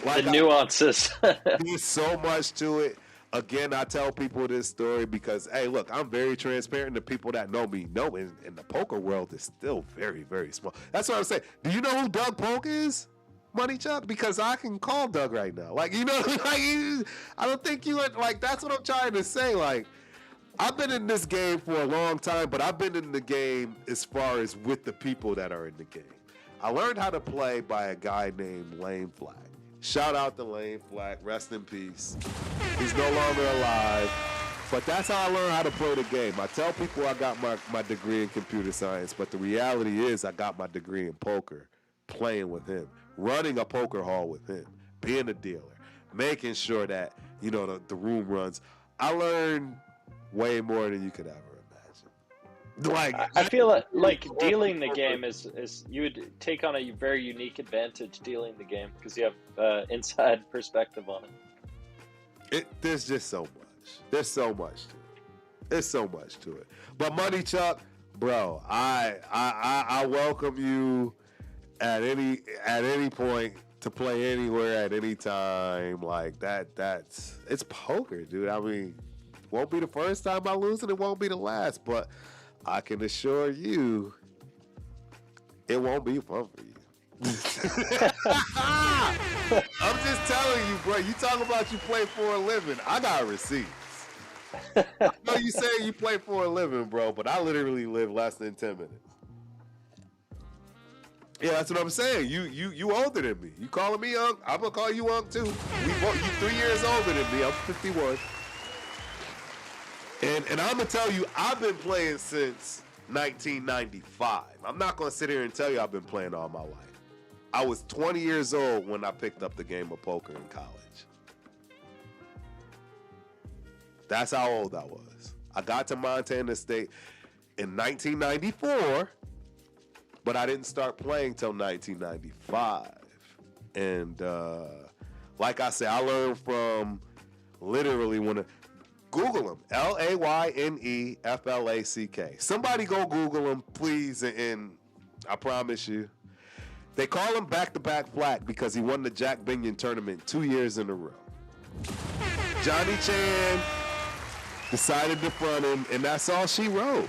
S2: The nuances.
S1: There's so much to it. Again, I tell people this story because, hey, look, I'm very transparent. The people that know me know, and the poker world is still very, very small. That's what I'm saying. Do you know who Doug Polk is, Money Chuck? Because I can call Doug right now. I don't think you would, that's what I'm trying to say. I've been in this game for a long time, but I've been in the game as far as with the people that are in the game. I learned how to play by a guy named Lane Flack. Shout out to Lane Flack. Rest in peace. He's no longer alive. But that's how I learned how to play the game. I tell people I got my degree in computer science, but the reality is I got my degree in poker, playing with him, running a poker hall with him, being a dealer, making sure that, the room runs. I learned way more than you could ever imagine.
S2: I feel like dealing the game is you would take on a very unique advantage dealing the game because you have inside perspective on it.
S1: There's just so much. There's so much to it. There's so much to it. But Money Chuck, bro, I welcome you at any point to play anywhere at any time. Like that's it's poker, dude. I mean, won't be the first time I lose and it won't be the last, but I can assure you it won't be fun for you. I'm just telling you, bro. You talk about you play for a living. I got receipts. I know you say you play for a living, bro, but I literally live less than 10 minutes. Yeah, that's what I'm saying. You older than me. You calling me young? I'm gonna call you young too. You 3 years older than me. I'm 51. And I'm gonna tell you, I've been playing since 1995. I'm not gonna sit here and tell you I've been playing all my life. I was 20 years old when I picked up the game of poker in college. That's how old I was. I got to Montana State in 1994, but I didn't start playing till 1995. And like I said, I learned from literally Google them, LAYNEFLACK. Somebody go Google them, please, and I promise you. They call him back-to-back flat because he won the Jack Binion tournament 2 years in a row. Johnny Chan decided to front him, and that's all she wrote.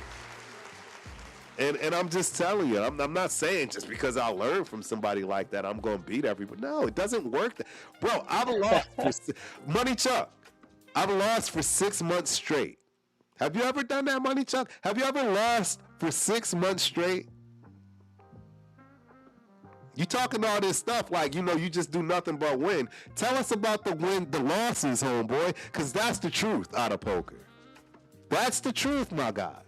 S1: And I'm just telling you, I'm not saying just because I learned from somebody like that, I'm going to beat everybody. No, it doesn't work. Bro, I've lost Money Chuck. I've lost for 6 months straight. Have you ever done that, Money Chuck? Have you ever lost for 6 months straight? You talking all this stuff like, you just do nothing but win. Tell us about the losses, homeboy, because that's the truth out of poker. That's the truth, my guy.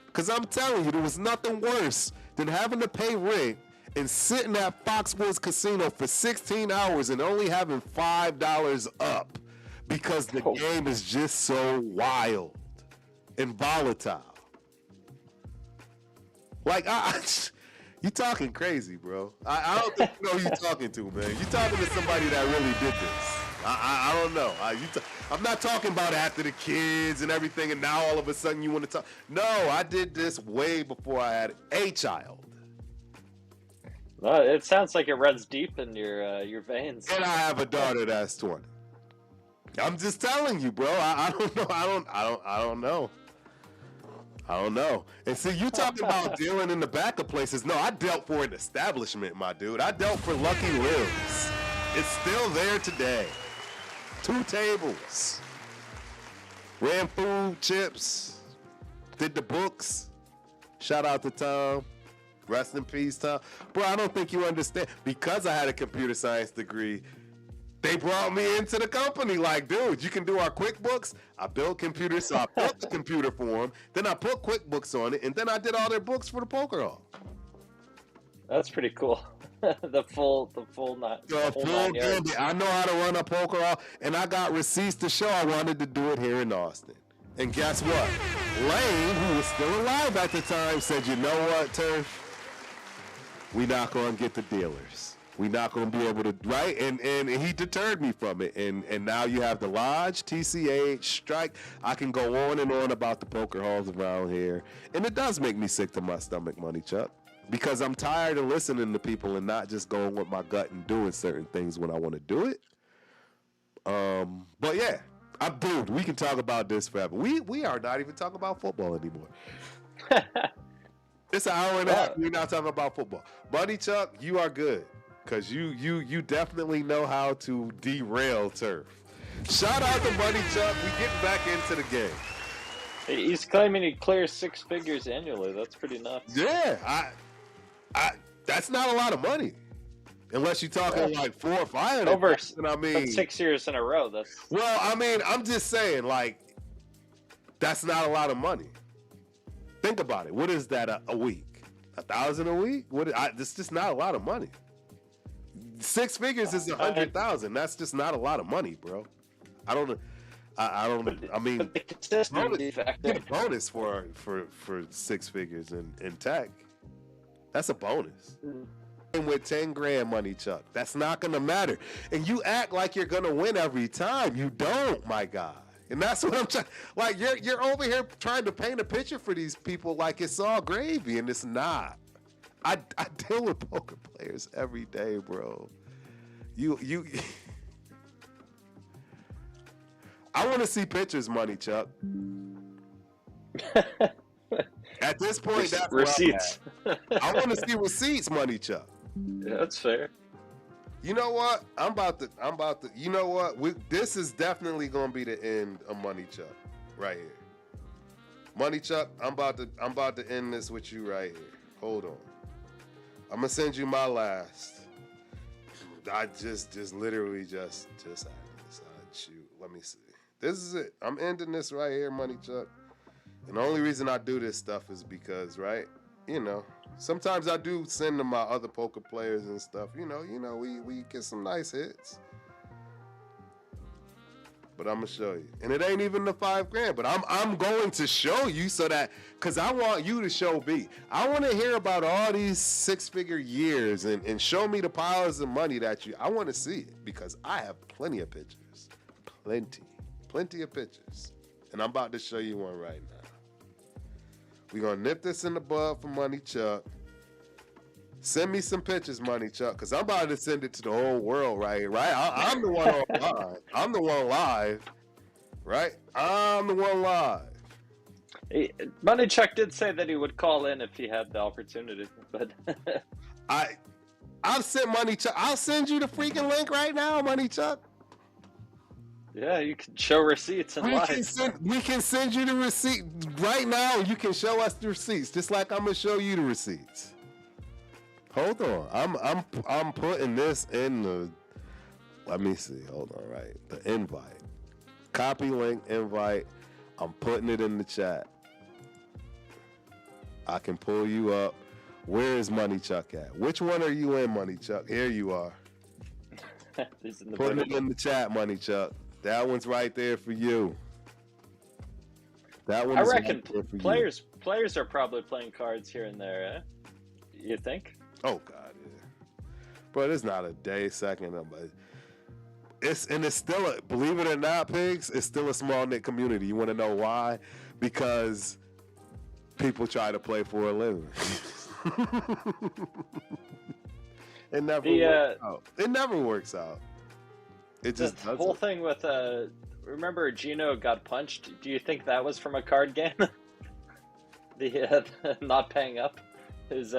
S1: Because I'm telling you, there was nothing worse than having to pay rent and sitting at Foxwoods Casino for 16 hours and only having $5 up because the game is just so wild and volatile. Like, you talking crazy, bro. I don't think you know who you talking to, man. You talking to somebody that really did this. I don't know. I'm not talking about after the kids and everything, and now all of a sudden you want to talk. No, I did this way before I had a child.
S2: Well, it sounds like it runs deep in your veins.
S1: And I have a daughter that's 20. I'm just telling you, bro. I don't know. I don't know. I don't know. And see, you talking about dealing in the back of places. No, I dealt for an establishment, my dude. I dealt for Lucky Lives. It's still there today. 2 tables. Ran food, chips. Did the books. Shout out to Tom. Rest in peace, Tom. Bro, I don't think you understand. Because I had a computer science degree, they brought me into the company like, dude, you can do our QuickBooks. I built computers, so I built the computer for them. Then I put QuickBooks on it, and then I did all their books for the poker hall.
S2: That's pretty cool. the full nine yards.
S1: I know how to run a poker hall, and I got receipts to show I wanted to do it here in Austin. And guess what? Lane, who was still alive at the time, said, you know what, Turf? We're not going to get the dealers. We're not going to be able to, right? And he deterred me from it. And now you have the Lodge, TCH, Strike. I can go on and on about the poker halls around here. And it does make me sick to my stomach, Money Chuck. Because I'm tired of listening to people and not just going with my gut and doing certain things when I want to do it. But yeah, dude, we can talk about this forever. We are not even talking about football anymore. It's an hour and a half. We're not talking about football. Money Chuck, you are good. Because you definitely know how to derail Turf. Shout out to Money Chuck. We getting back into the game.
S2: He's claiming he clears 6 figures annually. That's pretty nuts.
S1: Yeah, that's not a lot of money. Unless you're talking like 4 or 5.
S2: Over,
S1: I mean,
S2: 6 years in a row.
S1: Well, I mean, I'm just saying, like, that's not a lot of money. Think about it. What is that a week? 1,000 a week? It's just not a lot of money. 6 figures is 100,000. That's just not a lot of money, bro. I don't know. I don't. I mean,
S2: But the consistency
S1: get
S2: factor.
S1: a bonus for 6 figures in tech. That's a bonus. And with 10 grand, money Chuck, that's not gonna matter. And you act like you're gonna win every time. You don't, my guy. And that's what I'm trying. Like you're over here trying to paint a picture for these people like it's all gravy, and it's not. I deal with poker players every day, bro. You. I want to see pictures, money Chuck. At this point, that's
S2: receipts.
S1: I want to see receipts, money Chuck.
S2: Yeah, that's fair.
S1: You know what? I'm about to. You know what? This is definitely gonna be the end of Money Chuck, right here. Money Chuck, I'm about to end this with you right here. Hold on. I'm gonna send you my last. I just literally just had this. Shoot, let me see. This is it. I'm ending this right here, Money Chuck. And the only reason I do this stuff is because, right? You know, sometimes I do send to my other poker players and stuff. You know, we get some nice hits. But I'm gonna show you, and it ain't even the 5 grand. But I'm going to show you so that, cause I want you to show me. I want to hear about all these 6-figure years and show me the piles of money that I want to see it, because I have plenty of pictures, plenty of pictures, and I'm about to show you one right now. We're going to nip this in the bud for Money Chuck. Send me some pictures, Money Chuck, because I'm about to send it to the whole world right here, right? I'm the one online. I'm the one live, right? I'm the one live.
S2: Money Chuck did say that he would call in if he had the opportunity, but...
S1: I've sent Money Chuck. I'll send you the freaking link right now, Money Chuck.
S2: Yeah, you can show receipts and live.
S1: We can send you the receipt right now. You can show us the receipts, just like I'm gonna show you the receipts. Hold on, I'm putting this in the. Let me see. Hold on, right? The invite, copy link, invite. I'm putting it in the chat. I can pull you up. Where is Money Chuck at? Which one are you in, Money Chuck? Here you are. Putting it in the chat, Money Chuck. That one's right there for you. That one.
S2: I reckon players are probably playing cards here and there. You think?
S1: Oh God, yeah. But it's not a day, second, but it's still believe it or not, pigs. It's still a small knit community. You want to know why? Because people try to play for a living. It never works out. It never works out. It just
S2: the whole thing with remember Gino got punched? Do you think that was from a card game? The not paying up his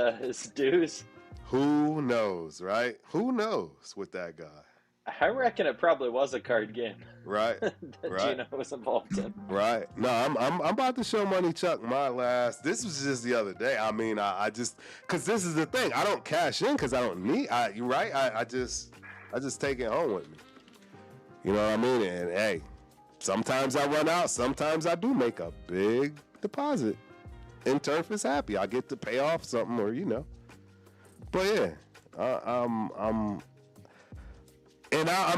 S2: dues.
S1: Who knows, right? Who knows with that guy?
S2: I reckon it probably was a card game.
S1: Right.
S2: that
S1: right.
S2: Gino was involved in.
S1: Right. No, I'm about to show Money Chuck my last. This was just the other day. I mean, I just, because this is the thing. I don't cash in because I don't need. You're right. I just take it home with me. You know what I mean? And hey, sometimes I run out. Sometimes I do make a big deposit. And Turf is happy. I get to pay off something, or But yeah, I'm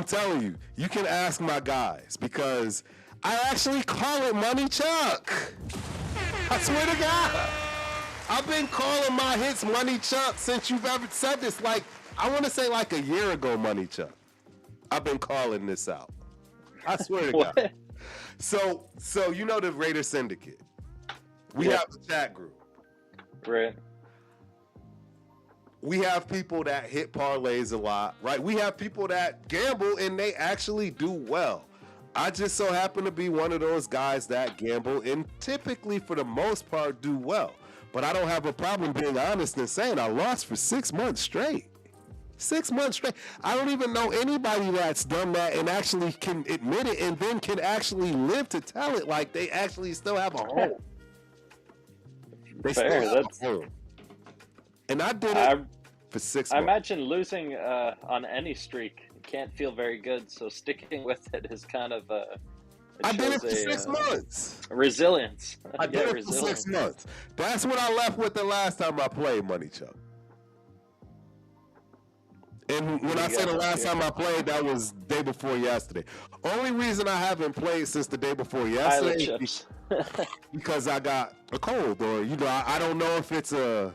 S1: telling you, you can ask my guys, because I actually call it Money Chuck. I swear to God, I've been calling my hits Money Chuck since you've ever said this. Like, I want to say like a year ago, Money Chuck. I've been calling this out. I swear to God. So you know the Raider Syndicate. We have the chat group.
S2: Right.
S1: We have people that hit parlays a lot, right? We have people that gamble and they actually do well. I just so happen to be one of those guys that gamble and typically, for the most part, do well. But I don't have a problem being honest and saying I lost for 6 months straight. 6 months straight. I don't even know anybody that's done that and actually can admit it and then can actually live to tell it, like they actually still have a home. They still have a home. And I did it for 6 months.
S2: I imagine losing on any streak can't feel very good, so sticking with it is kind of
S1: I did it for 6 months.
S2: Resilience.
S1: I did it for 6 months. That's what I left with the last time I played Money Chuck. And when I say the last time I played, that was day before yesterday. Only reason I haven't played since the day before yesterday is because I got a cold, or I don't know if it's a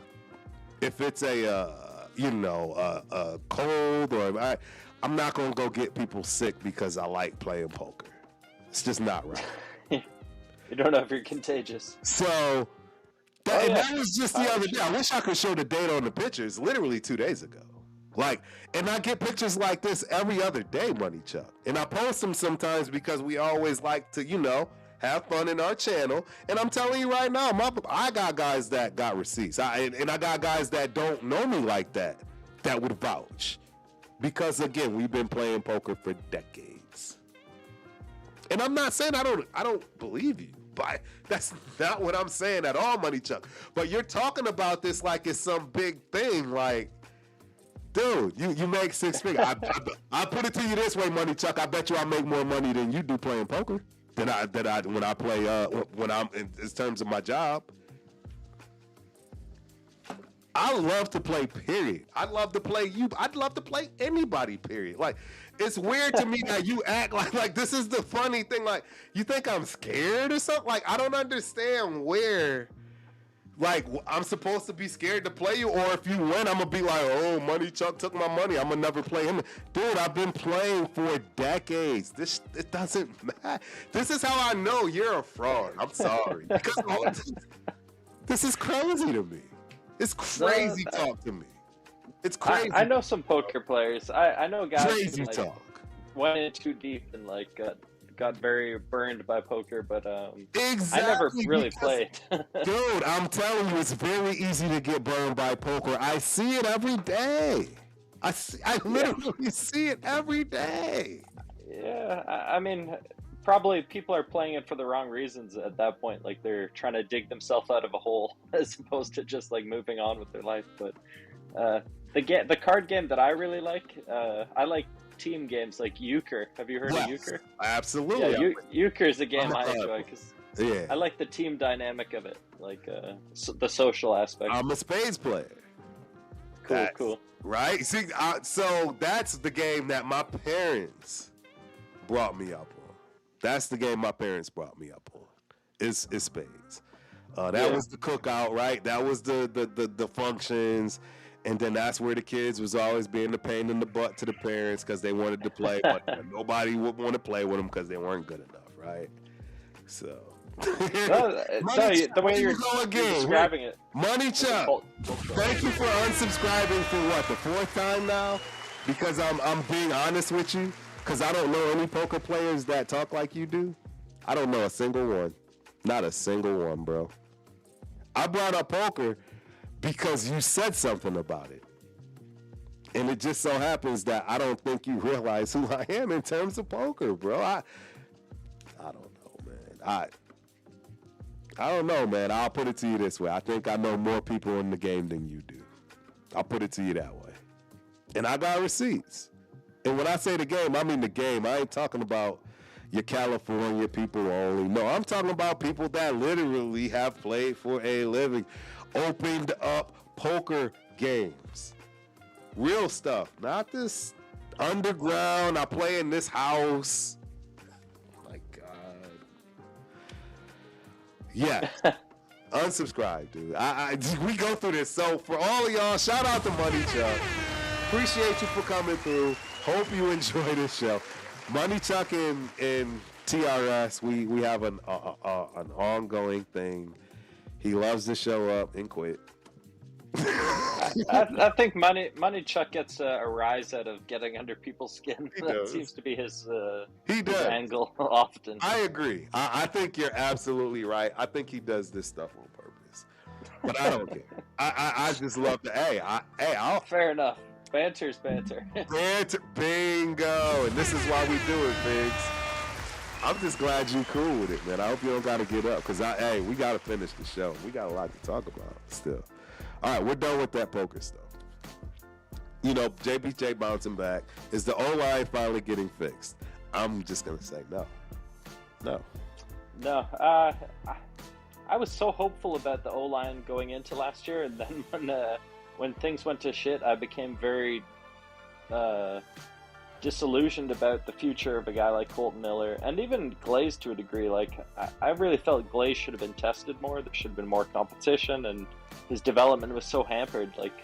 S1: cold, or I'm not gonna go get people sick because I like playing poker. It's just not right.
S2: You don't know if you're contagious.
S1: So that was just the other day. I wish I could show the date on the pictures. Literally 2 days ago. And I get pictures like this every other day, Money Chuck. And I post them sometimes because we always like to, have fun in our channel. And I'm telling you right now, I got guys that got receipts. And I got guys that don't know me like that would vouch. Because, again, we've been playing poker for decades. And I'm not saying I don't believe you. But that's not what I'm saying at all, Money Chuck. But you're talking about this like it's some big thing, like, dude, you make six figures. I put it to you this way, Money Chuck. I bet you I make more money than you do playing poker than I when I play when I'm in terms of my job. I love to play, period. I'd love to play you. I'd love to play anybody, period. Like, it's weird to me that you act like this is the funny thing. Like, you think I'm scared or something? Like, I don't understand where. Like, I'm supposed to be scared to play you, or if you win, I'm gonna be like, oh, Money Chuck took my money, I'm gonna never play him. Dude, I've been playing for decades. It doesn't matter. This is how I know you're a fraud. I'm sorry. Because this is crazy to me. It's crazy talk to me. It's crazy.
S2: I know some poker players. I know guys
S1: crazy
S2: who
S1: talk.
S2: Went in too deep and got very burned by poker, but
S1: exactly,
S2: I never really played.
S1: Dude, I'm telling you, it's very easy to get burned by poker. I see it every day. I literally see it every day.
S2: Yeah, I mean, probably people are playing it for the wrong reasons at that point. Like, they're trying to dig themselves out of a hole as opposed to just like moving on with their life. But the card game that I really like, I like team games like euchre. Have you heard of euchre?
S1: Absolutely.
S2: Yeah, euchre is a game I enjoy because I like the team dynamic of it, like the social aspect.
S1: I'm a spades player.
S2: Cool.
S1: Right? See, so that's the game that my parents brought me up on. That's the game my parents brought me up on. Is spades. That was the cookout, right? That was the functions. And then that's where the kids was always being the pain in the butt to the parents because they wanted to play, but nobody would want to play with them because they weren't good enough, right? So,
S2: the way you're describing it,
S1: Money Chuck, thank you for unsubscribing for what, the fourth time now? Because I'm being honest with you, because I don't know any poker players that talk like you do. I don't know a single one, not a single one, bro. I brought up poker because you said something about it. And it just so happens that I don't think you realize who I am in terms of poker, bro. I don't know, man. I don't know, man. I'll put it to you this way. I think I know more people in the game than you do. I'll put it to you that way. And I got receipts. And when I say the game, I mean the game. I ain't talking about your California people only. No, I'm talking about people that literally have played for a living. Opened up poker games. Real stuff. Not this underground, I play in this house. My God. Yeah. Unsubscribe, dude. We go through this. So for all of y'all, shout out to Money Chuck. Appreciate you for coming through. Hope you enjoy this show. Money Chuck and TRS, we have an ongoing thing. He loves to show up and quit.
S2: I think Money Chuck gets a rise out of getting under people's skin. That seems to be his angle often.
S1: I agree. I think you're absolutely right. I think he does this stuff on purpose. But I don't care. I just love to. I'll
S2: fair enough. Banter's banter.
S1: Bingo. And this is why we do it, Biggs. I'm just glad you cool with it, man. I hope you don't got to get up because, we got to finish the show. We got a lot to talk about still. All right, we're done with that poker stuff. JBJ bouncing back. Is the O-line finally getting fixed? I'm just going to say no.
S2: No. I was so hopeful about the O-line going into last year, and then when things went to shit, I became very disillusioned about the future of a guy like Colton Miller, and even Glaze to a degree. Like, I really felt Glaze should have been tested more. There should have been more competition, and his development was so hampered. Like,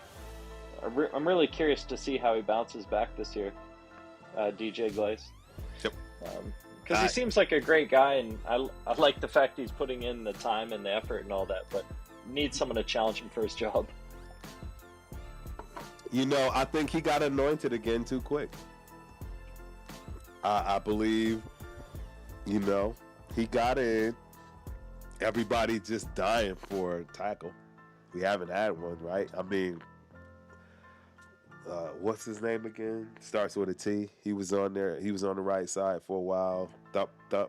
S2: I'm really curious to see how he bounces back this year, DJ Glaze.
S1: Yep.
S2: Because he seems like a great guy, and I like the fact he's putting in the time and the effort and all that, but needs someone to challenge him for his job.
S1: You know, I think he got anointed again too quick. I believe, you know, he got in. Everybody just dying for a tackle. We haven't had one, right? I mean, what's his name again? Starts with a T. He was on there. He was on the right side for a while.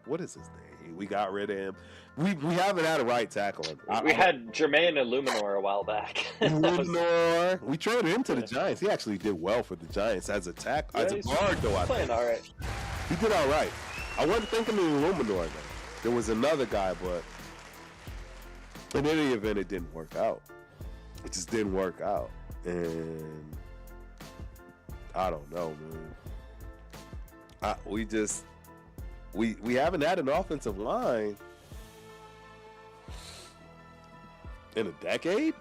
S1: What is his name? We got rid of him. We haven't had a right tackle.
S2: We had Jermaine Illuminor a while back.
S1: Illuminor. We traded him to the Giants. He actually did well for the Giants as a tackle.
S2: Yeah,
S1: as a guard, though. I
S2: playing
S1: think.
S2: all right.
S1: He did all right. I wasn't thinking of Illuminor, though. There was another guy, but in any event, it didn't work out. It just didn't work out. And I don't know, man. We haven't had an offensive line in a decade.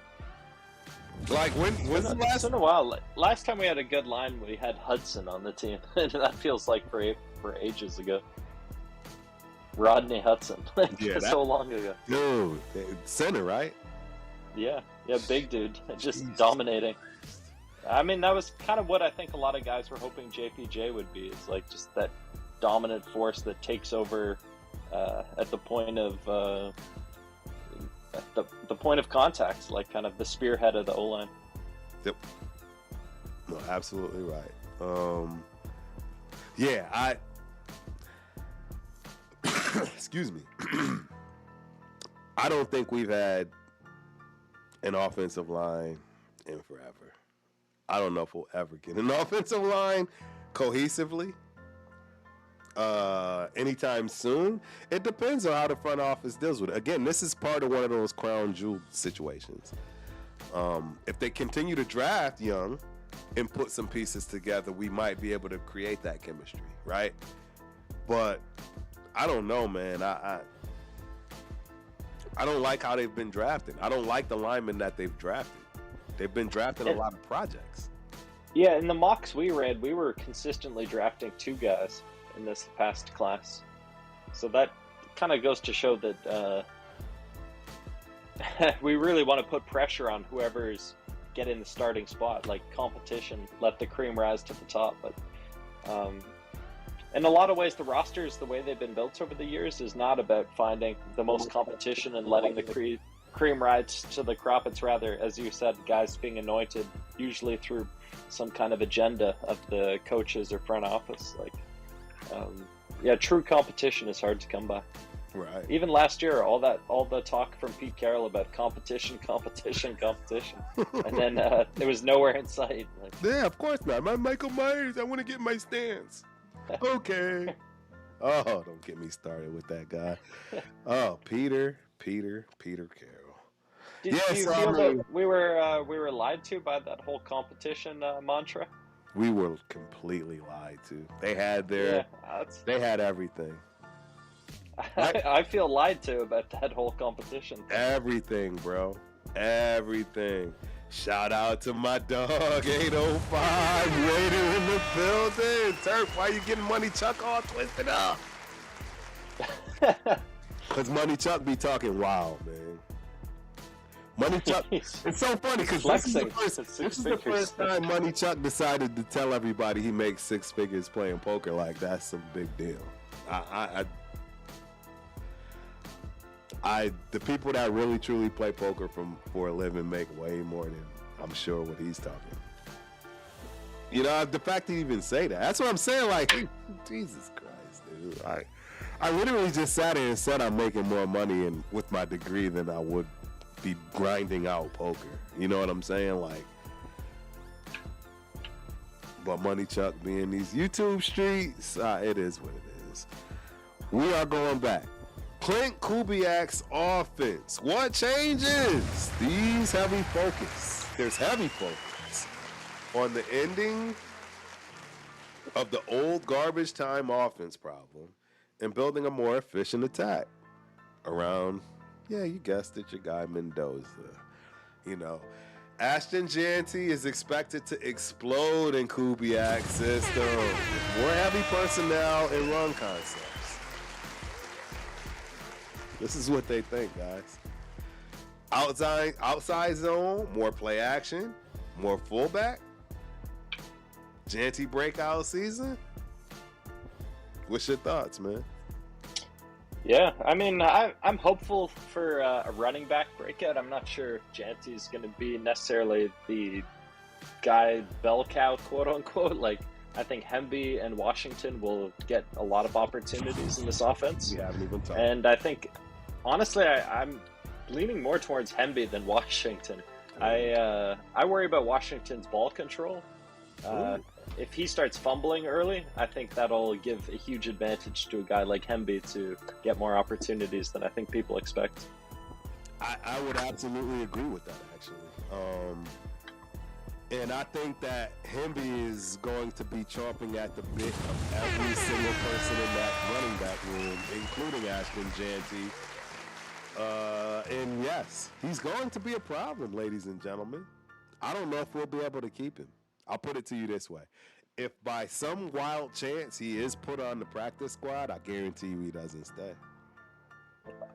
S1: Like when's the last?
S2: It's been a while. Last time we had a good line, we had Hudson on the team. That feels like for ages ago. Rodney Hudson, so long ago.
S1: Dude, center, right?
S2: Yeah, big dude, just dominating. I mean, that was kind of what I think a lot of guys were hoping JPJ would be. It's like just that dominant force that takes over at the point of the point of contact, like kind of the spearhead of the O-line.
S1: Yep. No, absolutely right. Yeah, excuse me. I don't think we've had an offensive line in forever. I don't know if we'll ever get an offensive line cohesively anytime soon. It depends on how the front office deals with it. Again, this is part of one of those crown jewel situations. If they continue to draft young and put some pieces together, we might be able to create that chemistry, right? But I don't know, man. I don't like how they've been drafted. I don't like the linemen that they've drafted. They've been drafting a lot of projects.
S2: Yeah, in the mocks we read, we were consistently drafting 2 guys in this past class. So that kind of goes to show that we really want to put pressure on whoever's getting the starting spot, like competition, let the cream rise to the top. But in a lot of ways, the rosters, the way they've been built over the years, is not about finding the most competition and letting the cream rise to the crop. It's rather, as you said, guys being anointed, usually through some kind of agenda of the coaches or front office. Like, true competition is hard to come by.
S1: Right.
S2: Even last year, all the talk from Pete Carroll about competition, and then there was nowhere in sight. Like,
S1: yeah, of course not. My Michael Myers, I want to get my stance. Okay. Oh, don't get me started with that guy. Oh, Peter Carroll.
S2: Do you feel that we were lied to by that whole competition mantra?
S1: We were completely lied to. They had they had everything.
S2: I feel lied to about that whole competition thing.
S1: Everything, bro. Everything. Shout out to my dog, 805, Raider in the building. Turf, why you getting Money Chuck all twisted up? Because Money Chuck be talking wild, man. Money Chuck, it's so funny because this is the first time Money Chuck decided to tell everybody he makes 6 figures playing poker. Like, that's some big deal. The people that really truly play poker for a living make way more than I'm sure what he's talking. You know, the fact that he even say that's what I'm saying. Like, Jesus Christ, dude. I literally just sat here and said I'm making more money with my degree than I would be grinding out poker. You know what I'm saying? Like, but Money Chuck being these YouTube streets, it is what it is. We are going back. Clint Kubiak's offense. What changes? There's heavy focus on the ending of the old garbage time offense problem and building a more efficient attack around, yeah, you guessed it, your guy Mendoza. You know, Ashton Janty is expected to explode in Kubiak's system. More heavy personnel and run concepts. This is what they think, guys. Outside zone, more play action, more fullback. Janty breakout season. What's your thoughts, man?
S2: Yeah, I mean, I'm hopeful for a running back breakout. I'm not sure Janty's going to be necessarily the guy, bell cow, quote unquote. Like, I think Hemby and Washington will get a lot of opportunities in this offense.
S1: We haven't even talked.
S2: And I think, honestly, I'm leaning more towards Hemby than Washington. I worry about Washington's ball control. If he starts fumbling early, I think that'll give a huge advantage to a guy like Hemby to get more opportunities than I think people expect.
S1: I would absolutely agree with that, actually. And I think that Hemby is going to be chomping at the bit of every single person in that running back room, including Ashton Janty. And yes, he's going to be a problem, ladies and gentlemen. I don't know if we'll be able to keep him. I'll put it to you this way. If by some wild chance he is put on the practice squad, I guarantee you he doesn't stay.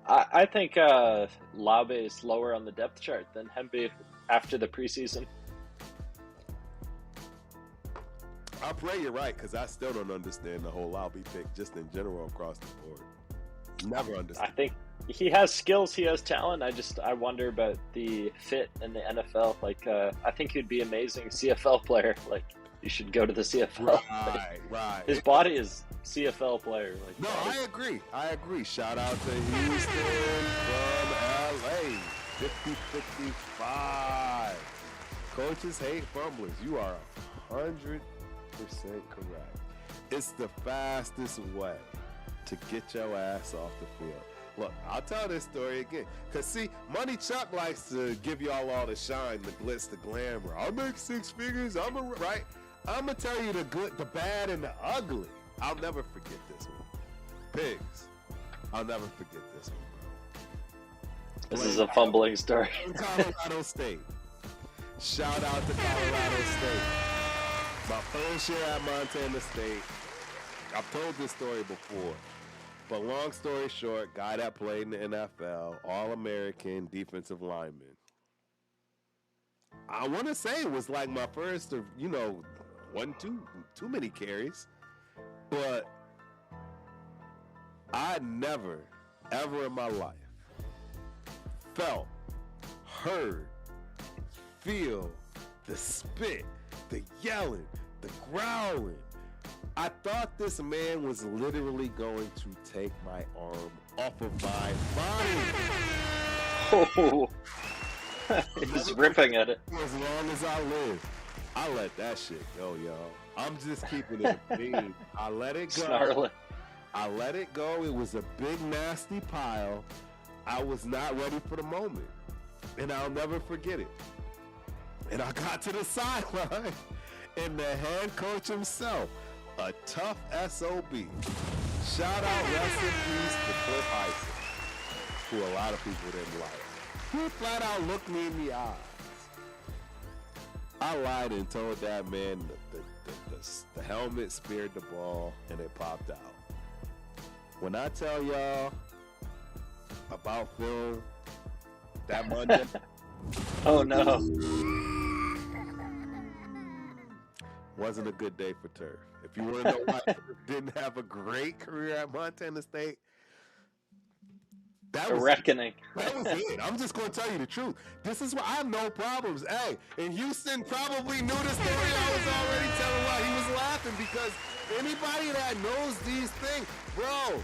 S2: I think Laube is lower on the depth chart than Hemby after the preseason.
S1: I pray you're right, because I still don't understand the whole Laube pick just in general across the board. Never understand.
S2: I think he has skills, he has talent. I wonder about the fit in the NFL. Like, I think he'd be amazing CFL player. Like, you should go to the CFL.
S1: Right.
S2: His body is CFL player. Like,
S1: no, I agree. Shout out to Houston from LA. 50-55. Coaches hate fumblers. You are 100% correct. It's the fastest way to get your ass off the field. Look, I'll tell this story again. Because, see, Money Chuck likes to give y'all all the shine, the glitz, the glamour. I'll make six figures. Right? I'm going to tell you the good, the bad, and the ugly. I'll never forget this one. Pigs. I'll never forget this one, bro.
S2: This is a fumbling story.
S1: Colorado State. Shout out to Colorado State. My first year at Montana State. I've told this story before. But long story short, guy that played in the NFL, All-American defensive lineman. I want to say it was like my first of, too many carries. But I never, ever in my life felt, heard, feel the spit, the yelling, the growling. I thought this man was literally going to take my arm off of my body.
S2: Oh, he's ripping at it.
S1: As long as I live, I let that shit go, y'all. I'm just keeping it a bean. I let it go.
S2: Snarling.
S1: I let it go. It was a big, nasty pile. I was not ready for the moment. And I'll never forget it. And I got to the sideline, and the head coach himself, a tough SOB. Shout out, rest in peace to Cliff Hyson, who a lot of people didn't like. He flat out looked me in the eyes. I lied and told that man the helmet speared the ball and it popped out. When I tell y'all about film that Monday,
S2: Oh no.
S1: wasn't a good day for Turf. If you want to know why Turf didn't have a great career at Montana State, that was
S2: reckoning.
S1: That was it. I'm just going to tell you the truth. This is why I have no problems. Hey, and Houston probably knew the story. I was already telling why he was laughing, because anybody that knows these things, bro,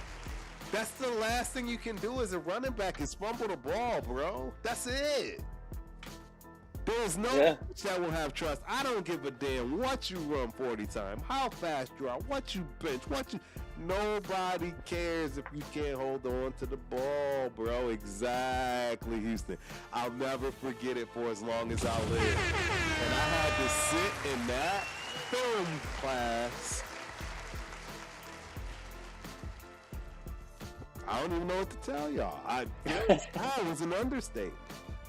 S1: that's the last thing you can do as a running back is fumble the ball, bro. That's it. There's no coach that will have trust. I don't give a damn what you run 40 times, how fast you are, what you bench, nobody cares if you can't hold on to the ball, bro. Exactly, Houston. I'll never forget it for as long as I live. And I had to sit in that film class I don't even know what to tell y'all. That was an understatement.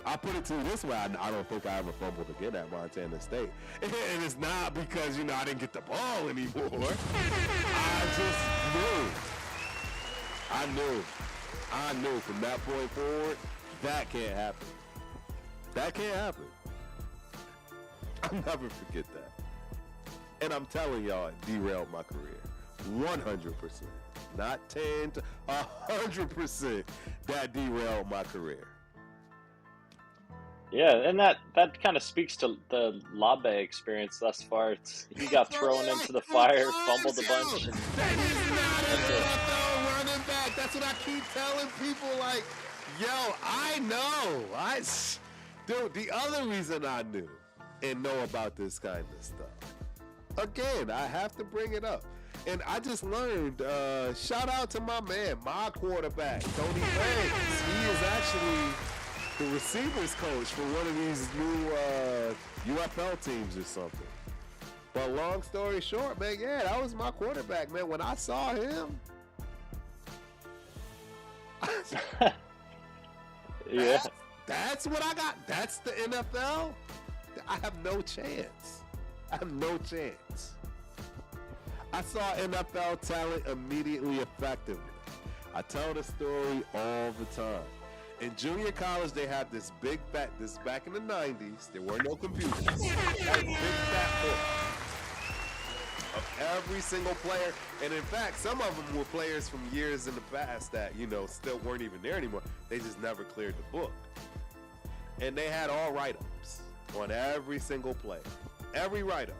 S1: I'll put it to you this way. I don't think I ever fumbled again at Montana State. And it's not because, I didn't get the ball anymore. I just knew. I knew from that point forward, that can't happen. That can't happen. I'll never forget that. And I'm telling y'all, it derailed my career. 100%. Not 10 to 100%. That derailed my career.
S2: Yeah, and that kind of speaks to the Labe experience thus far. He got thrown into the fire, fumbled a bunch. And
S1: he's not an NFL running back. That's what I keep telling people. Like, yo, I know. Dude, the other reason I knew and know about this kind of stuff, again, I have to bring it up. And I just learned, shout out to my man, my quarterback, Tony Banks. He is actually the receivers coach for one of these new UFL teams or something. But long story short, man, yeah, that was my quarterback, man. When I saw him,
S2: yeah,
S1: that's what I got. That's the NFL. I have no chance. I saw NFL talent immediately effectively. I tell the story all the time. In junior college, they had this back in the 90s, there were no computers. They had a big fat book of every single player. And in fact, some of them were players from years in the past that, still weren't even there anymore. They just never cleared the book. And they had all write-ups on every single player. Every write-up.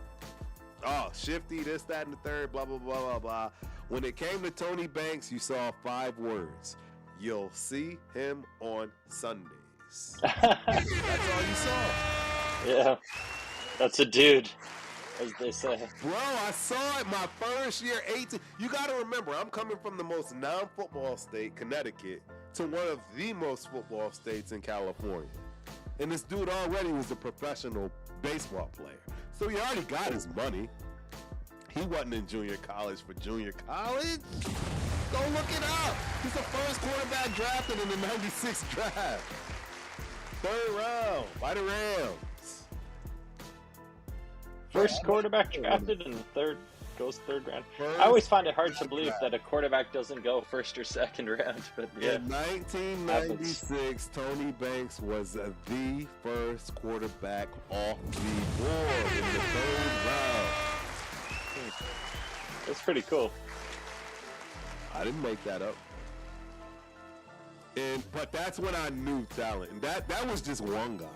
S1: Oh, shifty, this, that, and the third, blah, blah, blah, blah, blah. When it came to Tony Banks, you saw 5 words. You'll see him on Sundays. That's all you saw.
S2: Yeah, that's a dude, as they say.
S1: Bro, I saw it my first year, 18. You got to remember, I'm coming from the most non-football state, Connecticut, to one of the most football states in California. And this dude already was a professional baseball player. So he already got his money. He wasn't in junior college for junior college. Go look it up. He's the first quarterback drafted in the 96 draft. 3rd round by the Rams.
S2: First quarterback drafted in the third round. I always find it hard to believe that a quarterback doesn't go 1st or 2nd round. But yeah.
S1: In 1996, Tony Banks was the first quarterback off the board in the 3rd round.
S2: That's pretty cool.
S1: I didn't make that up. But that's when I knew talent. And that was just one guy.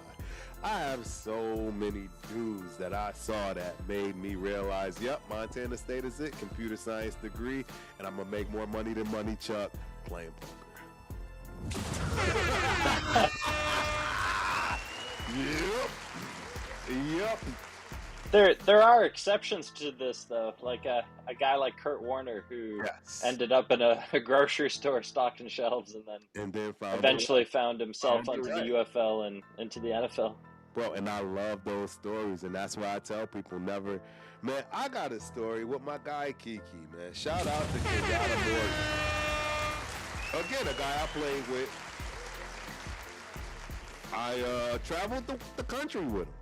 S1: I have so many dudes that I saw that made me realize, yep, Montana State is it, computer science degree, and I'm going to make more money than Money Chuck playing poker. Yep.
S2: There are exceptions to this, though, like a guy like Kurt Warner, who ended up in a grocery store stocking shelves and then eventually found himself onto the UFL and into the NFL.
S1: Bro, and I love those stories, and that's why I tell people never. Man, I got a story with my guy Kiki, man. Shout out to Kenyatta Morgan. Again, a guy I played with. I traveled the country with him.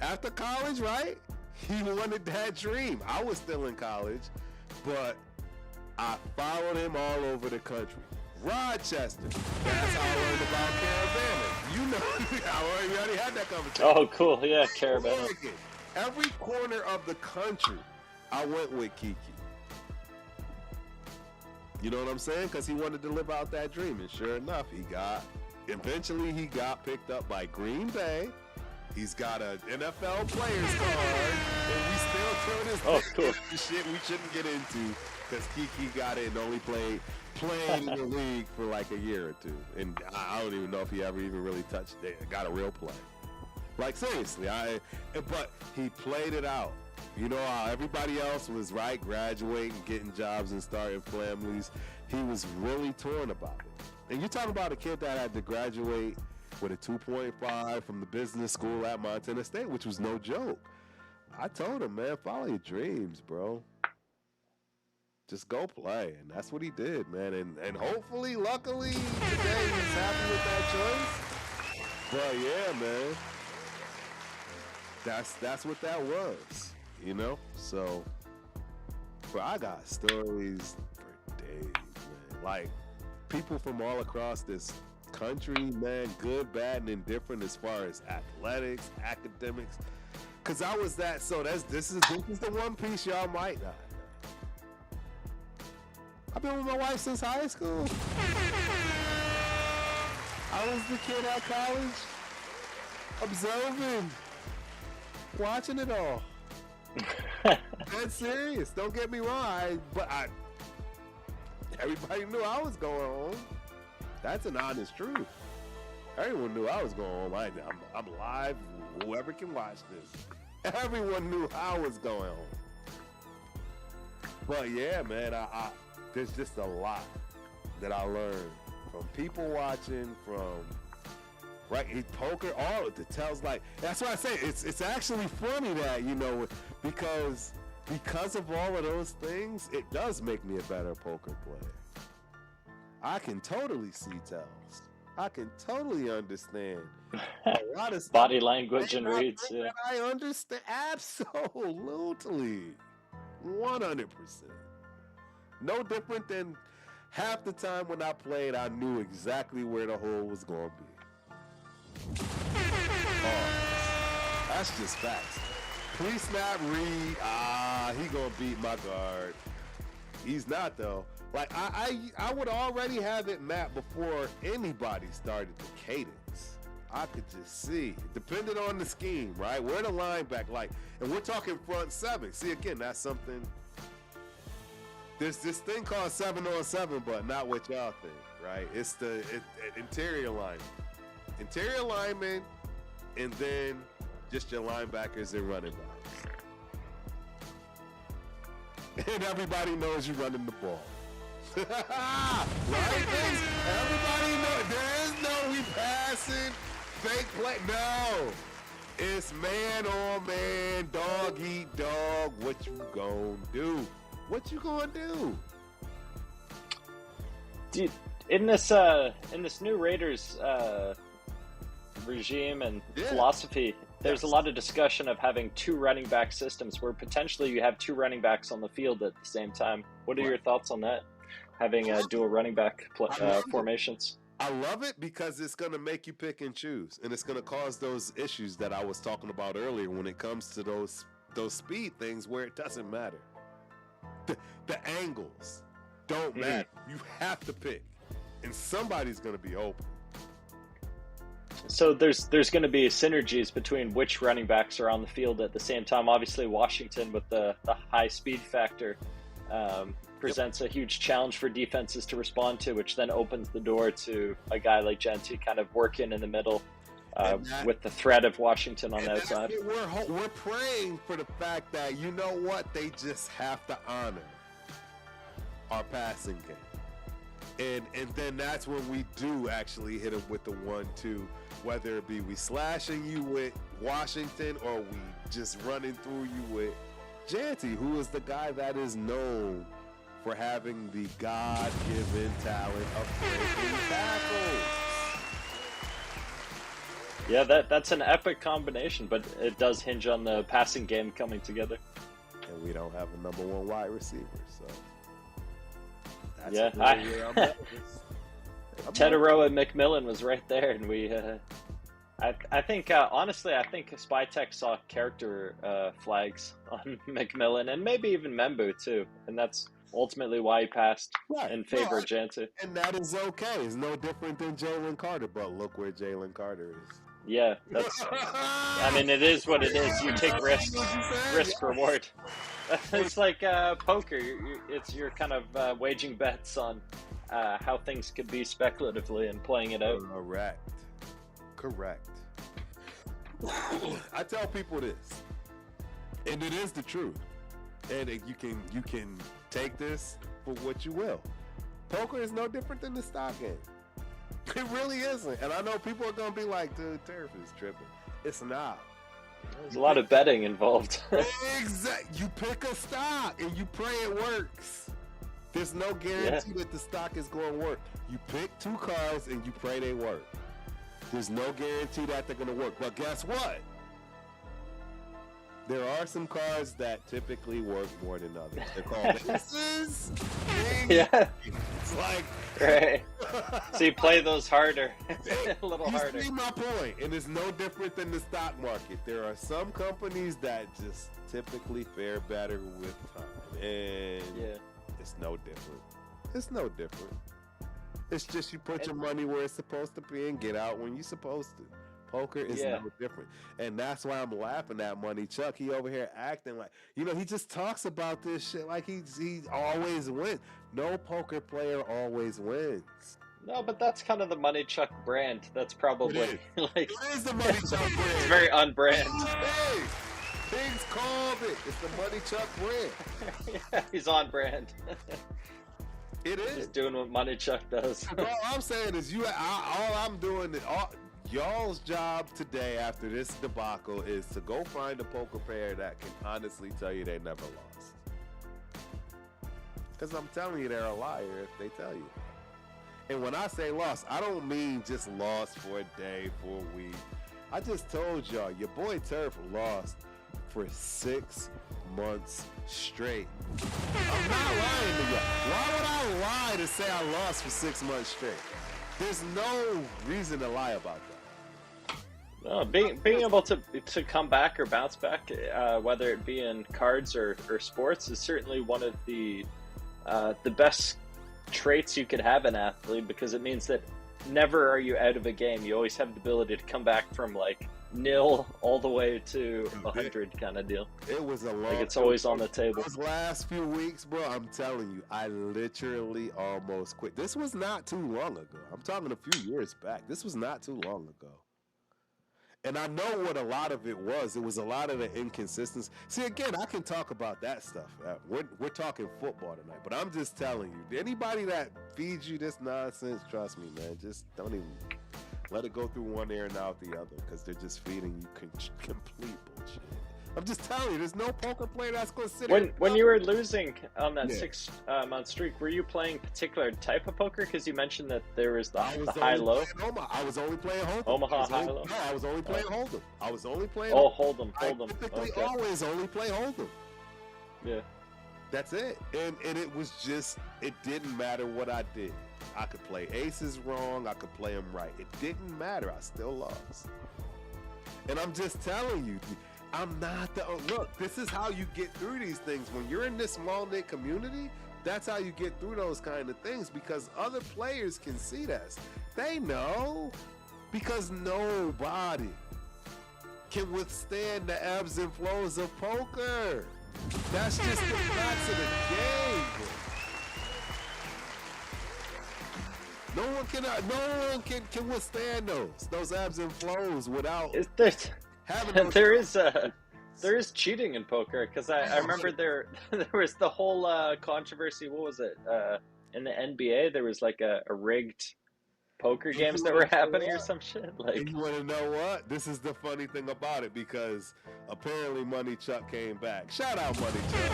S1: After college, right? He wanted that dream. I was still in college, but I followed him all over the country. Rochester. That's how I learned about Caravana. You know, I already had that conversation.
S2: Oh, cool. Yeah, Caravana.
S1: Oregon. Every corner of the country, I went with Kiki. You know what I'm saying? Because he wanted to live out that dream. And sure enough, eventually he got picked up by Green Bay. He's got an NFL player's card, and we still doing this shit we shouldn't get into because Kiki got it and only played in the league for like a year or 2. And I don't even know if he ever even really touched it. Got a real play. Like, seriously, but he played it out. You know how everybody else was, right, graduating, getting jobs and starting families. He was really torn about it. And you're talking about a kid that had to graduate with a 2.5 from the business school at Montana State, which was no joke. I told him, man, follow your dreams, bro. Just go play. And that's what he did, man. And hopefully, luckily, today he's happy with that choice. But yeah, man. That's what that was, you know? So, but I got stories for days, man. Like, people from all across this country, man, good, bad, and indifferent as far as athletics, academics. Cause I was that, so this is the one piece y'all might not know. I've been with my wife since high school. I was the kid at college, observing, watching it all. That's serious. Don't get me wrong. Everybody knew I was going home. That's an honest truth. Everyone knew I was going home. I'm live. Whoever can watch this. Everyone knew I was going home. But yeah, man, I there's just a lot that I learned from people watching, from poker, all of it tells, like, that's why I say it's actually funny that, you know, because of all of those things, it does make me a better poker player. I can totally see tells. I can totally understand a lot of stuff.
S2: Body language and reads. Yeah.
S1: I understand absolutely, 100%. No different than half the time when I played, I knew exactly where the hole was going to be. Oh, that's just facts. Pre-snap read, he gonna beat my guard. He's not though. Like I would already have it mapped before anybody started the cadence. I could just see, depending on the scheme, right? Where the linebacker, like, and we're talking front seven. See, again, that's something. There's this thing called 7-on-7, but not what y'all think, right? It's the interior lineman. Interior lineman, and then just your linebackers and running backs. And everybody knows you're running the ball. Right? Everybody knows. There is no we passing, fake play. No. It's man on man, dog eat dog. What you gonna do? What you gonna do?
S2: Dude, in this new Raiders regime and philosophy, there's a lot of discussion of having two running back systems where potentially you have two running backs on the field at the same time. What are your thoughts on that? Having dual running back formations.
S1: I love it because it's going to make you pick and choose, and it's going to cause those issues that I was talking about earlier when it comes to those speed things where it doesn't matter. The angles don't matter. You have to pick, and somebody's going to be open.
S2: So there's going to be synergies between which running backs are on the field at the same time. Obviously, Washington with the high speed factor presents a huge challenge for defenses to respond to, which then opens the door to a guy like Genty kind of working in the middle with the threat of Washington on the outside.
S1: We're praying for the fact that, you know what, they just have to honor our passing game. And then that's when we do actually hit them with the 1-2, whether it be we slashing you with Washington or we just running through you with Genty, who is the guy that is known for having the God-given talent of breaking tackles.
S2: Yeah, that's an epic combination, but it does hinge on the passing game coming together.
S1: And we don't have a number one wide receiver, so that's
S2: Teterow and McMillan was right there, and we. I think honestly, I think Spytech saw character flags on McMillan and maybe even Membu too, and that's ultimately why he passed in favor of Genty.
S1: And that is okay. It's no different than Jalen Carter, but look where Jalen Carter is.
S2: Yeah, that's. I mean, it is what it is. You take risk reward. It's like poker. You're kind of waging bets on how things could be speculatively and playing it out.
S1: Correct. I tell people this, and it is the truth. And you can take this for what you will. Poker is no different than the stock game. It really isn't. And I know people are going to be like, dude, Turf is tripping. It's not.
S2: There's a lot of betting involved.
S1: Exactly. You pick a stock and you pray it works. There's no guarantee that the stock is going to work. You pick 2 cards and you pray they work. There's no guarantee that they're going to work. But guess what? There are some cards that typically work more than others. They're called aces.
S2: Yeah.
S1: It's like...
S2: Right. So you play those harder. A little harder.
S1: You see my point. And it's no different than the stock market. There are some companies that just typically fare better with time. And it's no different. It's no different. It's just you put your money where it's supposed to be and get out when you're supposed to. Poker is no different. And that's why I'm laughing at Money Chuck. He over here acting like, he just talks about this shit like he always wins. No poker player always wins.
S2: No, but that's kind of the Money Chuck brand. That's probably like...
S1: It is the Money Chuck brand.
S2: It's very unbrand.
S1: Hey, things called it. It's the Money Chuck brand.
S2: Yeah, he's on brand.
S1: It is.
S2: He's doing what Money Chuck does.
S1: All I'm saying is all I'm doing is... Y'all's job today after this debacle is to go find a poker player that can honestly tell you they never lost. Because I'm telling you they're a liar if they tell you. And when I say lost, I don't mean just lost for a day, for a week. I just told y'all, your boy Turf lost for 6 months straight. I'm not lying to y'all. Why would I lie to say I lost for 6 months straight? There's no reason to lie about that.
S2: No, being able to come back or bounce back, whether it be in cards or sports, is certainly one of the best traits you could have in an athlete, because it means that never are you out of a game. You always have the ability to come back from like 0 all the way to 100 kind of deal.
S1: It was a long...
S2: Like it's always on the table.
S1: Those last few weeks, bro, I'm telling you, I literally almost quit. This was not too long ago. I'm talking a few years back. This was not too long ago. And I know what a lot of it was. It was a lot of the inconsistency. See, again, I can talk about that stuff. We're talking football tonight, but I'm just telling you, anybody that feeds you this nonsense, trust me, man, just don't even let it go through one ear and out the other, because they're just feeding you complete bullshit. I'm just telling you, there's no poker player that's going to sit
S2: when you were losing on that 6 month streak, were you playing particular type of poker? Because you mentioned that there was the high-low.
S1: I was only playing Hold'em.
S2: Omaha high-low?
S1: No, I was only playing Hold'em. I was only playing
S2: Hold'em.
S1: I typically always only play Hold'em.
S2: Yeah.
S1: That's it. And it was just, it didn't matter what I did. I could play aces wrong. I could play them right. It didn't matter. I still lost. And I'm just telling you, I'm not the... Look, this is how you get through these things. When you're in this small-knit community, that's how you get through those kind of things, because other players can see this. They know, because nobody can withstand the ebbs and flows of poker. That's just the facts of the game. No one can withstand those ebbs and flows without having those...
S2: There is cheating in poker, because I remember there was the whole controversy. What was it? In the NBA, there was like a rigged poker games that were happening or some shit. Like,
S1: and you want to know what? This is the funny thing about it, because apparently Money Chuck came back. Shout out Money Chuck.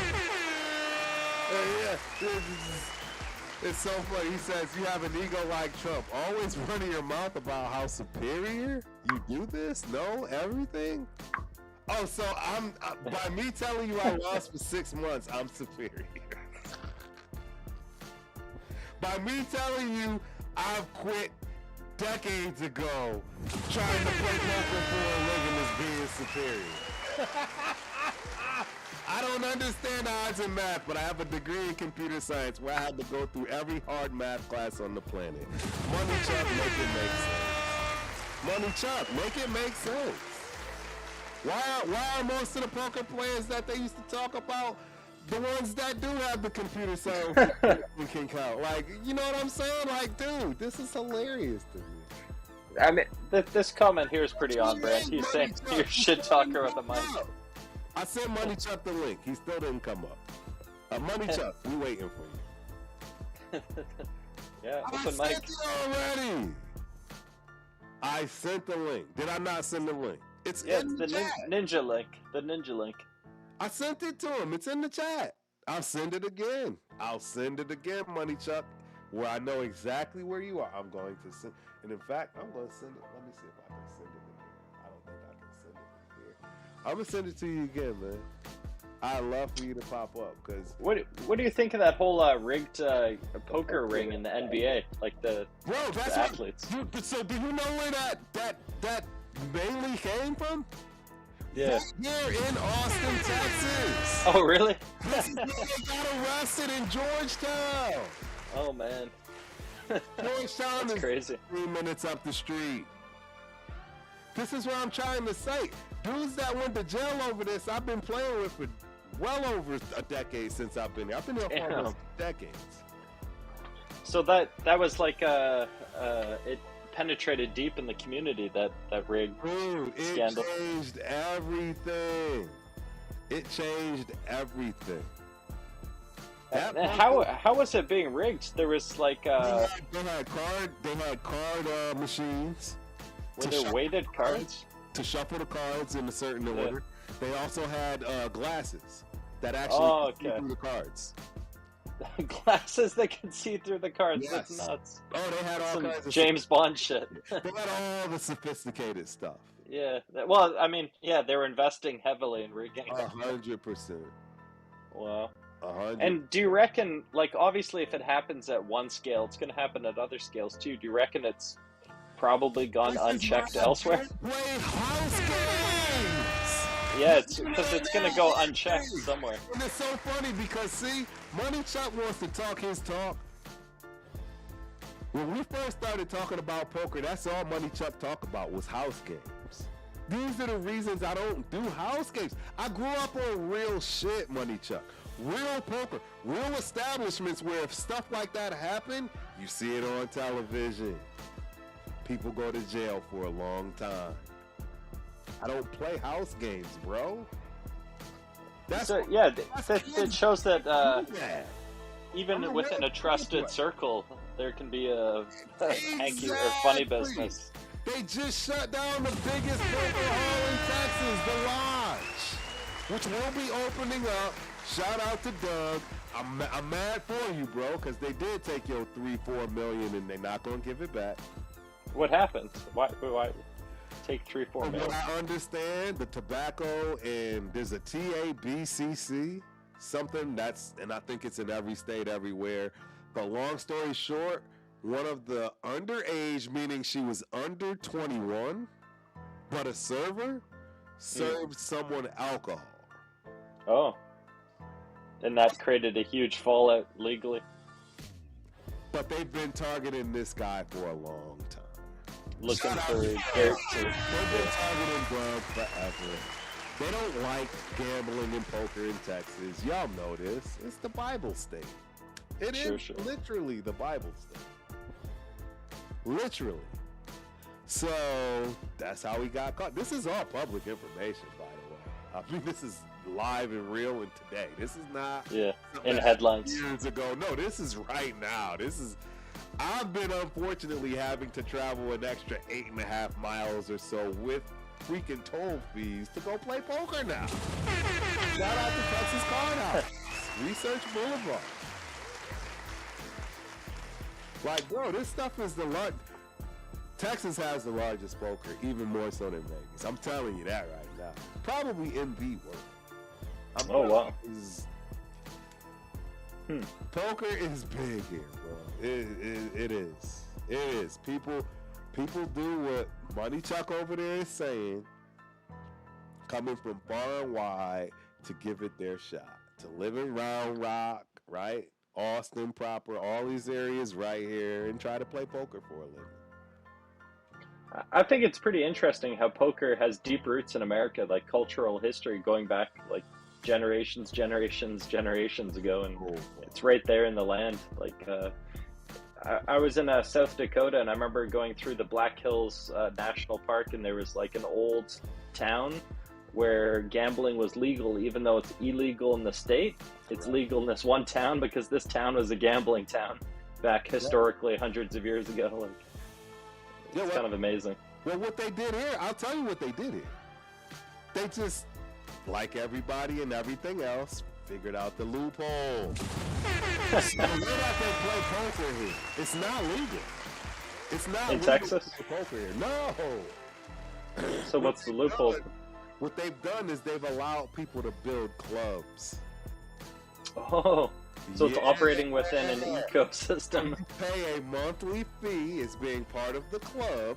S1: It's so funny. He says, you have an ego like Trump, always running your mouth about how superior you do this. No, everything. Oh, so by me telling you I lost for 6 months, I'm superior. By me telling you I've quit decades ago trying to play poker for a living is being superior. I don't understand odds and math, but I have a degree in computer science where I had to go through every hard math class on the planet. Money Chuck, make it make sense. Money Chuck, make it make sense. Why are most of the poker players that they used to talk about the ones that do have the computer science we can count? Like, you know what I'm saying? Like, dude, this is hilarious to me.
S2: I mean, this comment here is pretty on brand. He's saying you're shit talker with a mic.
S1: I sent Money Chuck the link. He still didn't come up. Money Chuck, we waiting for you.
S2: Yeah,
S1: I
S2: open
S1: sent
S2: mic.
S1: it already. I sent the link. Did I not send the link? It's in the chat.
S2: Ninja link. The ninja link.
S1: I sent it to him. It's in the chat. I'll send it again. I'll send it again, Money Chuck, where I know exactly where you are. I'm going to send, and in fact, I'm going to send it. Let me see if I can send it in here. I don't think I can send it in here. I'm gonna send it to you again, man. I'd love for you to pop up because
S2: What do you think of that whole rigged poker ring in the NBA? Like the athletes.
S1: So do you know where that mainly came from?
S2: Yeah.
S1: Right here in Austin, Texas.
S2: Oh, really?
S1: This is where they got arrested in Georgetown.
S2: Oh man.
S1: Georgetown
S2: That's
S1: is
S2: crazy.
S1: 3 minutes up the street. This is what I'm trying to say. Dudes that went to jail over this, I've been playing with for well over a decade since I've been here. I've been here for almost decades.
S2: So that was like it penetrated deep in the community, that rig scandal.
S1: It changed everything. It changed everything.
S2: How was it being rigged? There was like
S1: they had card machines.
S2: Were there weighted cards?
S1: To shuffle the cards in a certain order. They also had glasses that actually see through the cards.
S2: Glasses that can see through the cards.
S1: Yes.
S2: That's nuts.
S1: Oh, they had all kinds of
S2: James Bond shit.
S1: They had all the sophisticated stuff.
S2: Yeah. Well, I mean, yeah, they were investing heavily in rigging.
S1: 100%.
S2: Wow.
S1: 100.
S2: And do you reckon, like, obviously, if it happens at one scale, it's going to happen at other scales too? Do you reckon it's probably gone unchecked elsewhere?
S1: Play house games.
S2: Yeah, it's because it's going to go unchecked somewhere.
S1: And it's so funny because, see, Money Chuck wants to talk his talk. When we first started talking about poker, that's all Money Chuck talked about was house games. These are the reasons I don't do house games. I grew up on real shit, Money Chuck. Real poker. Real establishments where if stuff like that happen, you see it on television. People go to jail for a long time. I don't play house games, bro.
S2: It shows that even within a trusted circle, there can be a hanky or funny business.
S1: They just shut down the biggest poker hall in Texas, the Lodge, which will be opening up. Shout out to Doug. I'm mad for you, bro, because they did take your $3-4 million and they're not gonna give it back.
S2: What happened? Why take $3-4 million?
S1: What I understand, the tobacco and there's a TABCC, something and I think it's in every state, everywhere. But long story short, one of the underage, meaning she was under 21, but a server, served someone alcohol.
S2: Oh. And that created a huge fallout legally.
S1: But they've been targeting this guy for a long time.
S2: Looking for dirt.
S1: They've been targeting Bud forever. They don't like gambling and poker in Texas. Y'all know this. It's the Bible state. It is literally the Bible state. Literally. So that's how he got caught. This is all public information, by the way. I mean, this is live and real and today. This is not
S2: in headlines
S1: years ago. No, this is right now. I've been unfortunately having to travel an extra 8.5 miles or so with freaking toll fees to go play poker now. Shout out to Texas Card House, Research Boulevard. Like, bro, this stuff is Texas has the largest poker, even more so than Vegas. I'm telling you that right now. Probably MB worth.
S2: Wow.
S1: Poker is big here, bro. It is. It is. People do what Money Chuck over there is saying, coming from far and wide to give it their shot. To live in Round Rock, right? Austin proper, all these areas right here, and try to play poker for a living.
S2: I think it's pretty interesting how poker has deep roots in America, like cultural history going back like generations ago, and it's right there in the land. Like I was in South Dakota, and I remember going through the Black Hills National Park, and there was like an old town where gambling was legal, even though it's illegal in the state. It's legal in this one town because this town was a gambling town back historically hundreds of years ago. Like, it's kind of amazing.
S1: Well, what they did here, I'll tell you what they did here. They just, like everybody and everything else, figured out the loophole. So where that they play poker here? It's not legal. It's not
S2: In
S1: legal
S2: Texas?
S1: to play poker here. No.
S2: So what's the loophole?
S1: What they've done is they've allowed people to build clubs.
S2: Oh, so it's operating within an ecosystem.
S1: You pay a monthly fee as being part of the club,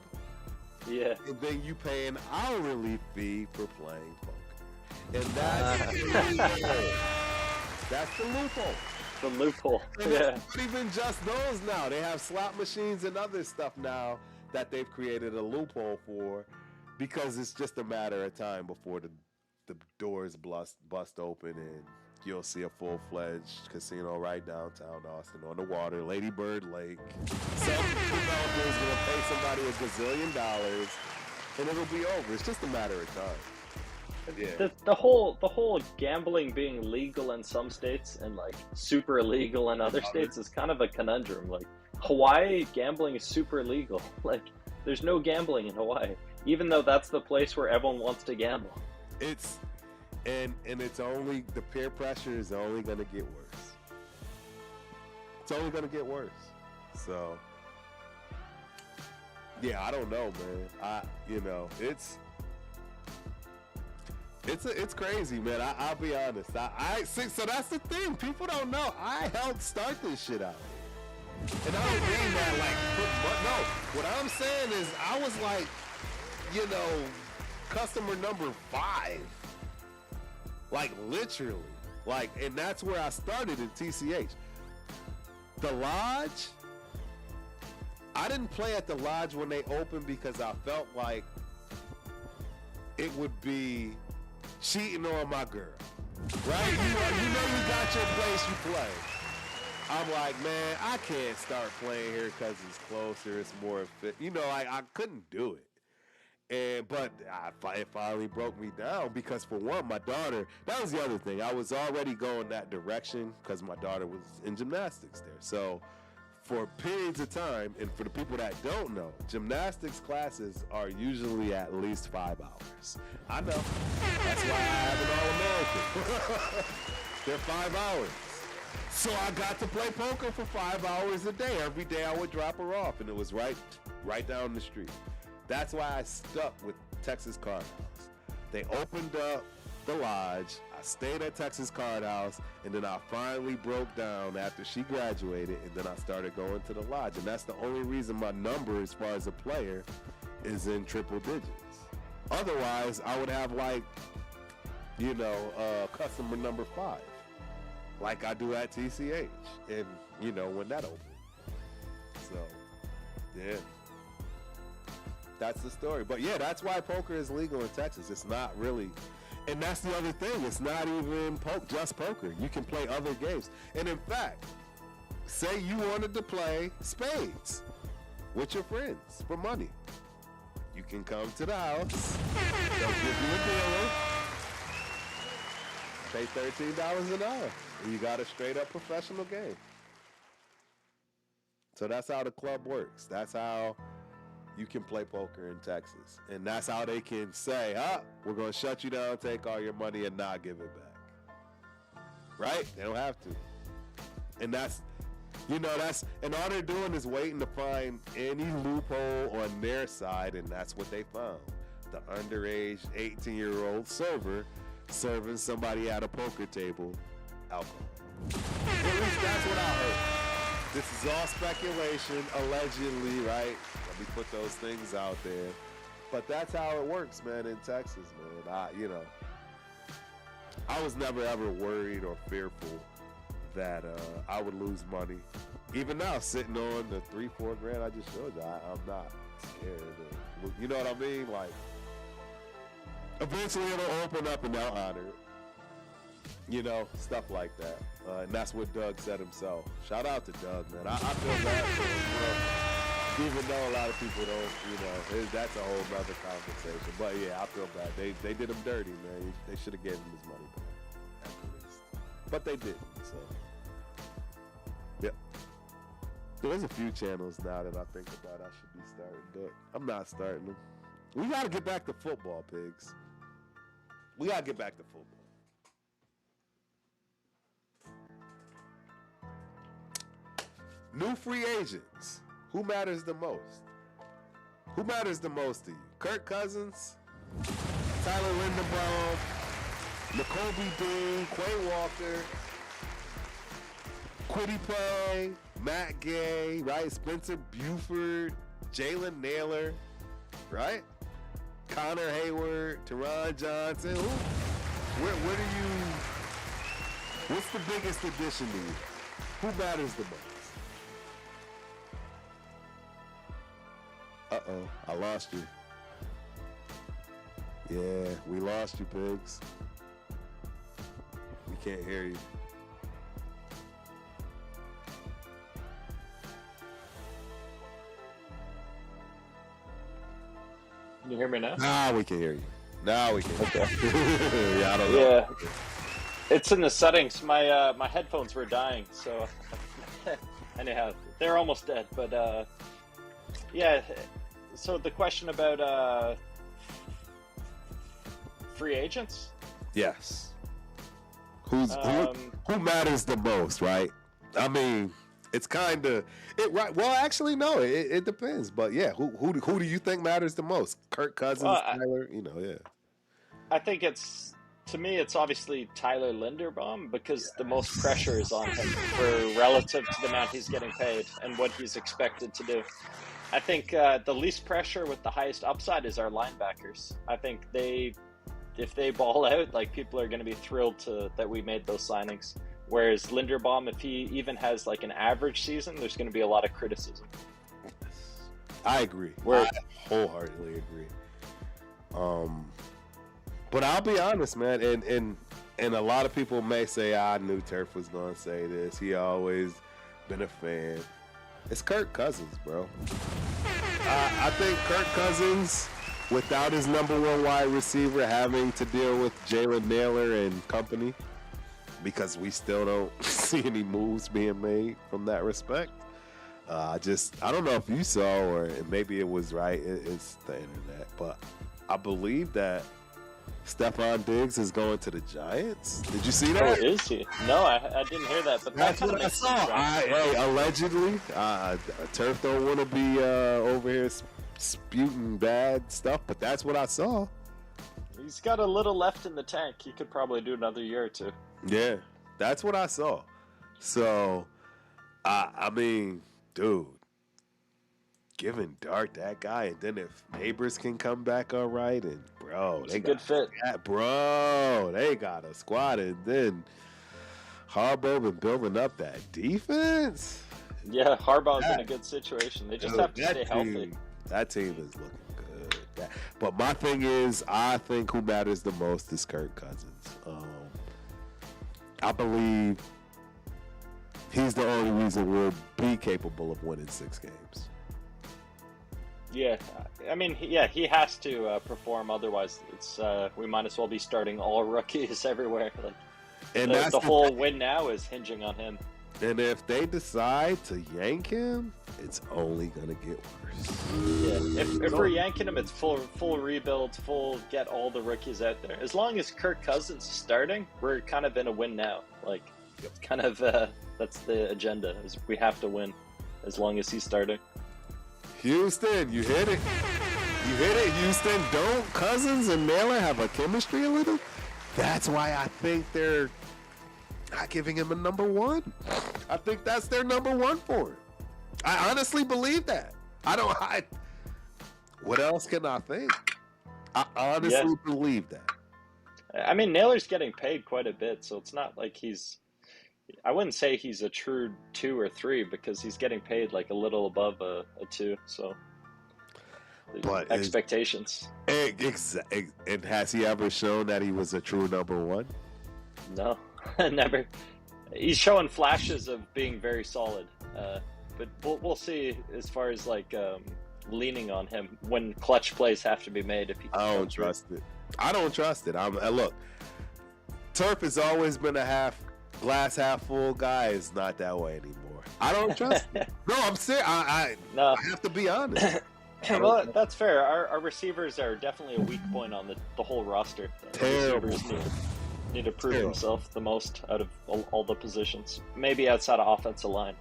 S2: Yeah.
S1: and then you pay an hourly fee for playing poker. And that's the loophole. That's the loophole.
S2: The loophole.
S1: And
S2: Yeah.
S1: it's not even just those now. They have slot machines and other stuff now that they've created a loophole for, because it's just a matter of time before the doors bust open and you'll see a full-fledged casino right downtown Austin on the water, Lady Bird Lake. Some developer is going to pay somebody $1 gazillion, and it'll be over. It's just a matter of time. Yeah.
S2: The whole gambling being legal in some states and like super illegal in other states is kind of a conundrum. Like Hawaii, gambling is super illegal. Like there's no gambling in Hawaii, even though that's the place where everyone wants to gamble.
S1: It's it's only, the peer pressure is only going to get worse. It's only going to get worse. So yeah, I don't know, man. It's crazy, man. I'll be honest. I see. So that's the thing. People don't know. I helped start this shit out. And I don't mean that like, no. What I'm saying is, I was like, customer number 5. Like literally, like, and that's where I started in TCH. The Lodge. I didn't play at the Lodge when they opened because I felt like it would be cheating on my girl, right? You got your place, you play. I'm like, man, I can't start playing here because it's closer, it's more fit. I couldn't do it. But it finally broke me down because, for one, my daughter, that was the other thing. I was already going that direction because my daughter was in gymnastics there. So for periods of time, and for the people that don't know, gymnastics classes are usually at least 5 hours. I know. That's why I have an All-American. They're 5 hours. So I got to play poker for 5 hours a day. Every day I would drop her off, and it was right down the street. That's why I stuck with Texas Card House. They opened up the Lodge. I stayed at Texas Card House, and then I finally broke down after she graduated, and then I started going to the Lodge. And that's the only reason my number as far as a player is in triple digits. Otherwise, I would have customer number 5, like I do at TCH, and when that opened. So, yeah. That's the story. But yeah, that's why poker is legal in Texas. It's not really, and that's the other thing. It's not even just poker. You can play other games. And in fact, say you wanted to play spades with your friends for money. You can come to the house. They'll give you a dealer. Pay $13 an hour. And you got a straight up professional game. So that's how the club works. That's how you can play poker in Texas. And that's how they can say, we're going to shut you down, take all your money, and not give it back. Right? They don't have to. And and all they're doing is waiting to find any loophole on their side, and that's what they found. The underage 18-year-old server serving somebody at a poker table alcohol. At least that's what I heard. This is all speculation, allegedly, right? Let me put those things out there. But that's how it works, man, in Texas, man. I was never ever worried or fearful that I would lose money. Even now, sitting on the $3-4 grand I just showed you, I'm not scared. You know what I mean? Like, eventually it'll open up and they'll honor it. Stuff like that. And that's what Doug said himself. Shout out to Doug, man. I feel bad for him, even though a lot of people don't, that's a whole nother conversation. But yeah, I feel bad. They did him dirty, man. They should have given him his money back, at least. But they didn't, so. Yep. There's a few channels now that I think about I should be starting, but I'm not starting them. We got to get back to football, pigs. We got to get back to football. New free agents. Who matters the most? Who matters the most to you? Kirk Cousins, Tyler Linderbaum, N'Kobe Dean, Quay Walker, Kwity Paye, Matt Gay, right? Spencer Buford, Jalen Naylor, right? Connor Hayward, Teron Johnson. Where do you? What's the biggest addition to you? Who matters the most? Uh-oh, I lost you. Yeah, we lost you, Pigs. We can't hear you.
S2: Can you hear me now?
S1: Now we can hear you. Now we can. Okay. Yeah, I don't know.
S2: Yeah, it's in the settings. My headphones were dying, so anyhow, they're almost dead. But yeah. So the question about free agents?
S1: Yes. Who matters the most, right? I mean, it's kind of it. Right? Well, actually, no. It depends. But yeah, who do you think matters the most? Kirk Cousins, Tyler. Yeah.
S2: I think to me, it's obviously Tyler Linderbaum because the most pressure is on him for relative to the amount he's getting paid and what he's expected to do. I think the least pressure with the highest upside is our linebackers. I think if they ball out, like people are going to be thrilled that we made those signings. Whereas Linderbaum, if he even has like an average season, there's going to be a lot of criticism.
S1: I agree. I wholeheartedly agree. But I'll be honest, man, and a lot of people may say, I knew Turf was going to say this. He always been a fan. It's Kirk Cousins, bro. I think Kirk Cousins, without his number one wide receiver having to deal with Jalen Naylor and company, because we still don't see any moves being made from that respect. I don't know if you saw, or maybe it was right. It's the internet, but I believe that Stephon Diggs is going to the Giants. Did you see that?
S2: Oh, is he? No, I didn't hear that. But
S1: that's what I saw. Allegedly, Turf don't want to be over here spewing bad stuff, but that's what I saw.
S2: He's got a little left in the tank. He could probably do another year or two.
S1: Yeah, that's what I saw. So, I mean, dude, giving Dart that guy, and then if Neighbors can come back all right, and
S2: it's a good fit.
S1: They got a squad, and then Harbaugh been building up that defense.
S2: Yeah, Harbaugh's in a good situation. They just have to stay healthy.
S1: That team is looking good. But my thing is, I think who matters the most is Kirk Cousins. I believe he's the only reason we'll be capable of winning 6 games. Yeah,
S2: I mean, he has to perform. Otherwise, it's we might as well be starting all rookies everywhere. Like, and the whole win now is hinging on him.
S1: And if they decide to yank him, it's only gonna get worse.
S2: Yeah, if we're yanking him, it's full rebuild, get all the rookies out there. As long as Kirk Cousins is starting, we're kind of in a win now. Like, kind of that's the agenda. Is we have to win as long as he's starting.
S1: Houston, you hit it. Houston. Don't Cousins and Naylor have a chemistry a little? That's why I think they're not giving him a number one. I think that's their number one for him. I honestly believe that. What else can I think? I honestly believe that.
S2: I mean, Naylor's getting paid quite a bit, so it's not like I wouldn't say he's a true 2 or 3 because he's getting paid like a little above a 2. So, but expectations.
S1: And has he ever shown that he was a true number one?
S2: No, never. He's showing flashes of being very solid, but we'll see as far as like leaning on him when clutch plays have to be made. If he
S1: I don't trust it. Look, Turf has always been a glass half full guy. Is not that way anymore. I don't trust it. No, I'm serious. I have to be honest.
S2: Well, that's fair. Our receivers are definitely a weak point on the whole roster.
S1: Terrible.
S2: Receivers need to prove himself the most out of all the positions. Maybe outside of offensive line.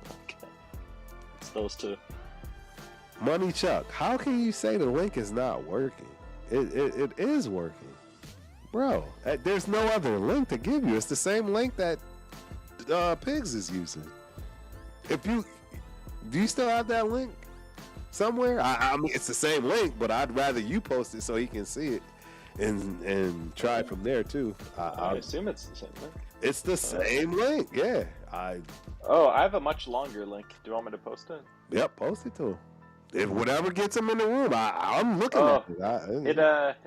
S2: those two.
S1: Money Chuck, how can you say the link is not working? It is working. Bro, there's no other link to give you. It's the same link that Pigs is using. Do you still have that link somewhere? I mean, it's the same link, but I'd rather you post it so he can see it and try it from there too.
S2: I assume it's the same link.
S1: It's the same link, yeah. I
S2: have a much longer link. Do you want me to post it?
S1: Yep, post it to him. If whatever gets him in the room, I'm looking at it.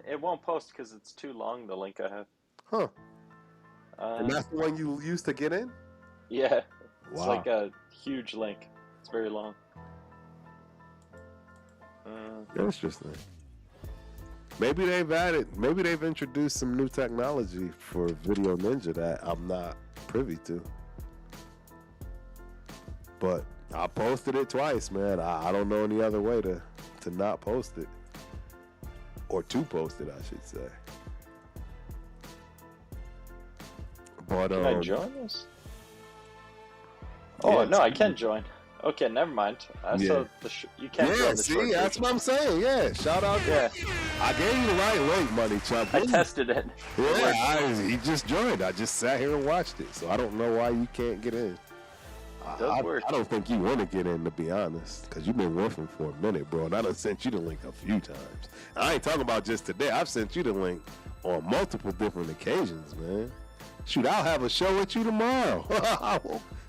S2: It won't post because it's too long. The link I have.
S1: Huh. And that's the one you used to get in?
S2: Yeah. It's
S1: Wow.
S2: like a huge link. It's very long.
S1: Interesting. Maybe they've introduced some new technology for Video Ninja that I'm not privy to. But I posted it twice, man. I don't know any other way to not post it. Or to post it, I should say. But
S2: Can I join this? Oh, no, I can join. Okay, never mind. So you can't join the short
S1: that's
S2: version.
S1: what I'm saying. Yeah, shout out.
S2: Yeah.
S1: I gave you the right link, Money Chuck.
S2: I tested it.
S1: Yeah, he just joined. I just sat here and watched it. So I don't know why you can't get in.
S2: It does work.
S1: I don't think you want to get in, to be honest, because you've been working for a minute, bro. And I done sent you the link a few times. I ain't talking about just today. I've sent you the link on multiple different occasions, man. Shoot, I'll have a show with you tomorrow.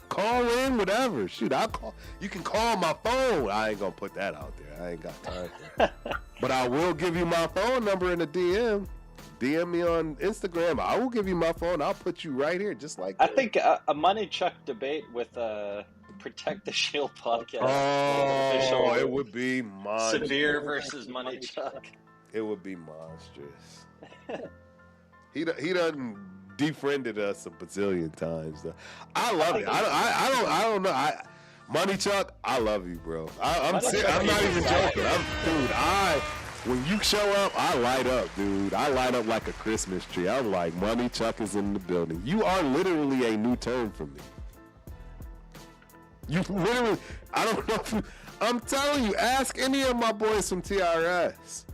S1: Call in, whatever. Shoot, I'll call. You can call my phone. I ain't gonna put that out there. I ain't got time for it. But I will give you my phone number in the DM. DM me on Instagram. I will give you my phone. I'll put you right here, just like
S2: I think a Money Chuck debate with Protect the Shield podcast.
S1: Oh, it would be monstrous.
S2: Severe versus Money Chuck.
S1: It would be monstrous. He done defriended us a bazillion times. Though. I love it. I don't know. Money Chuck, I love you, bro. I'm not even joking. When you show up, I light up, dude. I light up like a Christmas tree. I'm like, Money Chuck is in the building. You are literally a new term for me. You literally, I don't know if you, I'm telling you, ask any of my boys from TRS.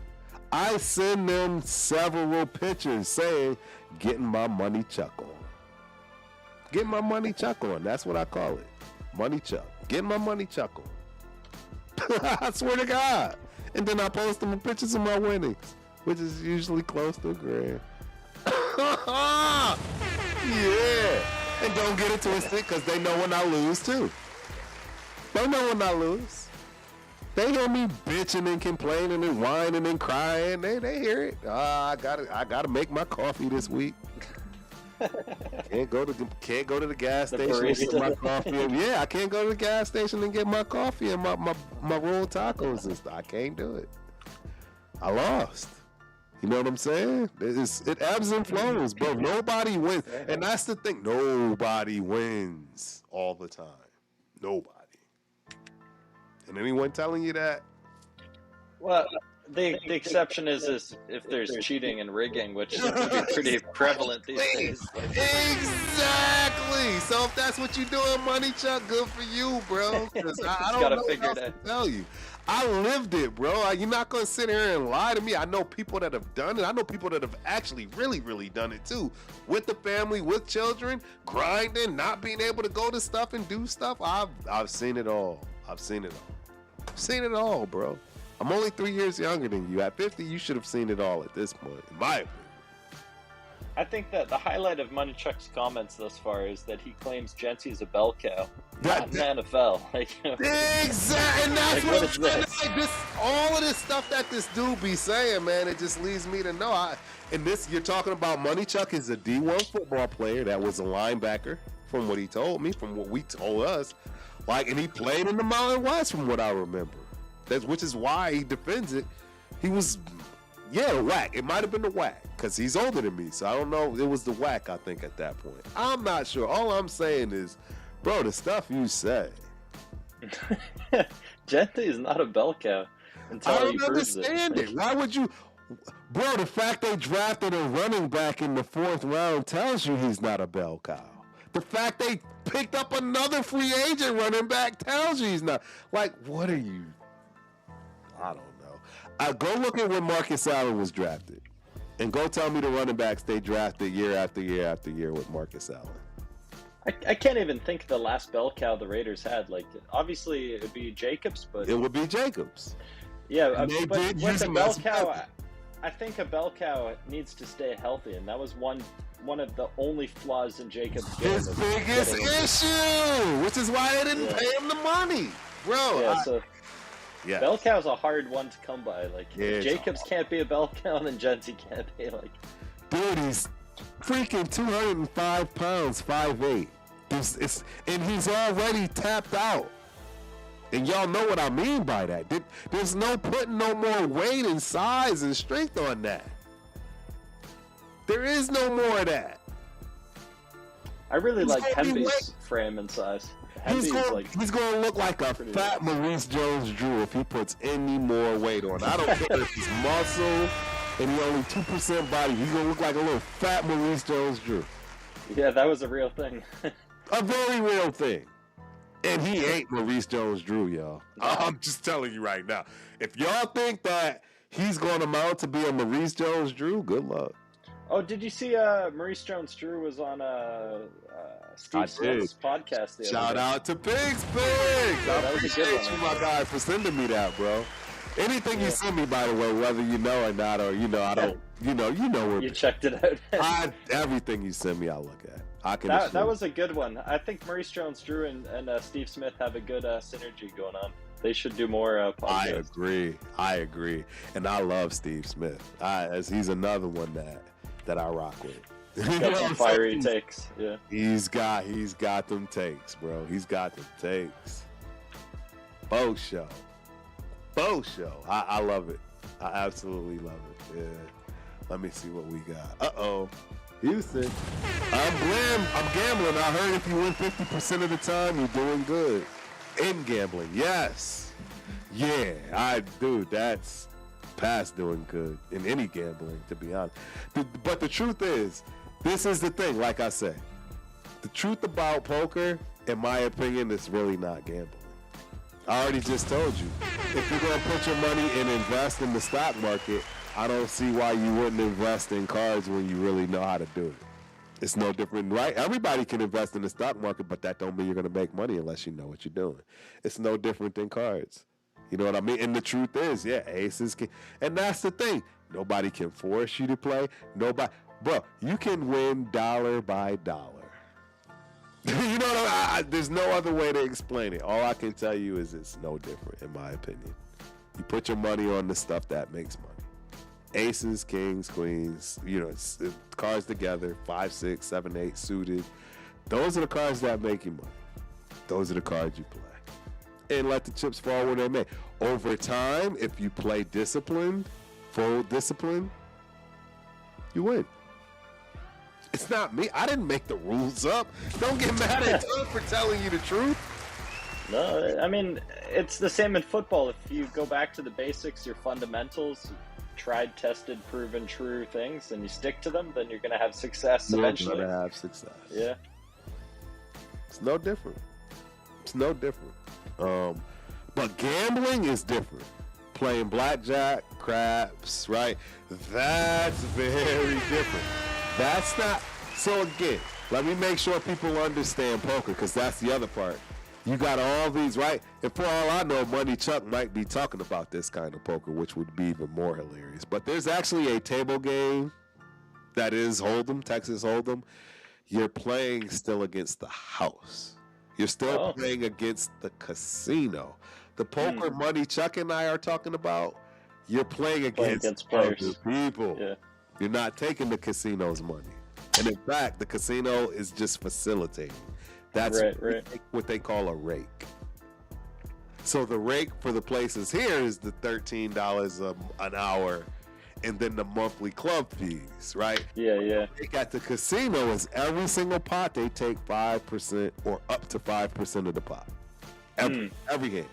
S1: I send them several pictures saying, getting my Money Chuck on. Getting my Money Chuck on. That's what I call it. Money Chuck. Getting my Money Chuck on. I swear to God. And then I post them pictures of my winnings, which is usually close to $1,000. Yeah. And don't get it twisted, because they know when I lose, too. They know when I lose. They hear me bitching and complaining and whining and crying. They hear it. I gotta make my coffee this week. Can't go to the gas station and get my coffee. Yeah, I can't go to the gas station and get my coffee and my rolled tacos and stuff. I can't do it. I lost. You know what I'm saying? It ebbs and flows, bro. Nobody wins. And that's the thing. Nobody wins all the time. Nobody. And anyone telling you that?
S2: Well, the exception is if there's cheating and rigging, which seems to be pretty prevalent these days.
S1: Exactly. So if that's what you're doing, Money Chuck, good for you, bro. Because I don't know what else to tell you. I lived it, bro. You're not going to sit here and lie to me. I know people that have done it. I know people that have actually really, really done it too. With the family, with children, grinding, not being able to go to stuff and do stuff. I've seen it all. I've seen it all, bro. I'm only 3 years younger than you. At 50, you should have seen it all at this point, in my opinion.
S2: I think that the highlight of Money Chuck's comments thus far is that he claims Jency is a bell cow, not an NFL.
S1: Exactly, and that's what I'm trying to say. All of this stuff that this dude be saying, man, it just leads me to know. You're talking about Money Chuck is a D1 football player that was a linebacker, from what he told me, from what we told us. And he played in the Mountain West, from what I remember. Which is why he defends it. He was, the WAC. It might have been the WAC, because he's older than me. So I don't know. It was the WAC, I think, at that point. I'm not sure. All I'm saying is, bro, the stuff you say.
S2: Jency is not a bell cow until he proves it.
S1: I don't understand it. Why would you... Bro, the fact they drafted a running back in the 4th round tells you he's not a bell cow. The fact picked up another free agent running back. Tells you he's not. Like, what are you? I don't know. Go look at when Marcus Allen was drafted, and go tell me the running backs they drafted year after year after year with Marcus Allen.
S2: I can't even think of the last bell cow the Raiders had. Like, obviously, it would be Jacobs, but...
S1: It would be Jacobs.
S2: Yeah,
S1: but
S2: with a bell cow, I think a bell cow needs to stay healthy, and that was one of the only flaws in Jacobs' game.
S1: His biggest issue, which is why they didn't pay him the money. Bro,
S2: yeah, bell cow's a hard one to come by. Like, if Jacobs can't be a bell cow, then Genty can't be. Like,
S1: dude, he's freaking 205 pounds, 5'8". And he's already tapped out. And y'all know what I mean by that. There's no putting no more weight and size and strength on that. There is no more of that.
S2: I really like Hemby's frame and size.
S1: He's going to look like a fat Maurice Jones-Drew if he puts any more weight on. I don't care if he's muscle and he's only 2% body. He's going to look like a little fat Maurice Jones-Drew.
S2: Yeah, that was a real thing.
S1: A very real thing. And he ain't Maurice Jones-Drew, y'all. I'm just telling you right now. If y'all think that he's going to mount to be a Maurice Jones-Drew, good luck.
S2: Oh, did you see Maurice Jones-Drew was on Steve Smith's podcast the other day?
S1: Shout out to Pigs.
S2: That was a good one.
S1: You, my guy, for sending me that, bro. Anything you send me, by the way, whether you know or not, or I don't, you know where
S2: you checked it out.
S1: Everything you send me, I look at.
S2: That was a good one. I think Maurice Jones-Drew and Steve Smith have a good synergy going on. They should do more podcasts.
S1: I agree. And I love Steve Smith. As he's another one that I rock with.
S2: He's got some fiery takes. Yeah.
S1: He's got them takes, bro. He's got them takes. Bo show. I love it. I absolutely love it. Yeah. Let me see what we got. Houston. I'm gambling. I heard if you win 50% of the time, you're doing good. In gambling, yes. Yeah, that's past doing good in any gambling, to be honest. But the truth is, this is the thing, like I said. The truth about poker, in my opinion, is really not gambling. I already just told you. If you're going to put your money and invest in the stock market, I don't see why you wouldn't invest in cards when you really know how to do it. It's no different, right? Everybody can invest in the stock market, but that don't mean you're going to make money unless you know what you're doing. It's no different than cards. You know what I mean? And the truth is, aces can. And that's the thing. Nobody can force you to play. Bro, you can win dollar by dollar. You know what I mean? There's no other way to explain it. All I can tell you is it's no different, in my opinion. You put your money on the stuff that makes money. Aces, kings, queens, it's cards together, 5, 6, 7, 8, suited. Those are the cards that make you money. Those are the cards you play. And let the chips fall where they may. Over time, if you play disciplined, full discipline, you win. It's not me. I didn't make the rules up. Don't get mad at Doug for telling you the truth.
S2: No, I mean, it's the same in football. If you go back to the basics, your fundamentals, tried, tested, proven, true things, and you stick to them, then you're going to have success eventually.
S1: You're going to have success.
S2: Yeah.
S1: It's no different. But gambling is different. Playing blackjack, craps, right? That's very different. That's not. So again, let me make sure people understand poker, because that's the other part. You got all these, right? And for all I know, Money Chuck might be talking about this kind of poker, which would be even more hilarious. But there's actually a table game that is Hold'em, Texas Hold'em. You're playing still against the house. You're still playing against the casino. The poker Money Chuck and I are talking about, you're playing against players. People. Yeah. You're not taking the casino's money. And in fact, the casino is just facilitating. That's what they call a rake. So the rake for the places here is the $13 an hour, and then the monthly club fees, right?
S2: Yeah.
S1: The rake at the casino is every single pot they take 5% or up to 5% of the pot. Every game.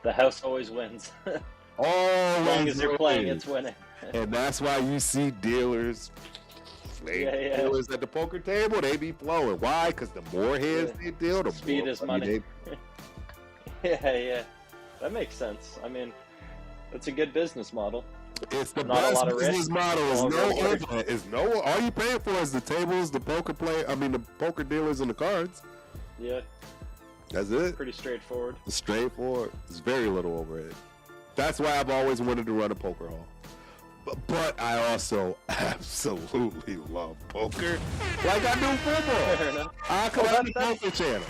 S2: The house always wins.
S1: Always.
S2: As long as you're playing, it's winning.
S1: And that's why you see dealers Dealers at the poker table, they be flowing. Why? Because the more hands they deal, the
S2: speed
S1: more
S2: is money. Yeah. That makes sense. I mean, it's a good business model.
S1: It's the
S2: Not a
S1: best
S2: lot of
S1: business
S2: risk.
S1: model. Is
S2: All
S1: no
S2: real work.
S1: overhead. Is no. All you paying for is the tables, the poker the poker dealers, and the cards.
S2: Yeah,
S1: That's it.
S2: pretty straightforward.
S1: It's straightforward. There's very little overhead. That's why I've always wanted to run a poker hall. But I also absolutely love poker, like I do football.
S2: Fair enough.
S1: I come on the poker channel.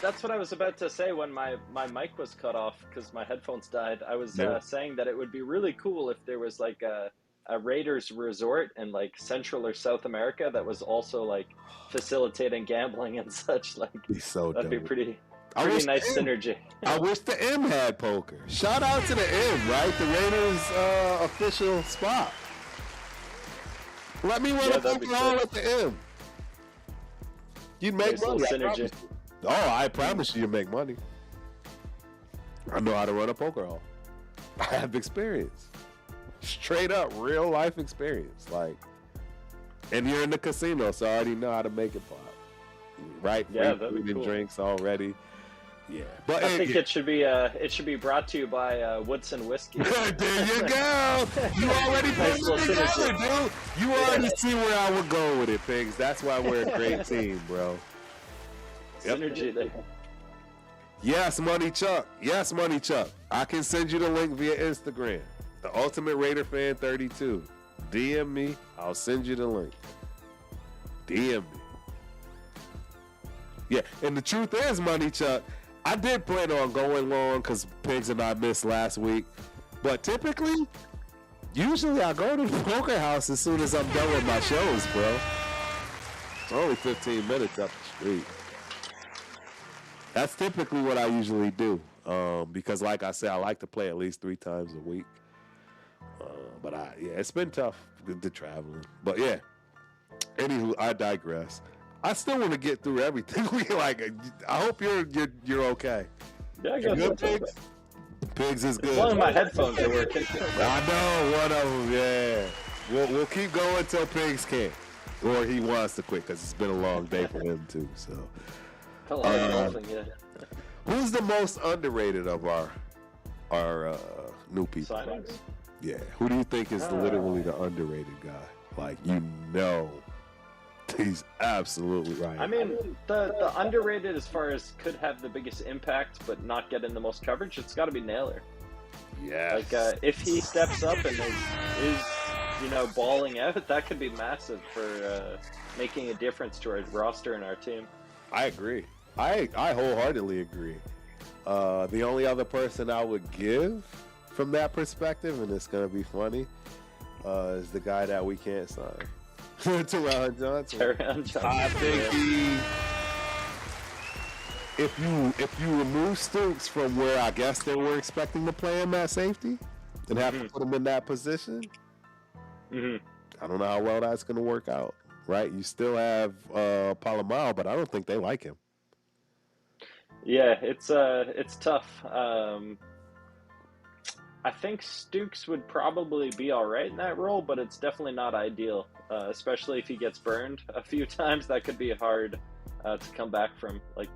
S2: That's what I was about to say when my mic was cut off because my headphones died. I was saying that it would be really cool if there was like a Raiders resort in like Central or South America that was also like facilitating gambling and such. Like,
S1: Be so
S2: that'd be
S1: dope.
S2: pretty
S1: wish
S2: nice
S1: the M-
S2: synergy.
S1: I wish the M had poker. Shout out to the M, right? The Raiders official spot. Let me run a
S2: that'd be
S1: poker hall
S2: sick.
S1: at the M. You'd make
S2: Nice little
S1: money. I
S2: synergy.
S1: promise you. Oh, I promise you make money. I know how to run a poker hall. I have experience. Straight up, real life experience. Like, and you're in the casino, so I already know how to make it pop. Right?
S2: Yeah,
S1: Free
S2: that'd be
S1: food and
S2: cool.
S1: drinks already. Yeah. But
S2: I think it should be brought to you by Woodson Whiskey.
S1: there you go. You already put
S2: Nice
S1: it
S2: little
S1: together,
S2: synergy.
S1: dude. You already see where I would go with it, Pigs. That's why we're a great team, bro. Yep.
S2: Synergy there.
S1: Yes, Money Chuck. Yes, Money Chuck. I can send you the link via Instagram. The Ultimate Raider Fan 32. DM me. I'll send you the link. DM me. Yeah, and the truth is, Money Chuck, I did plan on going long because Pigs and I missed last week. But typically, usually I go to the poker house as soon as I'm done with my shows, bro. It's only 15 minutes up the street. That's typically what I usually do, because, like I said, I like to play at least 3 times a week. But it's been tough with the traveling. But yeah, anywho, I digress. I still want to get through everything. We like. I hope you're okay.
S2: Yeah, I
S1: You
S2: got
S1: good,
S2: that.
S1: Pigs? Pigs is good.
S2: As long as my headphones are working.
S1: I know one of them. Yeah, we'll keep going till Pigs can't, or he wants to quit because it's been a long day for him too. So.
S2: Yeah.
S1: Who's the most underrated of our new people?
S2: Signings?
S1: Yeah. Who do you think is literally the underrated guy? Like, he's absolutely right.
S2: I mean, the underrated as far as could have the biggest impact but not getting the most coverage, it's got to be Naylor.
S1: yeah.
S2: Like, if he steps up and is balling out, that could be massive for making a difference to our roster and our team.
S1: I agree. I wholeheartedly agree. The only other person I would give from that perspective, and it's gonna be funny, is the guy that we can't sign, Terrell Johnson. I think if you remove Stoops from where I guess they were expecting to play him at safety, and have to put him in that position, I don't know how well that's gonna work out. Right? You still have Palomar, but I don't think they like him.
S2: Yeah, it's tough. I think Stukes would probably be all right in that role, but it's definitely not ideal, especially if he gets burned a few times. That could be hard to come back from. Like,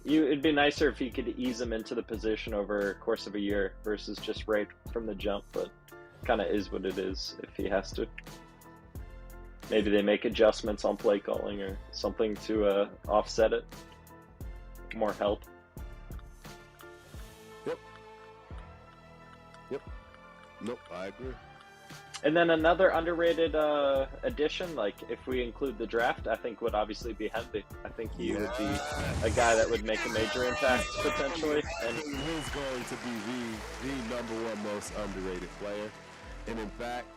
S2: it'd be nicer if he could ease him into the position over a course of a year versus just right from the jump, but kind of is what it is if he has to. Maybe they make adjustments on play calling or something to offset it. More help.
S1: Yep. Nope, I agree.
S2: And then another underrated addition, like if we include the draft, I think would obviously be Hemby. I think he would be a guy that would make a major impact potentially. And
S1: he's going to be the number one most underrated player. And in fact,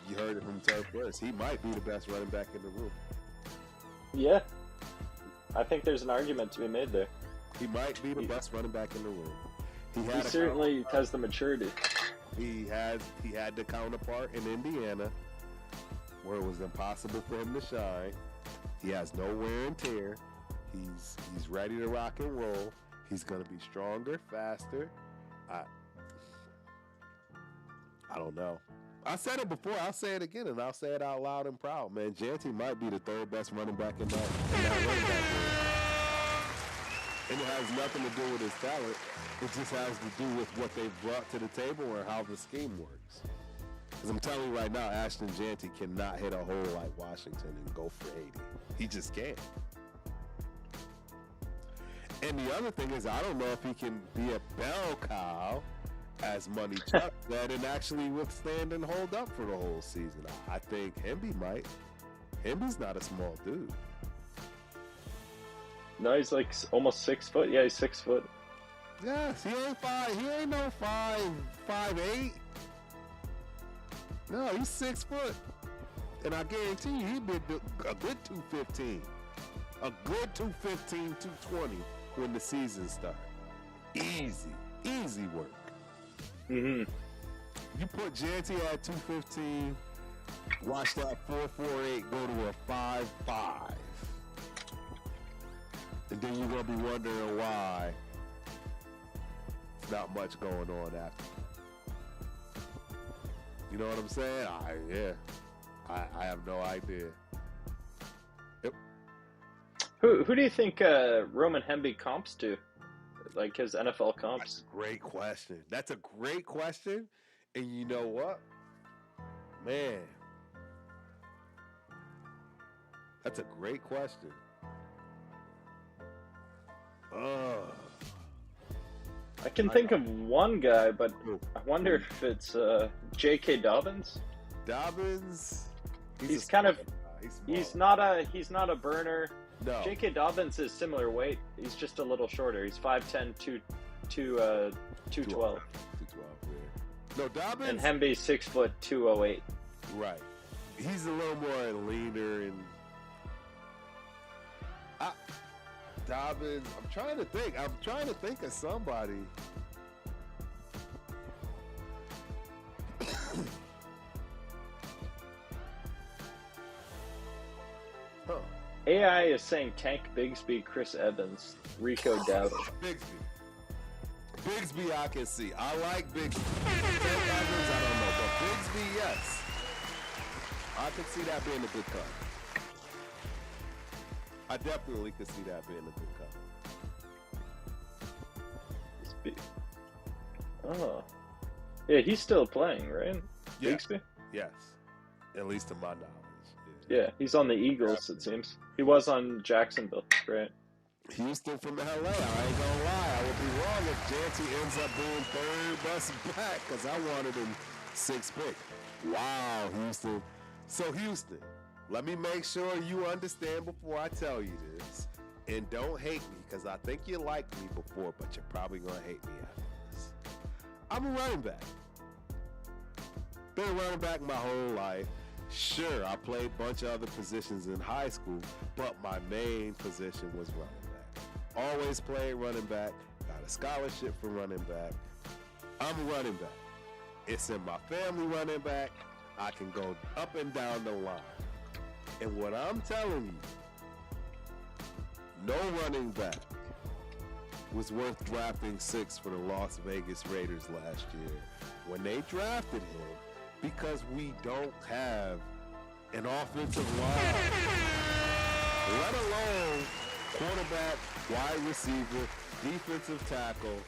S1: you heard it from Turf first. He might be the best running back in the room.
S2: yeah, I think there's an argument to be made there.
S1: He might be the best running back in the room.
S2: He certainly has the maturity.
S1: He had the counterpart in Indiana, where it was impossible for him to shine. He has no wear and tear. He's ready to rock and roll. He's going to be stronger, faster. I don't know. I said it before. I'll say it again, and I'll say it out loud and proud, man. Jeanty might be the third best running back in that running back room. And it has nothing to do with his talent. It just has to do with what they've brought to the table and how the scheme works. Because I'm telling you right now, Ashton Jeanty cannot hit a hole like Washington and go for 80. He just can't. And the other thing is, I don't know if he can be a bell cow as Money Chuck that and actually withstand and hold up for the whole season. I think Hemby might. Hemby's not a small dude.
S2: No, he's like almost 6 foot. Yeah, he's 6 foot.
S1: Yes, he ain't five. He ain't no 5'8". No, he's 6 foot. And I guarantee you, he'd be a good 215. A good 215, 220 when the season starts. Easy work.
S2: Mm-hmm.
S1: You put Jeanty at 215, watch that 4.48 go to a 5.5. And then you're going to be wondering why not much going on after. You know what I'm saying? I have no idea. Yep.
S2: Who do you think Roman Hemby comps to? Like his NFL comps?
S1: That's a great question. That's a great question. And you know what? Man. That's a great question.
S2: I can think of one guy, but I wonder if it's J.K. Dobbins.
S1: Dobbins,
S2: he's not a burner.
S1: No.
S2: J.K. Dobbins is similar weight. He's just a little shorter. He's 5'10", 212.
S1: 212, yeah. No, Dobbins.
S2: And Hemby's 6 foot, 208.
S1: Right. He's a little more leaner and. Dobbins. I'm trying to think of somebody. Huh.
S2: AI is saying Tank Bigsby, Chris Evans, Rico Dowdle.
S1: Bigsby, I can see. I like Bigsby. Tank Evans, I don't know, but Bigsby, yes. I can see that being a good cut. I definitely could see that being a good cut.
S2: Oh. Yeah, he's still playing, right?
S1: Yeah.
S2: Bigsby?
S1: Yes. At least to my knowledge.
S2: Yeah, he's on the Eagles, it seems. He was on Jacksonville, right?
S1: Houston from LA, I ain't gonna lie. I would be wrong if Jeanty ends up being third best back because I wanted him 6th pick. Wow, Houston. So, Houston, let me make sure you understand before I tell you this. And don't hate me because I think you liked me before, but you're probably going to hate me after this. I'm a running back. Been a running back my whole life. Sure, I played a bunch of other positions in high school, but my main position was running back. Always played running back. Got a scholarship for running back. I'm a running back. It's in my family running back. I can go up and down the line. And what I'm telling you, no running back was worth drafting 6 for the Las Vegas Raiders last year when they drafted him because we don't have an offensive line, let alone quarterback, wide receiver, defensive tackle,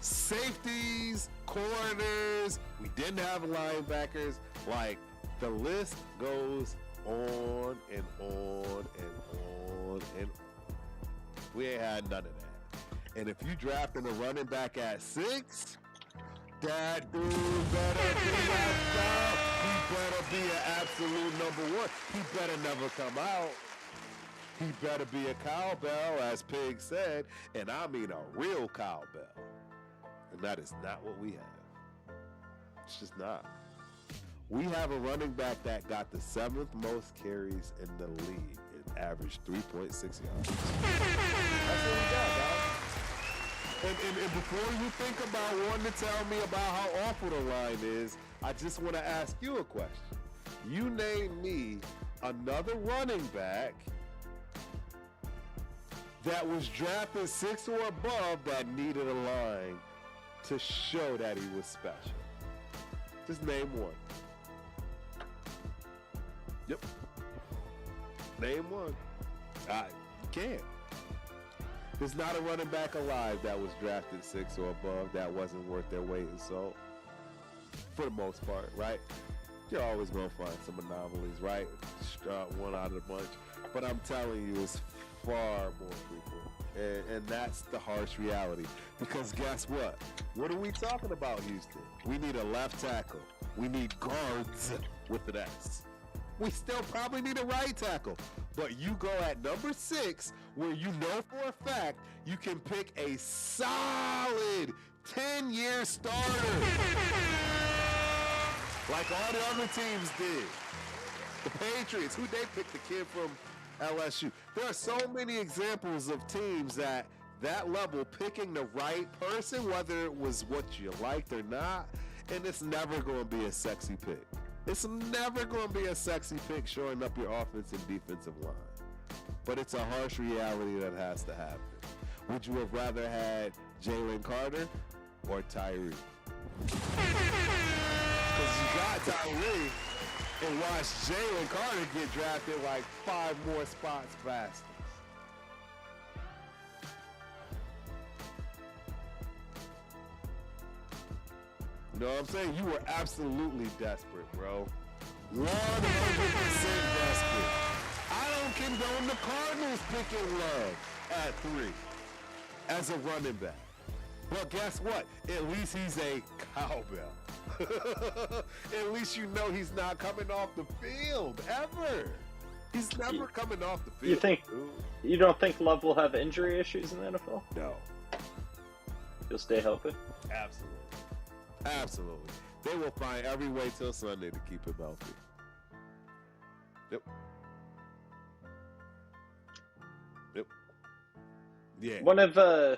S1: safeties, corners. We didn't have linebackers. Like, the list goes on and on and on and on. We ain't had none of that. And if you drafting a running back at 6, that dude better be he better be an absolute number 1. He better never come out. He better be a cowbell, as Pig said, and I mean a real cowbell. And that is not what we have. It's just not. We have a running back that got the 7th most carries in the league and averaged 3.6 yards. That's what we got, dog. And before you think about wanting to tell me about how awful the line is, I just want to ask you a question. You name me another running back that was drafted 6 or above that needed a line to show that he was special. Just name one. Yep. Name one. You can't. There's not a running back alive that was drafted 6 or above that wasn't worth their weight in salt. For the most part, right? You're always going to find some anomalies, right? One out of the bunch. But I'm telling you, it's far more frequent. And that's the harsh reality. Because guess what? What are we talking about, Houston? We need a left tackle. We need guards with an S. We still probably need a right tackle. But you go at number 6, where you know for a fact you can pick a solid 10-year starter. Like all the other teams did. The Patriots, who they picked the kid from LSU. There are so many examples of teams at that level picking the right person, whether it was what you liked or not, and it's never going to be a sexy pick. It's never going to be a sexy pick showing up your offensive and defensive line. But it's a harsh reality that has to happen. Would you have rather had Jalen Carter or Tyree? Because you got Tyree and watch Jalen Carter get drafted like 5 more spots faster. You know what I'm saying? You were absolutely desperate, bro. 100% desperate. I don't condone the Cardinals picking Love at 3 as a running back. But guess what? At least he's a cowbell. At least you know he's not coming off the field ever. He's never coming off the field.
S2: You don't think Love will have injury issues in the NFL?
S1: No.
S2: He'll stay healthy?
S1: Absolutely. Absolutely. They will find every way till Sunday to keep him healthy. Yep. Yeah.
S2: One of the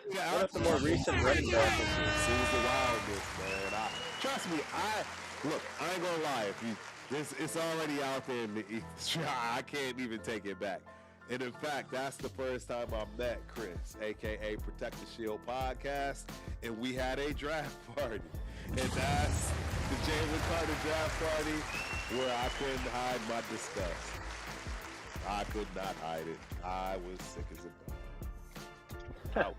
S2: more recent running backs.
S1: Seems the wildness, man. Trust me, I ain't gonna lie. It's already out there in the East. I can't even take it back. And in fact, that's the first time I met Chris, aka Protect the Shield podcast, and we had a draft party. And that's the Jalen Carter draft party where I couldn't hide my disgust. I could not hide it. I was sick as a dog.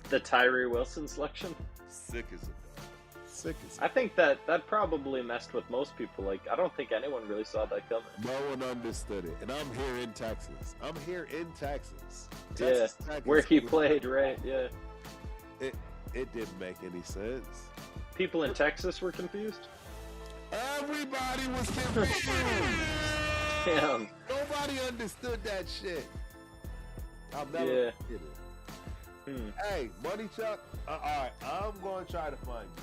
S2: The Tyree Wilson selection?
S1: Sick as a dog. Sick as a dog.
S2: I think that probably messed with most people. Like, I don't think anyone really saw that coming.
S1: No one understood it. And I'm here in Texas. Texas,
S2: where he played, right? Yeah.
S1: It didn't make any sense.
S2: People in Texas were confused?
S1: Everybody was confused.
S2: Damn.
S1: Nobody understood that shit. I'll never forget it. Hey, Money Chuck. All right, I'm going to try to find you.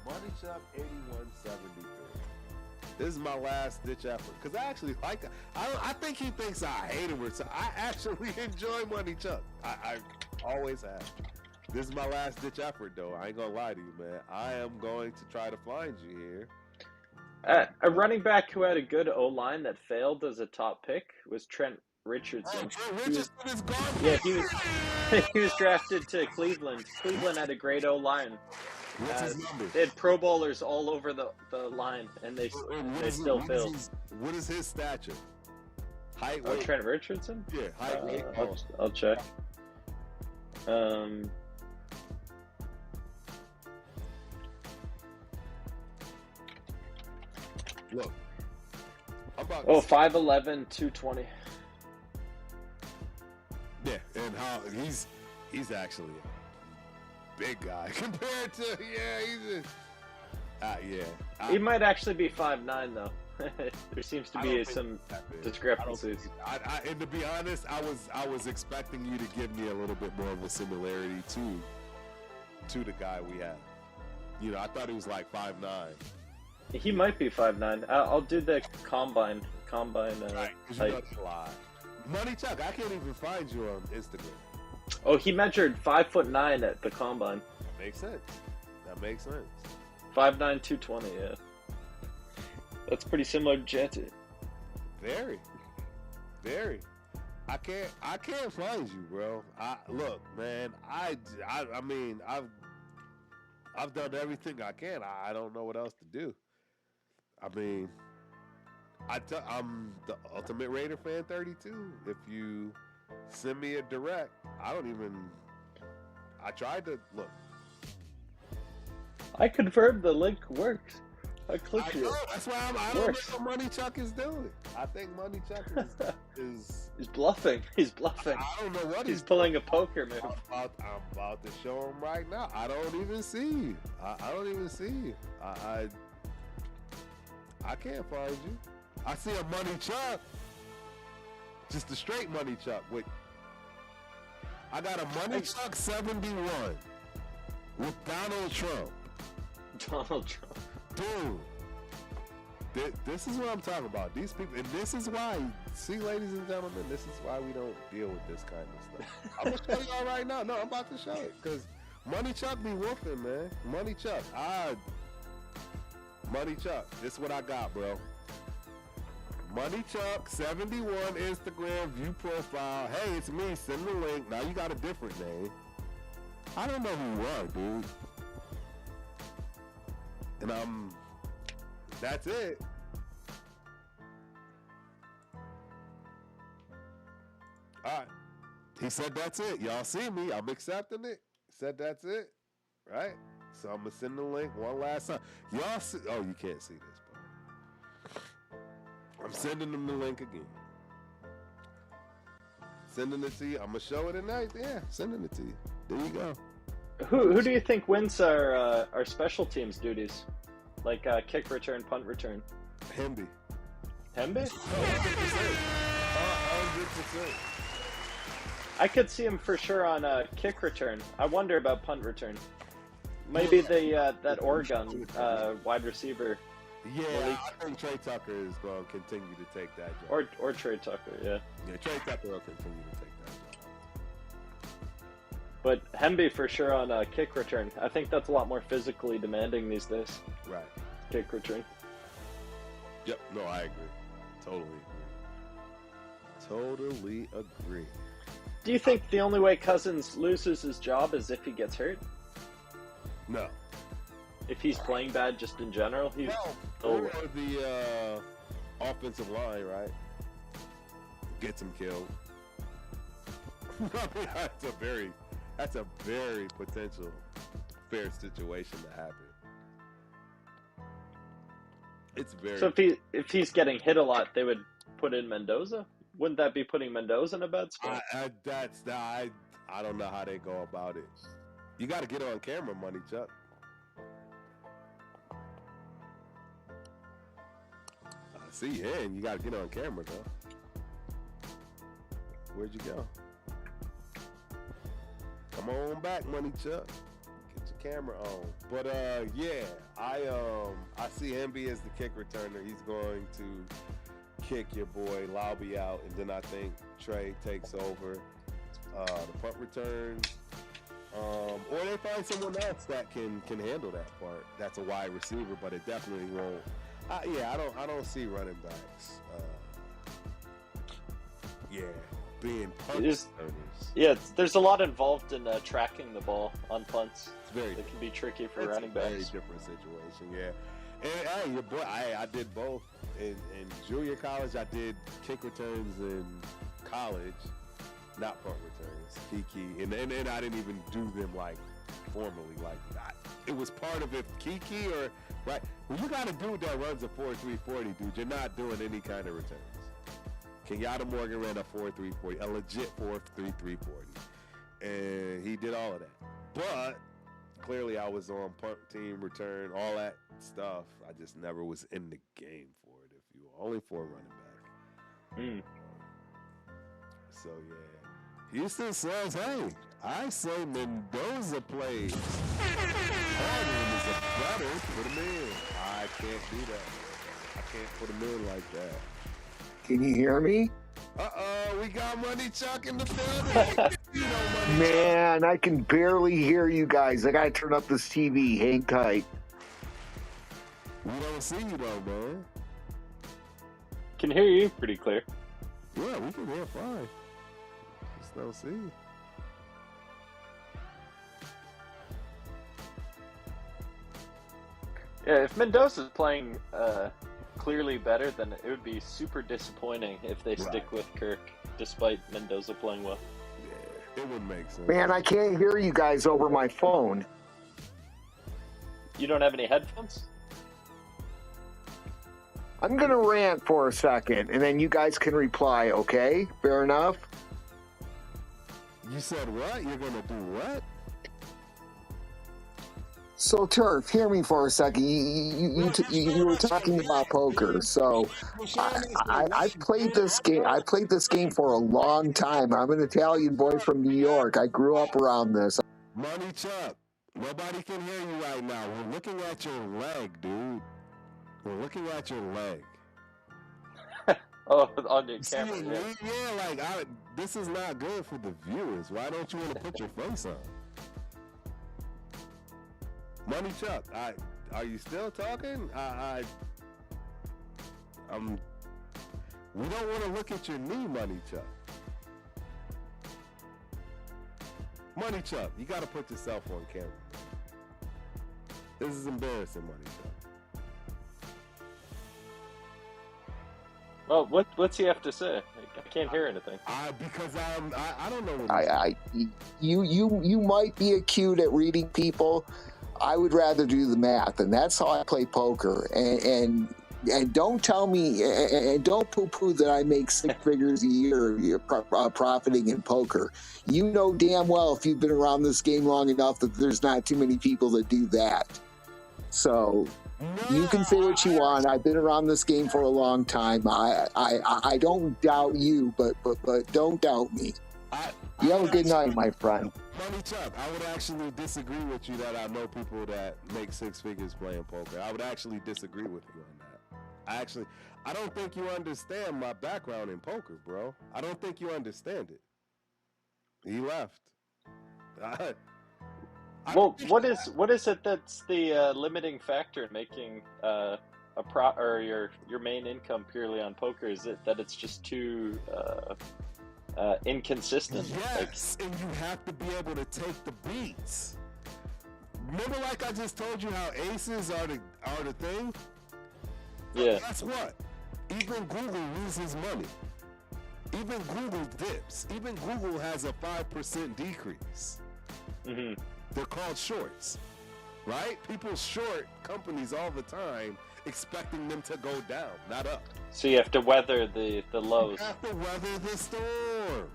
S1: Money Chuck 8173. This is my last ditch effort because I actually like it. I think he thinks I hate him or something. I actually enjoy Money Chuck. I always have. This is my last ditch effort, though. I ain't gonna lie to you, man. I am going to try to find you here.
S2: A running back who had a good O-line that failed as a top pick was Trent Richardson.
S1: Trent Richardson is garbage.
S2: Yeah, he was drafted to Cleveland. Cleveland had a great O-line.
S1: What's his number?
S2: They had Pro Bowlers all over the line, and they still failed.
S1: What is his stature? Height,
S2: weight?
S1: weight?
S2: Trent Richardson?
S1: Yeah, height, weight.
S2: I'll check.
S1: Look. I'm about
S2: 5'11", 220.
S1: Yeah, and how he's actually a big guy compared to
S2: He might actually be 5'9", though. There seems to be some discrepancies.
S1: And to be honest, I was expecting you to give me a little bit more of a similarity to the guy we have. You know, I thought he was like 5'9".
S2: He might be 5'9". I'll do the combine.
S1: Right, because you know that's a lie. Money Chuck, I can't even find you on Instagram.
S2: Oh, he measured 5'9" at the combine.
S1: That makes sense.
S2: 5'9", 220, yeah. That's pretty similar to Jetty.
S1: Very. I can't find you, bro. Look, man. I mean, I've done everything I can. I don't know what else to do. I mean, I'm the Ultimate Raider fan 32. If you send me a direct, I don't even. I tried to look.
S2: I confirmed the link works. I
S1: I
S2: clicked
S1: know.
S2: it.
S1: That's why I don't know what Money Chuck is doing. I think Money Chuck is
S2: He's bluffing. He's bluffing.
S1: I don't know what
S2: He's pulling a poker move.
S1: I'm about to show him right now. I don't even see. I don't even see. I can't find you. I see a Money Chuck. Just a straight Money Chuck. Wait. I got a Money Chuck 71 with Donald Trump.
S2: Donald Trump.
S1: Dude, this is what I'm talking about. These people, and this is why, see, ladies and gentlemen, this is why we don't deal with this kind of stuff. I'm going to show y'all right now. No, I'm about to show it, because Money Chuck be whooping, man. Money Chuck. Money Chuck. This is what I got, bro. Money Chuck, 71, Instagram, view profile. Hey, it's me. Send the link. Now you got a different name. I don't know who you are, dude. And that's it. All right. He said that's it. Y'all see me. I'm accepting it. Said that's it. Right? So I'm going to send the link one last time. Y'all see. Oh, you can't see this, bro. I'm sending them the link again. Sending it to you. I'm going to show it tonight. Yeah, sending it to you. There you go.
S2: Who do you think wins our special teams duties? Like kick return, punt return?
S1: Hemby.
S2: Hemby?
S1: 100%. 100%.
S2: I could see him for sure on kick return. I wonder about punt return. Maybe that Oregon wide receiver.
S1: Yeah, I think Trey Tucker is going to continue to take that job.
S2: Or Trey Tucker, yeah.
S1: Yeah, Trey Tucker will continue to take that job.
S2: But Hemby for sure on kick return. I think that's a lot more physically demanding these days.
S1: Right.
S2: Kick return.
S1: Yep. No, I agree. Totally agree.
S2: Do you think the only way Cousins loses his job is if he gets hurt?
S1: No.
S2: If he's playing bad just in general?
S1: Or the offensive line, right? Gets him killed. That's a very potential fair situation to happen. It's very.
S2: So if he's getting hit a lot, they would put in Mendoza? Wouldn't that be putting Mendoza in a bad spot?
S1: I don't know how they go about it. You got to get on camera, Money Chuck. I see you, and you got to get on camera, though. Where'd you go? Come on back, Money Chuck. Get your camera on. But yeah, I see Hemby as the kick returner. He's going to kick your boy Lauby out, and then I think Trey takes over the punt returns. Or they find someone else that can handle that part. That's a wide receiver, but it definitely won't. I don't see running backs. Being punt returners.
S2: Yeah, there's a lot involved in tracking the ball on punts.
S1: It's very.
S2: It can be tricky for running backs.
S1: Very different situation. Yeah, and hey, your boy, I did both in junior college. I did kick returns in college, not punt returns. Kiki, and I didn't even do them like formally like that. It was part of it. Kiki or right. When you got a dude that runs a 4.340, dude, you're not doing any kind of returns. Kenyatta Morgan ran a 4.340, a legit 4.3340, and he did all of that. But clearly, I was on punt team, return, all that stuff. I just never was in the game for it. If you were only for a running back. So yeah, Houston says, "Hey, I say Mendoza plays. Hardman is a better. Put him in. I can't do that. I can't put him in like that."
S3: Can you hear me?
S1: We got Money Chuck in the building.
S3: Man, I can barely hear you guys. I gotta turn up this TV. Hang tight.
S1: We don't see you though, man.
S2: Can hear you pretty clear.
S1: Yeah, we can hear fine. Just don't see you.
S2: Yeah, if Mendoza's playing clearly better, then it would be super disappointing if they stick with Kirk, despite Mendoza playing well.
S1: Yeah, it wouldn't make sense.
S3: Man, I can't hear you guys over my phone.
S2: You don't have any headphones?
S3: I'm going to rant for a second, and then you guys can reply, okay? Fair enough?
S1: You said what? You're going to do what?
S3: So, Turf, hear me for a second. You were talking about poker. So, I've played this game. I played this game for a long time. I'm an Italian boy from New York. I grew up around this.
S1: Money Chuck, nobody can hear you right now. We're looking at your leg, dude. We're looking at your leg.
S2: Oh, on your camera.
S1: Yeah, this is not good for the viewers. Why don't you want to put your face on? Money Chuck, are you still talking? We don't want to look at your knee, Money Chuck. Money Chuck, you got to put yourself on camera. This is embarrassing, Money Chuck.
S2: Well, what's he have to say? I can't hear anything.
S1: Because I don't know what
S3: you might be acute at reading people. I would rather do the math, and that's how I play poker. And don't tell me, and don't poo-poo that I make 6 figures a year profiting in poker. You know damn well, if you've been around this game long enough, that there's not too many people that do that. So you can say what you want. I've been around this game for a long time. I don't doubt you, but don't doubt me. You have a good night, my friend.
S1: Money Chuck, I would actually disagree with you that I know people that make 6 figures playing poker. I would actually disagree with you on that. I don't think you understand my background in poker, bro. I don't think you understand it. He left.
S2: Well, what is it that's the limiting factor in making your main income purely on poker? Is it that it's just too inconsistent?
S1: Yes, and you have to be able to take the beats. Remember, like I just told you, how aces are the thing.
S2: Yeah.
S1: Guess what? Even Google loses money. Even Google dips. Even Google has a 5% decrease.
S2: Mm-hmm.
S1: They're called shorts, right? People short companies all the time, expecting them to go down, not up.
S2: So you have to weather the lows.
S1: You have to weather the storm.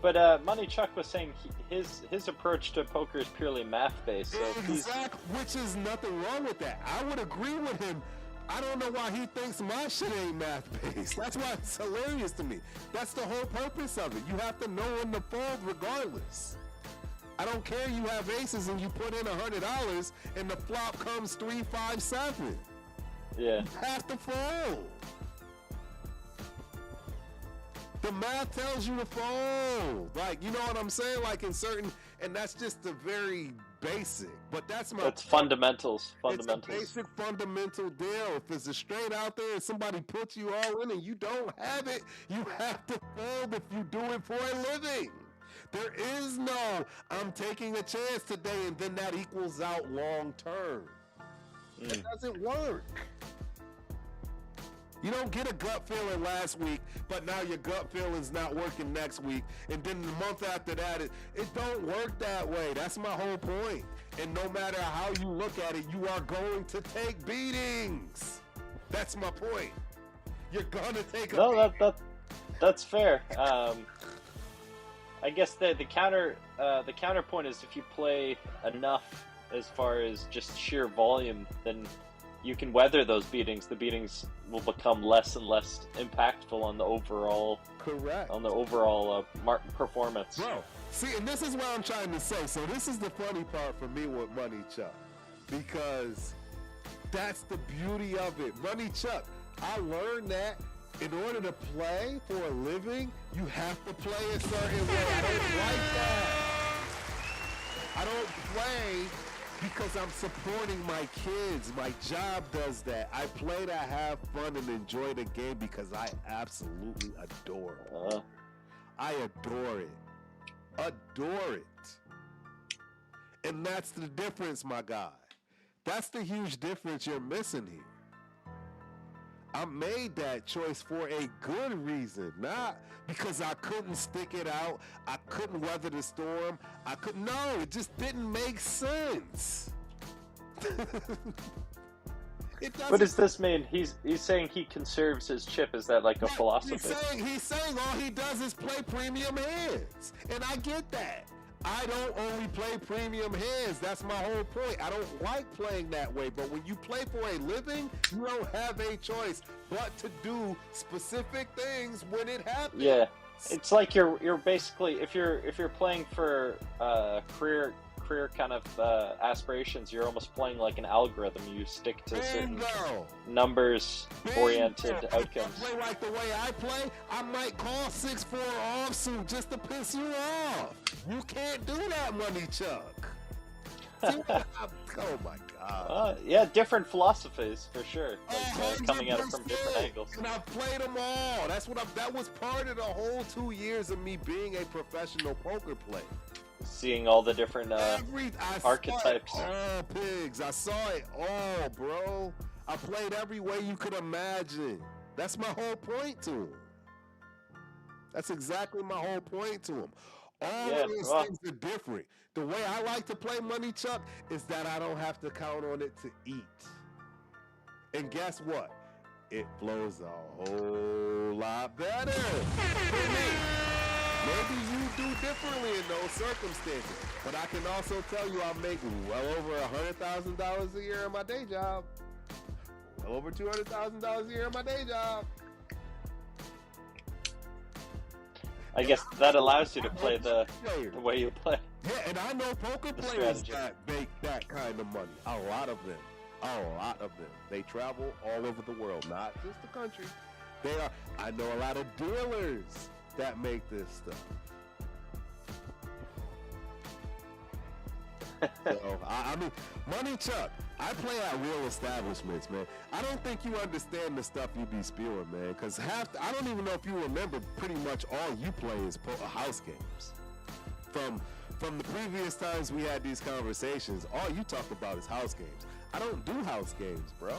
S2: But Money Chuck was saying his approach to poker is purely math based. So
S1: exactly, which is nothing wrong with that. I would agree with him. I don't know why he thinks my shit ain't math based. That's why it's hilarious to me. That's the whole purpose of it. You have to know when to fold regardless. I don't care you have aces and you put in $100 and the flop comes 3, 5, 7.
S2: Yeah.
S1: You have to fold. The math tells you to fold. Like, you know what I'm saying? Like in certain, and that's just the very basic. But that's
S2: fundamentals.
S1: It's a basic fundamental deal. If it's a straight out there and somebody puts you all in and you don't have it, you have to fold if you do it for a living. There is no, I'm taking a chance today and then that equals out long term. It doesn't work. You don't get a gut feeling last week, but now your gut feeling's not working next week. And then the month after that, it don't work that way. That's my whole point. And no matter how you look at it, you are going to take beatings. That's my point. You're going to take a beating.
S2: That's fair. I guess the counterpoint is if you play enough as far as just sheer volume, then you can weather those beatings. The beatings will become less and less impactful on the overall performance.
S1: Bro, see, and this is what I'm trying to say. So this is the funny part for me with Money Chuck, because that's the beauty of it. Money Chuck, I learned that in order to play for a living, you have to play a certain way. I don't like that. I don't play because I'm supporting my kids. My job does that. I play to have fun and enjoy the game because I absolutely adore it. I adore it. Adore it. And that's the difference, my guy. That's the huge difference you're missing here. I made that choice for a good reason, not because I couldn't stick it out, I couldn't weather the storm, no, it just didn't make sense. It doesn't.
S2: What does this mean? He's saying he conserves his chip. Is that like a philosophy?
S1: He's saying all he does is play premium hands, and I get that. I don't only play premium hands. That's my whole point. I don't like playing that way, but when you play for a living, you don't have a choice but to do specific things when it happens.
S2: Yeah, it's like you're basically if you're playing for career kind of aspirations, you're almost playing like an algorithm. You stick to certain numbers oriented outcomes.
S1: If I play like the way I play, I might call 6-4 offsuit just to piss you off. You can't do that, Money Chuck. Oh my God.
S2: Yeah, different philosophies for sure. Like coming at it from different angles.
S1: And I've played them all. That was part of the whole 2 years of me being a professional poker player.
S2: Seeing all the different archetypes.
S1: Oh, pigs. I saw it all, bro. I played every way you could imagine. That's my whole point to him. That's exactly my whole point to him. All of these things are different. The way I like to play Money Chuck is that I don't have to count on it to eat. And guess what? It flows a whole lot better for me. Maybe you do differently in those circumstances, but I can also tell you I make well over $100,000 a year in my day job. Well over $200,000 a year in my day job.
S2: I guess that allows you to play the way you play.
S1: Yeah, and I know poker players that make that kind of money. A lot of them. A lot of them. They travel all over the world, not just the country. I know a lot of dealers that make this stuff. So, I mean, Money Chuck, I play at real establishments, man. I don't think you understand the stuff you be spewing, man, because I don't even know if you remember, pretty much all you play is house games. From the previous times we had these conversations, all you talk about is house games. I don't do house games, bro.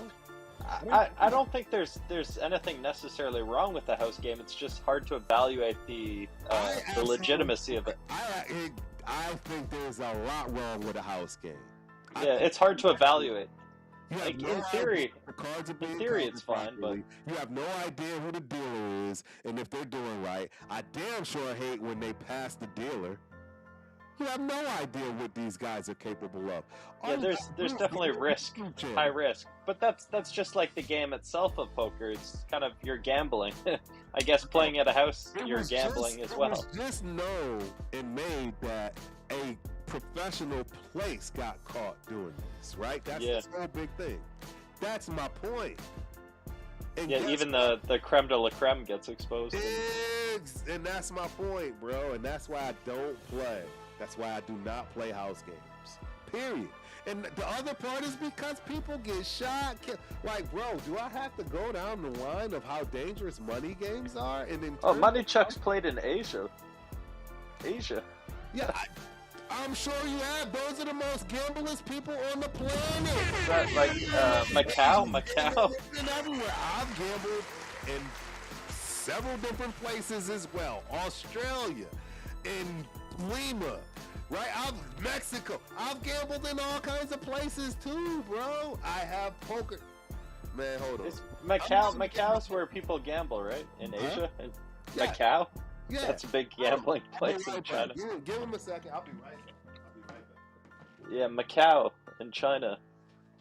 S2: I don't think there's anything necessarily wrong with the house game. It's just hard to evaluate the legitimacy of it.
S1: I think there's a lot wrong with a house game.
S2: Yeah, it's hard to evaluate. Like,
S1: no
S2: in theory,
S1: it's
S2: fine, but
S1: you have no idea who the dealer is and if they're doing right. I damn sure hate when they pass the dealer. You have no idea what these guys are capable of.
S2: Yeah, there's definitely risk, high risk. But that's just like the game itself of poker. It's kind of, you're gambling. I guess playing at a house, you're gambling as well.
S1: It was just known and made that a professional place got caught doing this, right? That's the whole big thing. That's my point. And
S2: even the creme de la creme gets exposed.
S1: And that's my point, bro. And that's why I don't play. That's why I do not play house games. Period. And the other part is because people get shot. Like, bro, do I have to go down the line of how dangerous money games are? And then
S2: Money Chuck's played in Asia.
S1: Yeah, I'm sure you have. Those are the most gamblers people on the planet.
S2: Is that like Macau?
S1: Everywhere. I've gambled in several different places as well. Australia, in Lima, right? Mexico. I've gambled in all kinds of places too, bro. I have poker. Man, hold on.
S2: Macau's where people gamble, right? In Asia? Macau?
S1: Yeah.
S2: That's a big gambling place in China.
S1: Give him a second. I'll be right back.
S2: Yeah, Macau in China.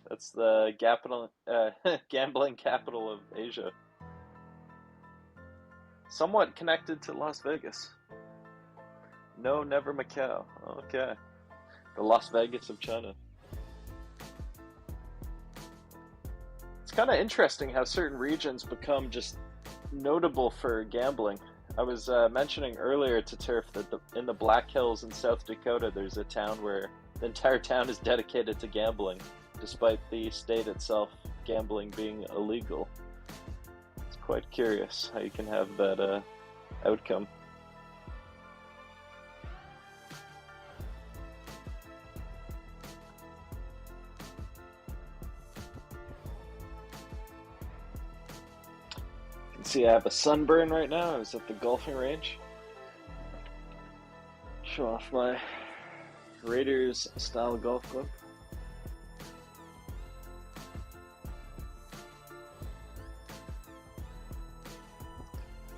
S2: That's the gambling capital of Asia. Somewhat connected to Las Vegas. No, never Macau. Okay. The Las Vegas of China. It's kind of interesting how certain regions become just notable for gambling. I was mentioning earlier to Turf that in the Black Hills in South Dakota, there's a town where the entire town is dedicated to gambling, despite the state itself gambling being illegal. It's quite curious how you can have that outcome. see I have a sunburn right now. I was at the golfing range. Show off my Raiders style golf club.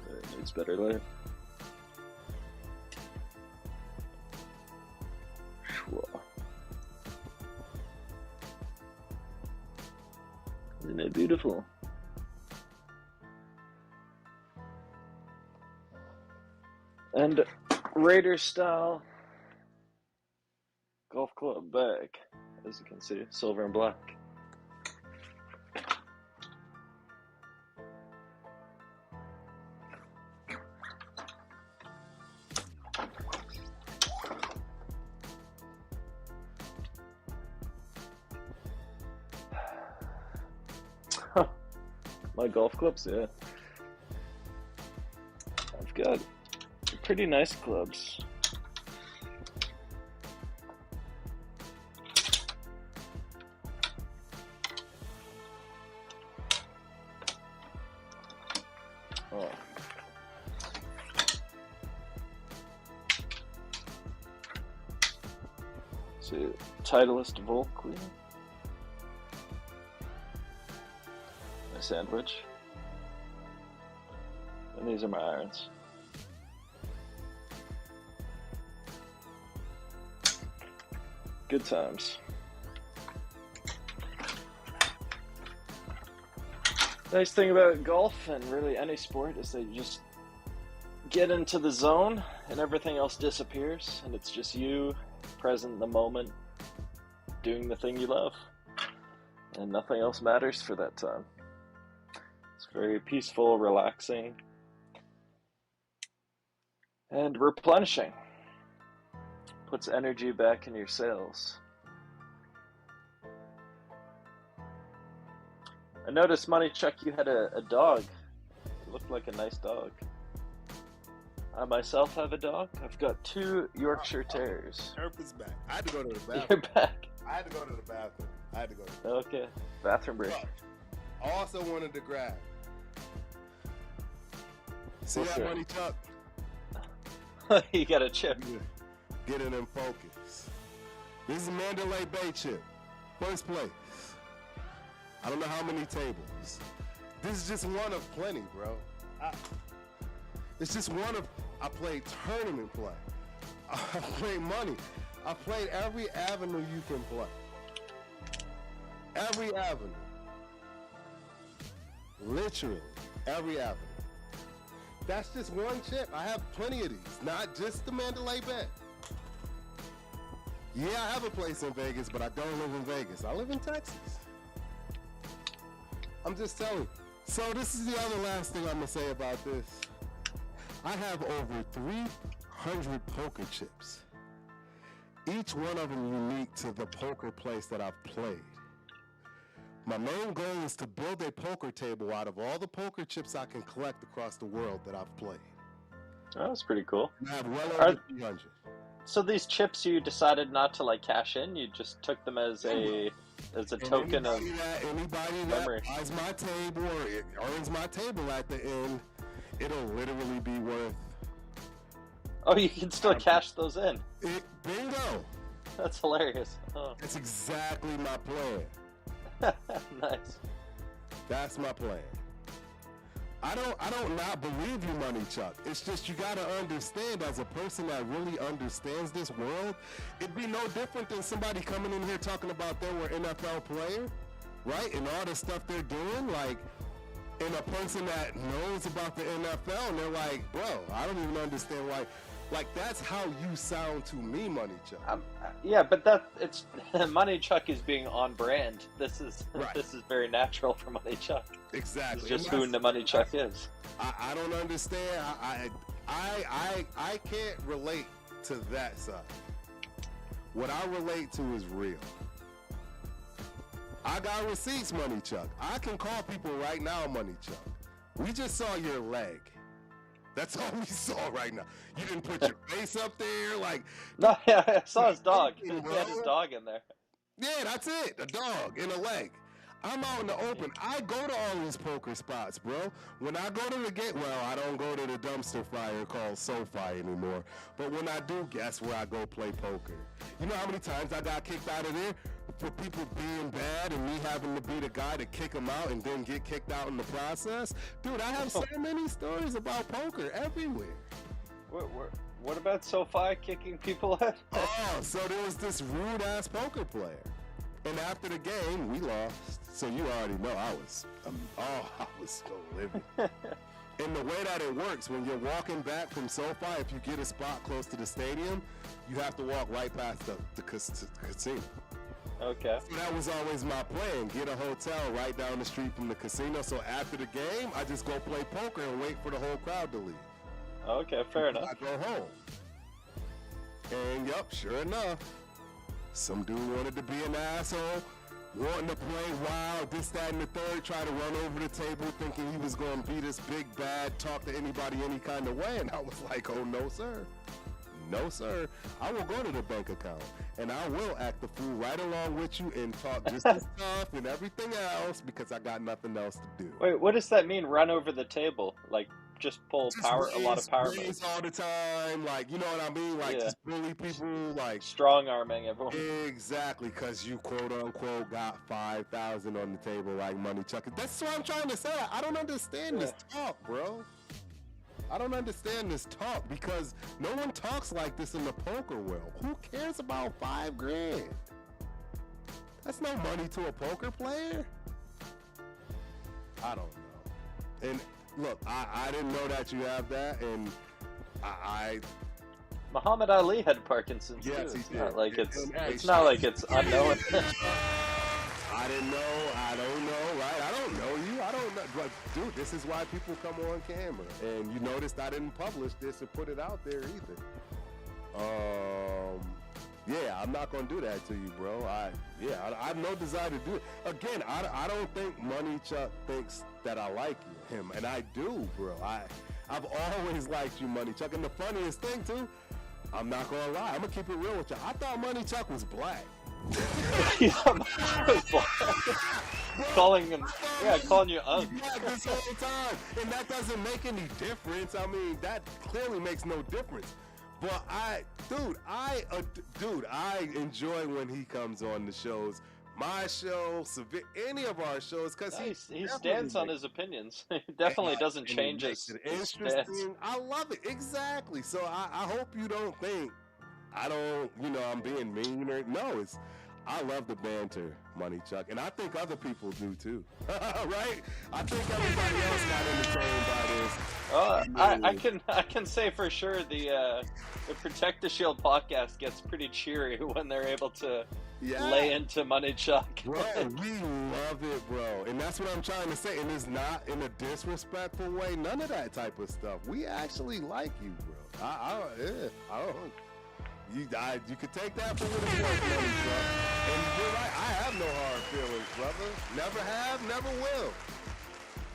S2: It needs better light. Isn't it beautiful? And Raiders style golf club bag, as you can see, silver and black. My golf clubs, yeah. I've got pretty nice clubs. Oh. See, Titleist Volkley. My sandwich. And these are my irons. Good times. Nice thing about golf and really any sport is that you just get into the zone and everything else disappears and it's just you, present in the moment, doing the thing you love. And nothing else matters for that time. It's very peaceful, relaxing, and replenishing. Puts energy back in your sails. I noticed, Money Chuck, you had a dog. It looked like a nice dog. I myself have a dog. I've got 2 Yorkshire Terriers.
S1: Herp is back. I had to go to the bathroom.
S2: You're back.
S1: I had to go to the bathroom.
S2: Okay. Bathroom break.
S1: I also wanted to grab. See
S2: What's
S1: that,
S2: it?
S1: Money Chuck?
S2: You got a chip.
S1: Get it in focus. This is Mandalay Bay chip. First place. I don't know how many tables. This is just one of plenty, bro. It's just one of. I played tournament play. I played money. I played every avenue you can play. Every avenue. Literally, every avenue. That's just one chip. I have plenty of these, not just the Mandalay Bay. Yeah, I have a place in Vegas, but I don't live in Vegas. I live in Texas. I'm just telling you. So this is the other last thing I'm going to say about this. I have over 300 poker chips. Each one of them unique to the poker place that I've played. My main goal is to build a poker table out of all the poker chips I can collect across the world that I've played.
S2: Oh, that's pretty cool.
S1: And I have well over 300.
S2: So these chips, you decided not to like cash in. You just took them as a token of
S1: anybody
S2: memory.
S1: that buys my table or it earns my table at the end, it'll literally be worth.
S2: Oh, you can still cash those in.
S1: Bingo.
S2: That's hilarious. Oh.
S1: That's exactly my plan.
S2: Nice.
S1: That's my plan. I don't not believe you, Money Chuck. It's just you gotta understand, as a person that really understands this world, it'd be no different than somebody coming in here talking about they were an NFL player, right? And all the stuff they're doing, like, and a person that knows about the NFL, and they're like, bro, I don't even understand why. Like, that's how you sound to me, Money Chuck.
S2: Yeah, but it's Money Chuck is being on brand. This is
S1: Right.
S2: This is very natural for Money Chuck.
S1: Exactly.
S2: It's just who the Money Chuck is.
S1: I don't understand. I can't relate to that side. What I relate to is real. I got receipts, Money Chuck. I can call people right now, Money Chuck. We just saw your leg. That's all we saw right now. You didn't put your face up there, like.
S2: No, yeah, I saw his dog. He
S1: Bro.
S2: had his dog in there.
S1: Yeah, that's it. A dog and a leg. I'm out in the open. I go to all these poker spots, bro. When I go to the game, well, I don't go to the dumpster fire called SoFi anymore. But when I do, guess where I go play poker? You know how many times I got kicked out of there for people being bad and me having to be the guy to kick them out and then get kicked out in the process? Dude, I have so many stories about poker everywhere.
S2: What about SoFi kicking people out?
S1: Oh, so there was this rude-ass poker player. And after the game, we lost. So you already know I was so livid. And the way that it works, when you're walking back from SoFi, if you get a spot close to the stadium, you have to walk right past the casino.
S2: Okay.
S1: So that was always my plan, get a hotel right down the street from the casino. So after the game, I just go play poker and wait for the whole crowd to leave.
S2: Okay, fair enough.
S1: I go home. And yup, sure enough, some dude wanted to be an asshole, wanting to play wild, this, that, and the third, try to run over the table thinking he was going to be this big bad, talk to anybody any kind of way. And I was like, oh, no, sir. No, sir. I will go to the bank account, and I will act the fool right along with you and talk just as tough and everything else because I got nothing else to do.
S2: Wait, what does that mean, run over the table? Like, just pull
S1: Just
S2: power, a lot of power
S1: raise all the time, like, you know what I mean? Like,
S2: Yeah.
S1: just bully people, like.
S2: Strong-arming everyone.
S1: Exactly, because you quote-unquote got 5,000 on the table like money chucking. That's what I'm trying to say. I don't understand this talk, bro. I don't understand this talk because no one talks like this in the poker world. Who cares about $5,000? That's no money to a poker player. I don't know. And look, I didn't know that you have that, and I
S2: Muhammad Ali had Parkinson's
S1: Yes,
S2: too.
S1: he
S2: It's
S1: did.
S2: not like it's
S1: And, hey,
S2: it's not like it's unknown.
S1: I didn't know. I don't know, right? I don't know you. I don't know. But, dude, this is why people come on camera. And you noticed I didn't publish this or put it out there either. Yeah, I'm not going to do that to you, bro. I have no desire to do it. Again, I don't think Money Chuck thinks that I like him. And I do, bro. I've always liked you, Money Chuck. And the funniest thing, too, I'm not going to lie. I'm going to keep it real with you. I thought Money Chuck was black.
S2: calling him, calling you Ugg.
S1: Yeah, this whole time, and that doesn't make any difference. I mean, that clearly makes no difference. But I enjoy when he comes on the shows, my show, any of our shows, because
S2: he stands on his opinions. He definitely doesn't change his
S1: interesting.
S2: stance.
S1: I love it, exactly. So I hope you don't think I'm being mean or no. I love the banter, Money Chuck, and I think other people do too. Right? I think everybody else got entertained by this.
S2: I can say for sure the Protect the Shield podcast gets pretty cheery when they're able to lay into Money Chuck.
S1: Bro, we love it, bro, and that's what I'm trying to say. And it's not in a disrespectful way. None of that type of stuff. We actually like you, bro. I don't. You could take that for what it's worth, Money Chuck. And you're right, I have no hard feelings, brother. Never have, never will.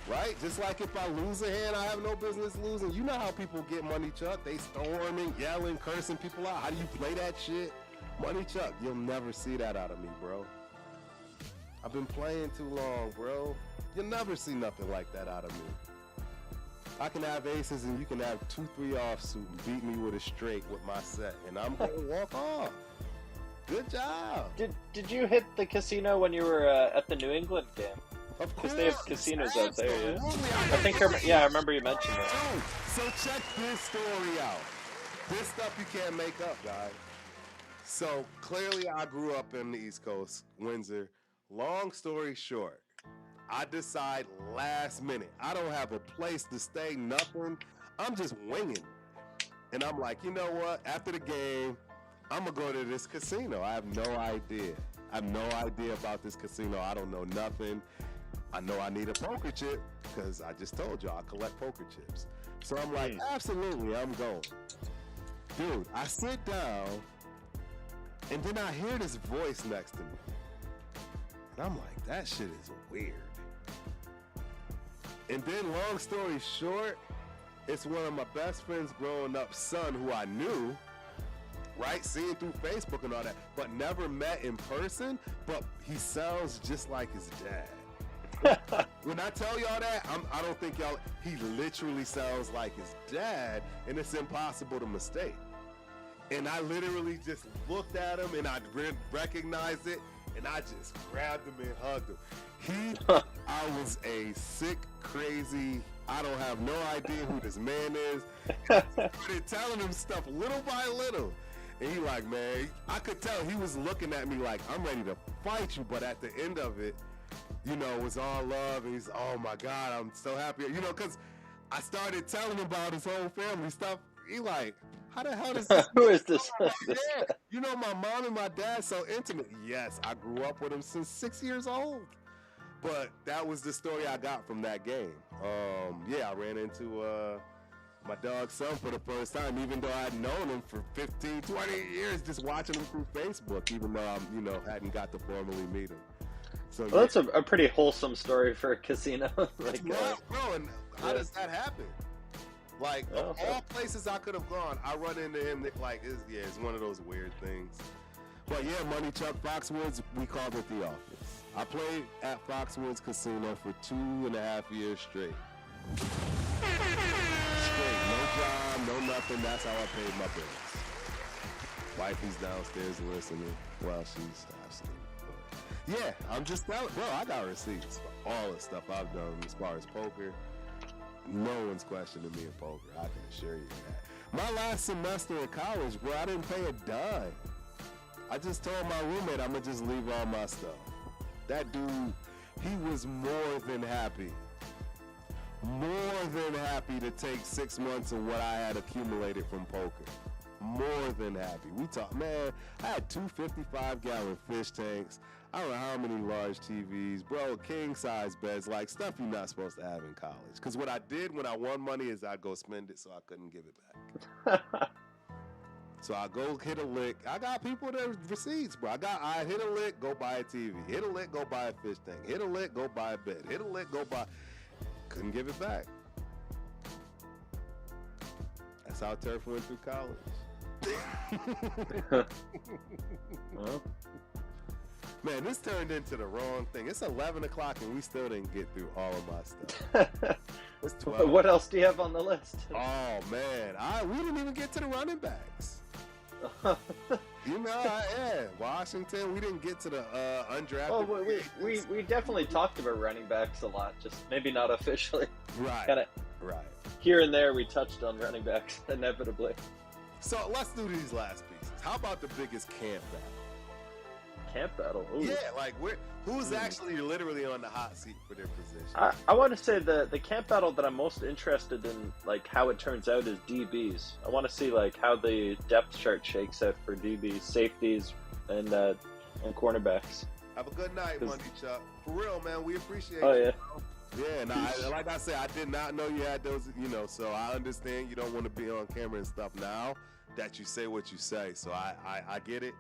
S1: Right? Just like if I lose a hand, I have no business losing. You know how people get, Money Chuck. They storming, yelling, cursing people out. How do you play that shit? Money Chuck, you'll never see that out of me, bro. I've been playing too long, bro. You'll never see nothing like that out of me. I can have aces and you can have 2-3 offsuit and beat me with a straight with my set, and I'm gonna walk off. Good job.
S2: Did you hit the casino when you were at the New England game?
S1: Of course.
S2: Because they have casinos out there. Yeah.
S1: Absolutely.
S2: I remember you mentioned that.
S1: So check this story out. This stuff you can't make up, guys. So clearly I grew up in the East Coast, Windsor. Long story short, I decide last minute. I don't have a place to stay, nothing. I'm just winging. And I'm like, you know what? After the game, I'm going to go to this casino. I have no idea. I have no idea about this casino. I don't know nothing. I know I need a poker chip because I just told you I collect poker chips. So I'm like, absolutely, I'm going. Dude, I sit down, and then I hear this voice next to me. And I'm like, that shit is weird. And then, long story short, it's one of my best friends growing up, son, who I knew. right? Seeing through Facebook and all that, but never met in person. But he sounds just like his dad. When I tell y'all that, I don't think y'all. He literally sounds like his dad, and it's impossible to mistake. And I literally just looked at him, and I recognized it, and I just grabbed him and hugged him. I was a sick, crazy. I don't have no idea who this man is. I started telling him stuff little by little. And he like, man, I could tell he was looking at me like, I'm ready to fight you. But at the end of it, you know, it was all love. And he's, oh my God, I'm so happy. You know, because I started telling him about his whole family stuff. He like, how the hell does this?
S2: Who is this?
S1: Yeah, you know, my mom and my dad so intimate. Yes, I grew up with him since 6 years old. But that was the story I got from that game. Yeah, I ran into my dog's son for the first time, even though I'd known him for 15, 20 years, just watching him through Facebook, even though I hadn't got to formally meet him. So
S2: Well, that's a pretty wholesome story for a casino. Like,
S1: bro, and how does that happen? Like, of all places I could have gone, I run into him. Like, it's one of those weird things. But yeah, Money Chuck Foxwoods, we called it the office. I played at Foxwoods Casino for 2.5 years straight. Straight, no job, no nothing. That's how I paid my bills. Wifey's downstairs listening while she's asleep. But yeah, I'm just telling, bro, I got receipts for all the stuff I've done as far as poker. No one's questioning me in poker, I can assure you that. My last semester in college, bro, I didn't pay a dime. I just told my roommate I'm gonna just leave all my stuff. That dude, he was more than happy to take 6 months of what I had accumulated from poker. More than happy. We talked, man, I had 2 55-gallon fish tanks. I don't know how many large TVs, bro, king size beds, like stuff you're not supposed to have in college. Because what I did when I won money is I'd go spend it so I couldn't give it back. So I go hit a lick. I got people that receipts, bro. I hit a lick, go buy a TV. Hit a lick, go buy a fish tank. Hit a lick, go buy a bed. Hit a lick, go buy. Couldn't give it back. That's how Turf went through college.
S2: Well,
S1: man, this turned into the wrong thing. It's 11 o'clock and we still didn't get through all of my stuff. It's 12.
S2: What else do you have on the list?
S1: Oh, man. We didn't even get to the running backs. You know, yeah, Washington. We didn't get to the undrafted.
S2: Oh, we definitely talked about running backs a lot, just maybe not officially.
S1: Right.
S2: Kind of
S1: right.
S2: here and there, we touched on running backs inevitably.
S1: So let's do these last pieces. How about the biggest camp battle?
S2: Camp battle. Ooh.
S1: Yeah, like who's actually literally on the hot seat for their position?
S2: I want to say the camp battle that I'm most interested in, like how it turns out, is DBs. I want to see like how the depth chart shakes out for DBs, safeties, and cornerbacks.
S1: Have a good night, Money Chuck. For real, man, we appreciate
S2: Oh
S1: you.
S2: yeah.
S1: Yeah, and like I said, I did not know you had those, so I understand you don't want to be on camera and stuff now that you say what you say. So I get it.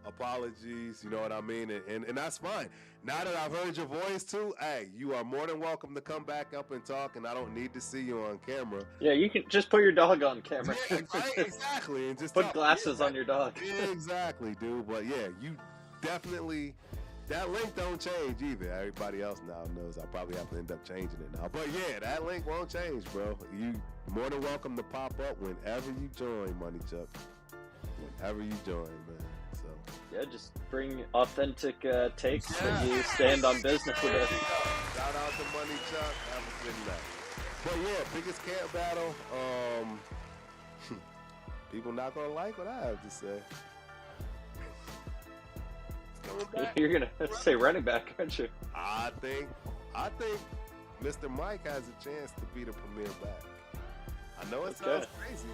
S1: Apologies, you know what I mean? And that's fine. Now that I've heard your voice too, hey, you are more than welcome to come back up and talk, and I don't need to see you on camera.
S2: Yeah, you can just put your dog on camera.
S1: Yeah, right, exactly. And just
S2: put glasses on your dog.
S1: Yeah, exactly, dude. But yeah, you definitely, that link don't change either. Everybody else now knows I probably have to end up changing it now. But yeah, that link won't change, bro. You more than welcome to pop up whenever you join, Money Chuck. Whenever you join, man. So
S2: yeah, just bring authentic takes that you stand on business with it.
S1: Shout out to Money Chuck. Have a good night. But yeah, biggest camp battle. People not gonna like what I have to say.
S2: You're gonna say running back, aren't you?
S1: I think Mr. Mike has a chance to be the premier back. I know it sounds crazy,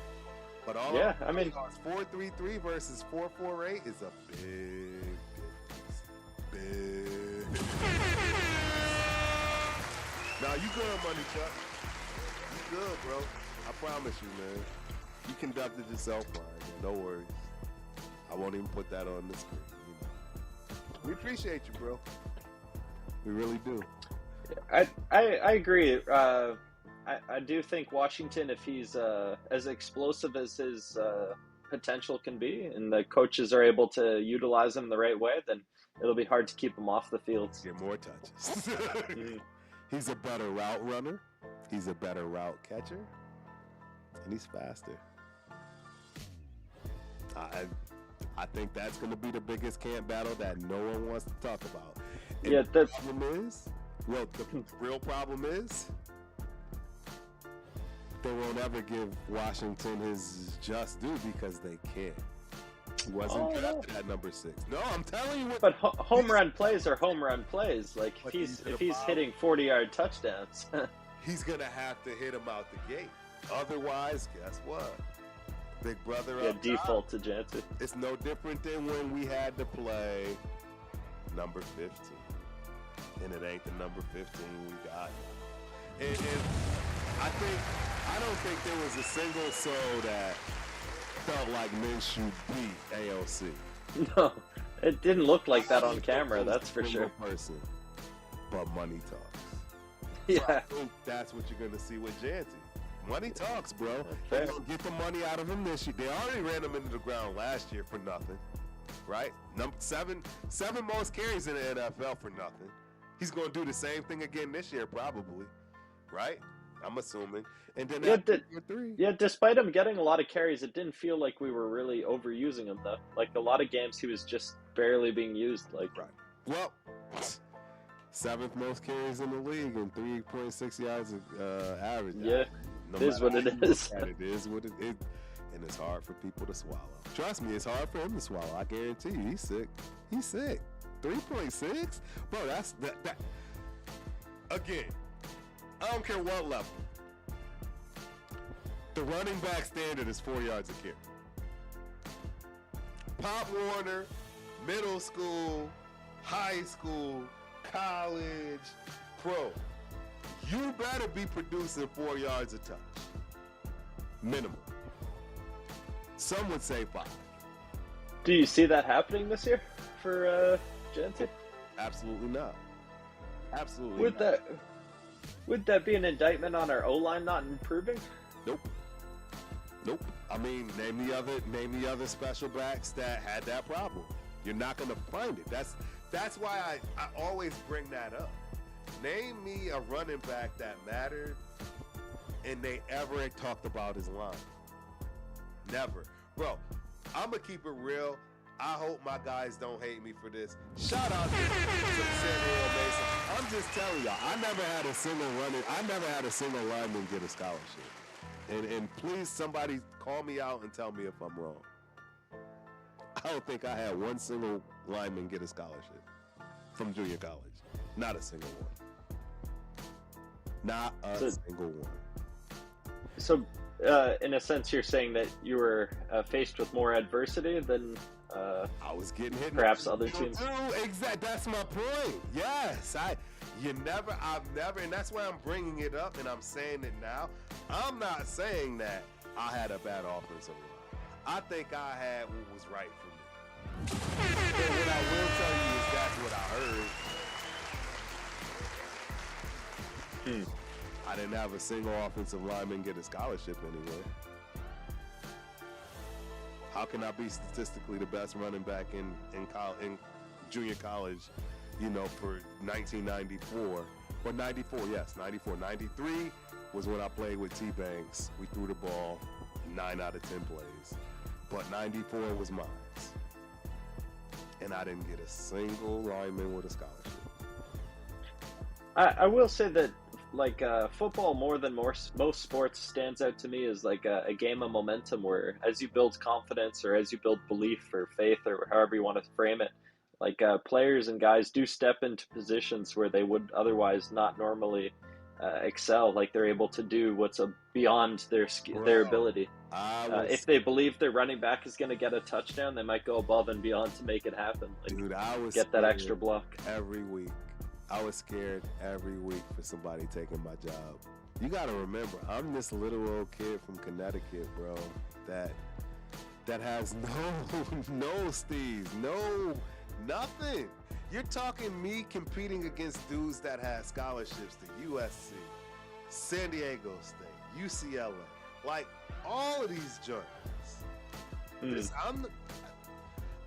S1: but all
S2: I mean,
S1: 4-3-3 versus 4-4-8 is a big difference. Big. Now you good, Money Chuck. You good, bro. I promise you, man. You conducted yourself fine, man. No worries. I won't even put that on the screen. We appreciate you, bro. We really do.
S2: I agree. I do think Washington, if he's as explosive as his potential can be, and the coaches are able to utilize him the right way, then it'll be hard to keep him off the field.
S1: Get more touches.
S2: Mhm.
S1: He's a better route runner. He's a better route catcher. And he's faster. I think that's going to be the biggest camp battle that no one wants to talk about. And
S2: Yeah,
S1: the problem is, the real problem is, they won't ever give Washington his just due because they can't. He wasn't drafted at number 6. No, I'm telling you what.
S2: But home run plays are home run plays. Like if he's hitting 40-yard touchdowns,
S1: he's gonna have to hit him out the gate. Otherwise, guess what? Big brother up
S2: default
S1: top.
S2: to Jansen.
S1: It's no different than when we had to play number 15, and it ain't the number 15 we got. And I don't think there was a single soul that felt like Minshew beat AOC.
S2: No, it didn't look like that on camera. That's for sure.
S1: Person, but money talks.
S2: Yeah,
S1: So I think that's what you're gonna see with Janty. Money talks, bro. They're gonna get the money out of him this year. They already ran him into the ground last year for nothing, right? Number seven most carries in the NFL for nothing. He's gonna do the same thing again this year, probably, right? I'm assuming. And then after year 3.
S2: Yeah, despite him getting a lot of carries, it didn't feel like we were really overusing him though. Like a lot of games, he was just barely being used. Like,
S1: right. Well, 7th most carries in the league and 3.6 yards average.
S2: Yeah,
S1: no
S2: it is what it is.
S1: It is what it is, and it's hard for people to swallow. Trust me, it's hard for him to swallow. I guarantee you, he's sick. He's sick. 3.6, bro. That's that. Again, I don't care what level. The running back standard is 4 yards a carry. Pop Warner, middle school, high school, college, pro. You better be producing 4 yards a touch. Minimum. Some would say 5.
S2: Do you see that happening this year for Jansen?
S1: Absolutely not. Absolutely not.
S2: Would that be an indictment on our O-line not improving?
S1: Nope. I mean, name the other special backs that had that problem. You're not going to find it. That's why I always bring that up. Name me a running back that mattered and they ever talked about his line. Never. Bro, I'm going to keep it real. I hope my guys don't hate me for this. Shout out to Samuel Mason. I'm just telling y'all, I never had a single lineman get a scholarship. And please, somebody call me out and tell me if I'm wrong. I don't think I had one single lineman get a scholarship from junior college. Not a single one. Not a single one.
S2: So, in a sense, you're saying that you were faced with more adversity than
S1: I was getting hit.
S2: Perhaps other teams.
S1: Exactly. That's my point. Yes, I've never, and that's why I'm bringing it up, and I'm saying it now. I'm not saying that I had a bad offensive line. I think I had what was right for me. But what I will tell you is that's what I heard. I didn't have a single offensive lineman get a scholarship anywhere. How can I be statistically the best running back in junior college, for 1994? Or 94, yes, 94. 93 was when I played with T-Banks. We threw the ball 9 out of 10 plays. But 94 was mine. And I didn't get a single lineman with a scholarship.
S2: I will say that, football more than most sports stands out to me as a game of momentum where as you build confidence or as you build belief or faith or however you want to frame it, players and guys do step into positions where they would otherwise not normally excel. They're able to do what's beyond their ability. If they believe their running back is going to get a touchdown, they might go above and beyond to make it happen.
S1: Dude, I was
S2: get that extra block
S1: every week. I was scared every week for somebody taking my job. You got to remember, I'm this little old kid from Connecticut, bro, that has no steez, no nothing. You're talking me competing against dudes that had scholarships to USC, San Diego State, UCLA, all of these joints.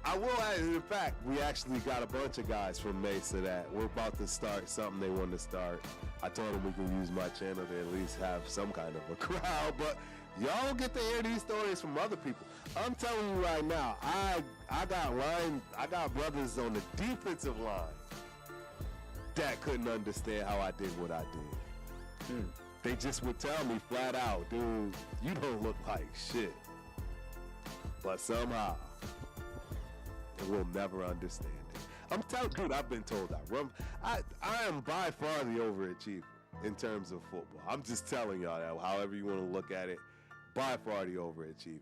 S1: I will add, in fact, we actually got a bunch of guys from Mesa that we're about to start something they want to start. I told them we can use my channel to at least have some kind of a crowd, but y'all don't get to hear these stories from other people. I'm telling you right now, I got brothers on the defensive line that couldn't understand how I did what I did. They just would tell me flat out, dude, you don't look like shit. But somehow, they will never understand it. I'm telling, dude, I've been told I am by far the overachiever in terms of football. I'm just telling y'all that, however you want to look at it, by far the overachiever.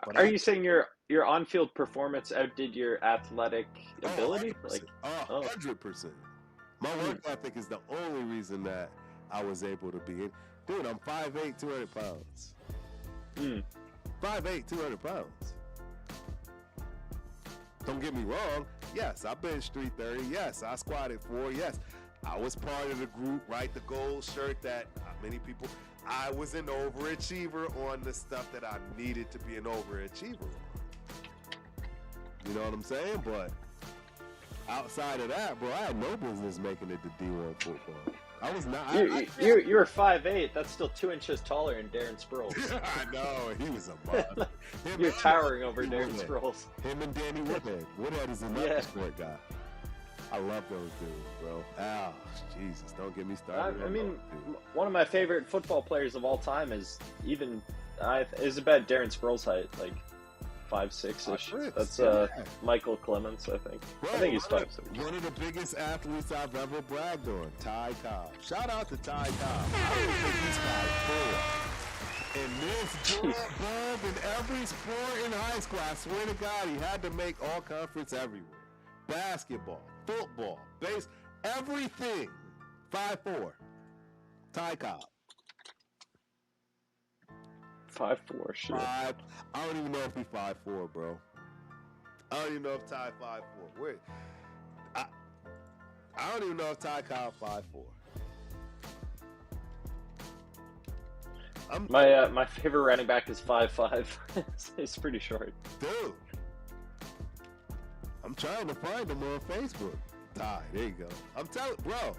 S1: But
S2: Are you saying your on-field performance outdid your athletic ability?
S1: 100%.
S2: Like,
S1: 100%. My work ethic is the only reason that I was able to be in. Dude, I'm 5'8", 200 pounds. 5'8", 200 pounds. Don't get me wrong. Yes, I benched 330. Yes, I squatted 4. Yes, I was part of the group, right? The gold shirt that many people. I was an overachiever on the stuff that I needed to be an overachiever on. You know what I'm saying? But outside of that, bro, I had no business making it to D1 football. I was not.
S2: You were 5'8". That's still 2 inches taller than Darren Sproles.
S1: I know. He was a monster.
S2: You're towering over Darren Sproles.
S1: Him and Danny Woodhead. Woodhead is another sport guy. I love those dudes, bro. Oh, Jesus. Don't get me started.
S2: I mean, one of my favorite football players of all time is about Darren Sproles' height, like 5'6"-ish. That's Michael Clements, I think.
S1: Bro,
S2: I think he's 5'6".
S1: One of the biggest athletes I've ever bragged on, Ty Cobb. Shout out to Ty Cobb. I don't think he's 5'4". And this dude, bub, in every sport in high school, I swear to God, he had to make all conference everywhere. Basketball, football, base, everything. 5'4". Ty Cobb.
S2: 5'4", shit.
S1: I don't even know if he's 5'4", bro. I don't even know if Ty 5'4". Wait, I don't even know if Ty Cobb 5'4".
S2: My favorite running back is 5'5". He's pretty short.
S1: Dude, I'm trying to find him on Facebook. Ty, there you go. I'm telling, bro.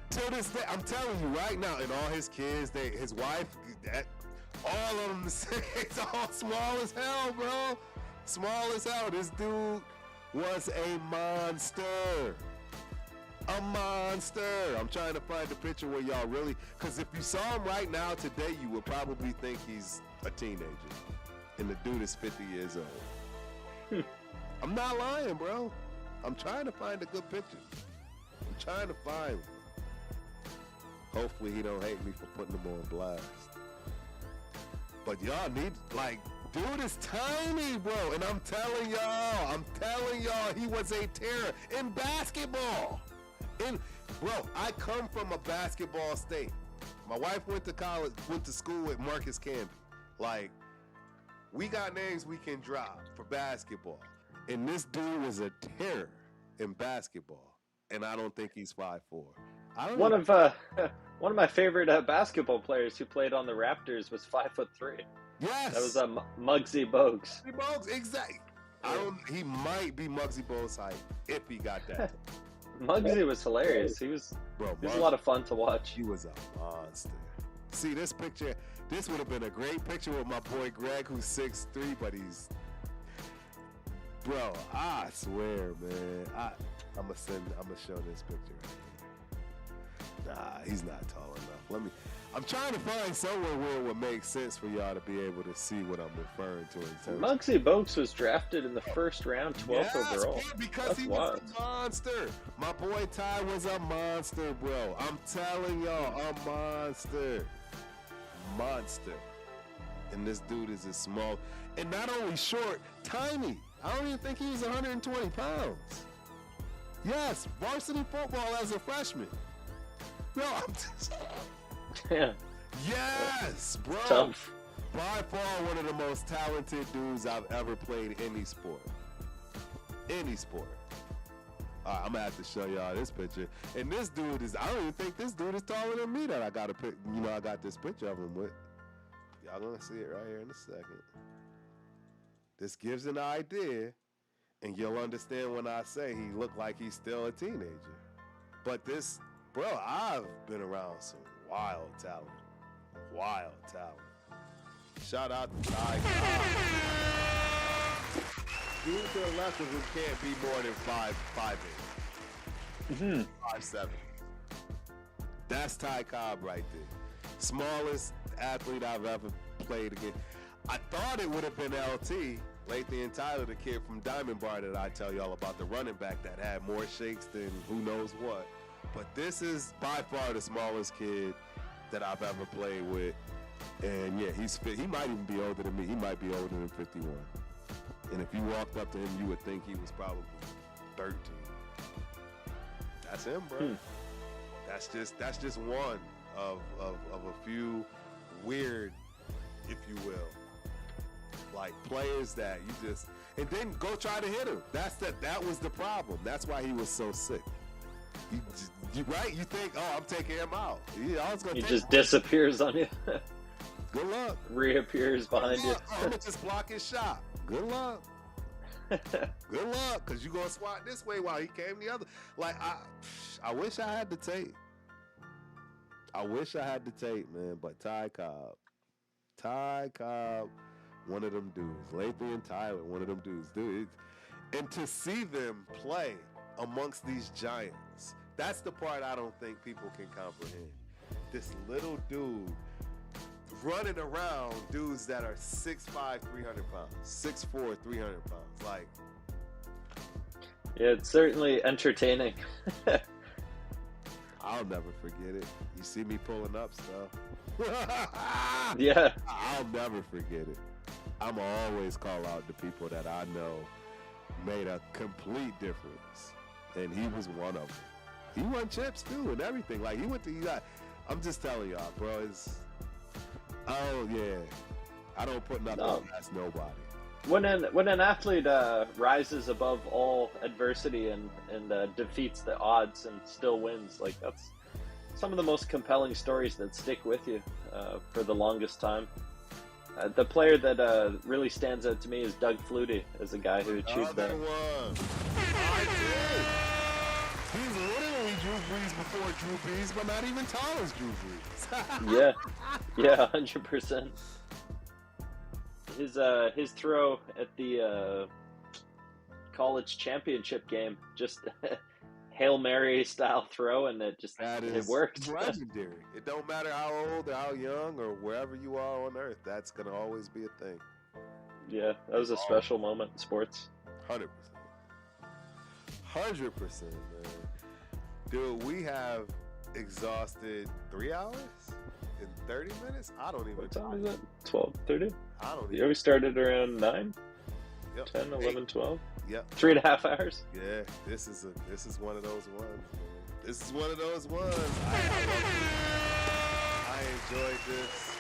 S1: To this day, I'm telling you right now, and all his kids, his wife, all of them the same. It's all small as hell, bro. Small as hell. This dude was a monster. A monster. I'm trying to find the picture where y'all really, because if you saw him right now today, you would probably think he's a teenager. And the dude is 50 years old. I'm not lying, bro. I'm trying to find a good picture. I'm trying to find one. Hopefully he don't hate me for putting him on blast. But y'all need, like, dude is tiny, bro. And I'm telling y'all, he was a terror in basketball. Bro, I come from a basketball state. My wife went to school with Marcus Camby. Like, we got names we can drop for basketball. And this dude was a terror in basketball. And I don't think he's 5'4".
S2: One of my favorite basketball players who played on the Raptors was 5'3".
S1: Yes,
S2: that was Muggsy Bogues.
S1: Muggsy Bogues, exactly. He might be Muggsy Bogues' height if he got that.
S2: Muggsy was hilarious. He was a lot of fun to watch.
S1: He was a monster. See this picture? This would have been a great picture with my boy Greg, who's 6'3", but he's, bro. I swear, man. I'm gonna show this picture right here. Nah, he's not tall enough. I'm trying to find somewhere where it would make sense for y'all to be able to see what I'm referring to.
S2: Muggsy Bogues was drafted in the first round, 12th overall.
S1: Because he was a monster. My boy Ty was a monster, bro. I'm telling y'all, a monster. Monster. And this dude is as small. And not only short, tiny. I don't even think he was 120 pounds. Yes, varsity football as a freshman. Bro, I'm just...
S2: Yeah.
S1: Yes, bro.
S2: Tough.
S1: By far one of the most talented dudes I've ever played any sport. Any sport. All right, I'm gonna have to show y'all this picture. And this dude is, I don't even think this dude is taller than me that I got I got this picture of him with. Y'all gonna see it right here in a second. This gives an idea, and you'll understand when I say he looked like he's still a teenager. But this, bro, I've been around some wild talent. Wild talent. Shout out to Ty Cobb. Dude to the left of him can't be more than 5'8". 5'7". That's Ty Cobb right there. Smallest athlete I've ever played against. I thought it would have been LT, Lathan Tyler, the kid from Diamond Bar that I tell y'all about, the running back that had more shakes than who knows what. But this is by far the smallest kid that I've ever played with. And yeah, he's fit. He might even be older than me. He might be older than 51. And if you walked up to him, you would think he was probably 13. That's him, bro. That's just one of a few weird, if you will, like players that you just, and then go try to hit him. That was the problem. That's why he was so sick. You right? You think, oh, I'm taking him out.
S2: He just disappears on you.
S1: Good luck.
S2: Reappears behind you.
S1: I'm gonna just block his shot. Good luck. Good luck, cause you gonna swat this way while he came the other. Like I wish I had the tape. Man. But Ty Cobb, one of them dudes. Lathan Tyler, one of them dudes. Dude, and to see them play amongst these giants, that's the part I don't think people can comprehend. This little dude running around dudes that are 6'5", 300 pounds, 6'4", 300 pounds. Like,
S2: yeah, it's certainly entertaining.
S1: I'll never forget it. You see me pulling up stuff.
S2: Yeah.
S1: I'll never forget it. I'm always call out the people that I know made a complete difference. And he was one of them. He won chips too and everything. Like, I'm just telling y'all, bro, oh yeah. I don't put nothing past nobody.
S2: When an athlete rises above all adversity and defeats the odds and still wins, like, that's some of the most compelling stories that stick with you for the longest time. The player that really stands out to me is Doug Flutie, as a guy who achieved that.
S1: I did. He's literally Drew Brees before Drew Brees, but not even tall as Drew Brees.
S2: Yeah, 100%. His throw at the college championship game, just Hail Mary style throw, and it worked.
S1: Legendary. It don't matter how old or how young or wherever you are on earth, that's gonna always be a thing.
S2: Yeah, that was a special moment in sports.
S1: 100%, man. Dude, we have exhausted 3 hours in 30 minutes. I don't even.
S2: What time is it? 12:30.
S1: I don't even.
S2: Yeah, we started around 9.
S1: Yep.
S2: 10, 11, 12.
S1: Yep.
S2: 3.5 hours.
S1: Yeah, this is one of those ones, man. This is one of those ones. I enjoyed this.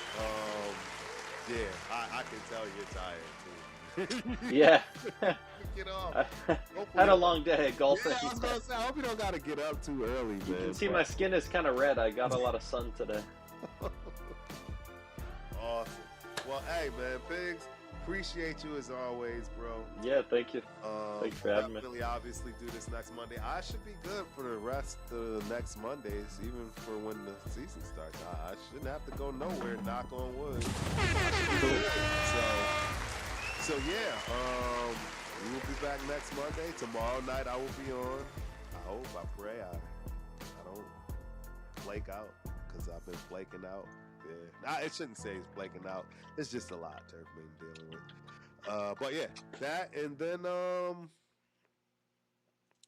S1: I can tell you're tired too.
S2: Yeah.
S1: Get off.
S2: I had a long day golfing.
S1: Yeah, I was gonna say, I hope you don't gotta get up too early, man.
S2: You can see my skin is kind of red. I got a lot of sun today.
S1: Awesome. Well, hey, man, Biggs, appreciate you as always, bro.
S2: Yeah, thank you. Thanks for having me.
S1: Really, obviously, do this next Monday. I should be good for the rest of the next Mondays, even for when the season starts. I shouldn't have to go nowhere, knock on wood. So yeah, we will be back next Monday. Tomorrow night I will be on. I hope, I pray I don't flake out, because I've been flaking out. Yeah, it shouldn't say it's flaking out. It's just a lot Turk been dealing with. But yeah, that, and then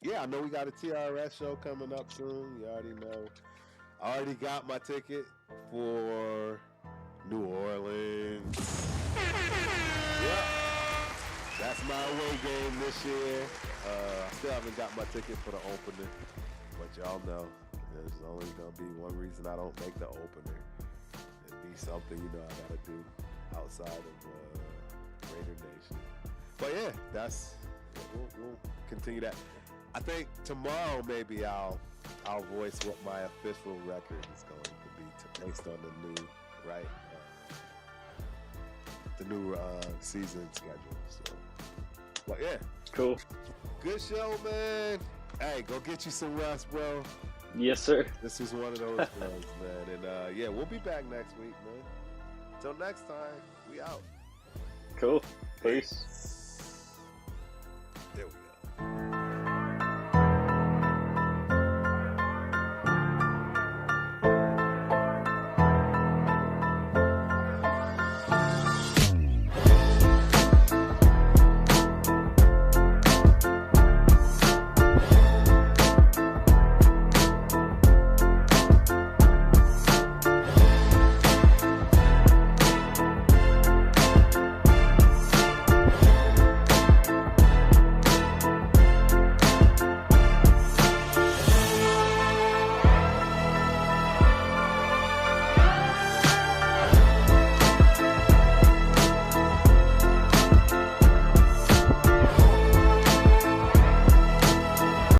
S1: yeah, I know we got a TRS show coming up soon. You already know. I already got my ticket for New Orleans. Yep. That's my away game this year. I still haven't got my ticket for the opener, but y'all know there's only gonna be one reason I don't make the opener. It'd be something, I gotta do outside of Raider Nation. But yeah, we'll continue that. I think tomorrow maybe I'll voice what my official record is going to be based on the new the new season schedule. So, but yeah,
S2: Cool.
S1: good show, man. Hey, go get you some rest, bro.
S2: Yes, sir.
S1: This was one of those ones, man. And yeah, we'll be back next week, man. Till next time, we out.
S2: Cool. Peace.
S1: There we go.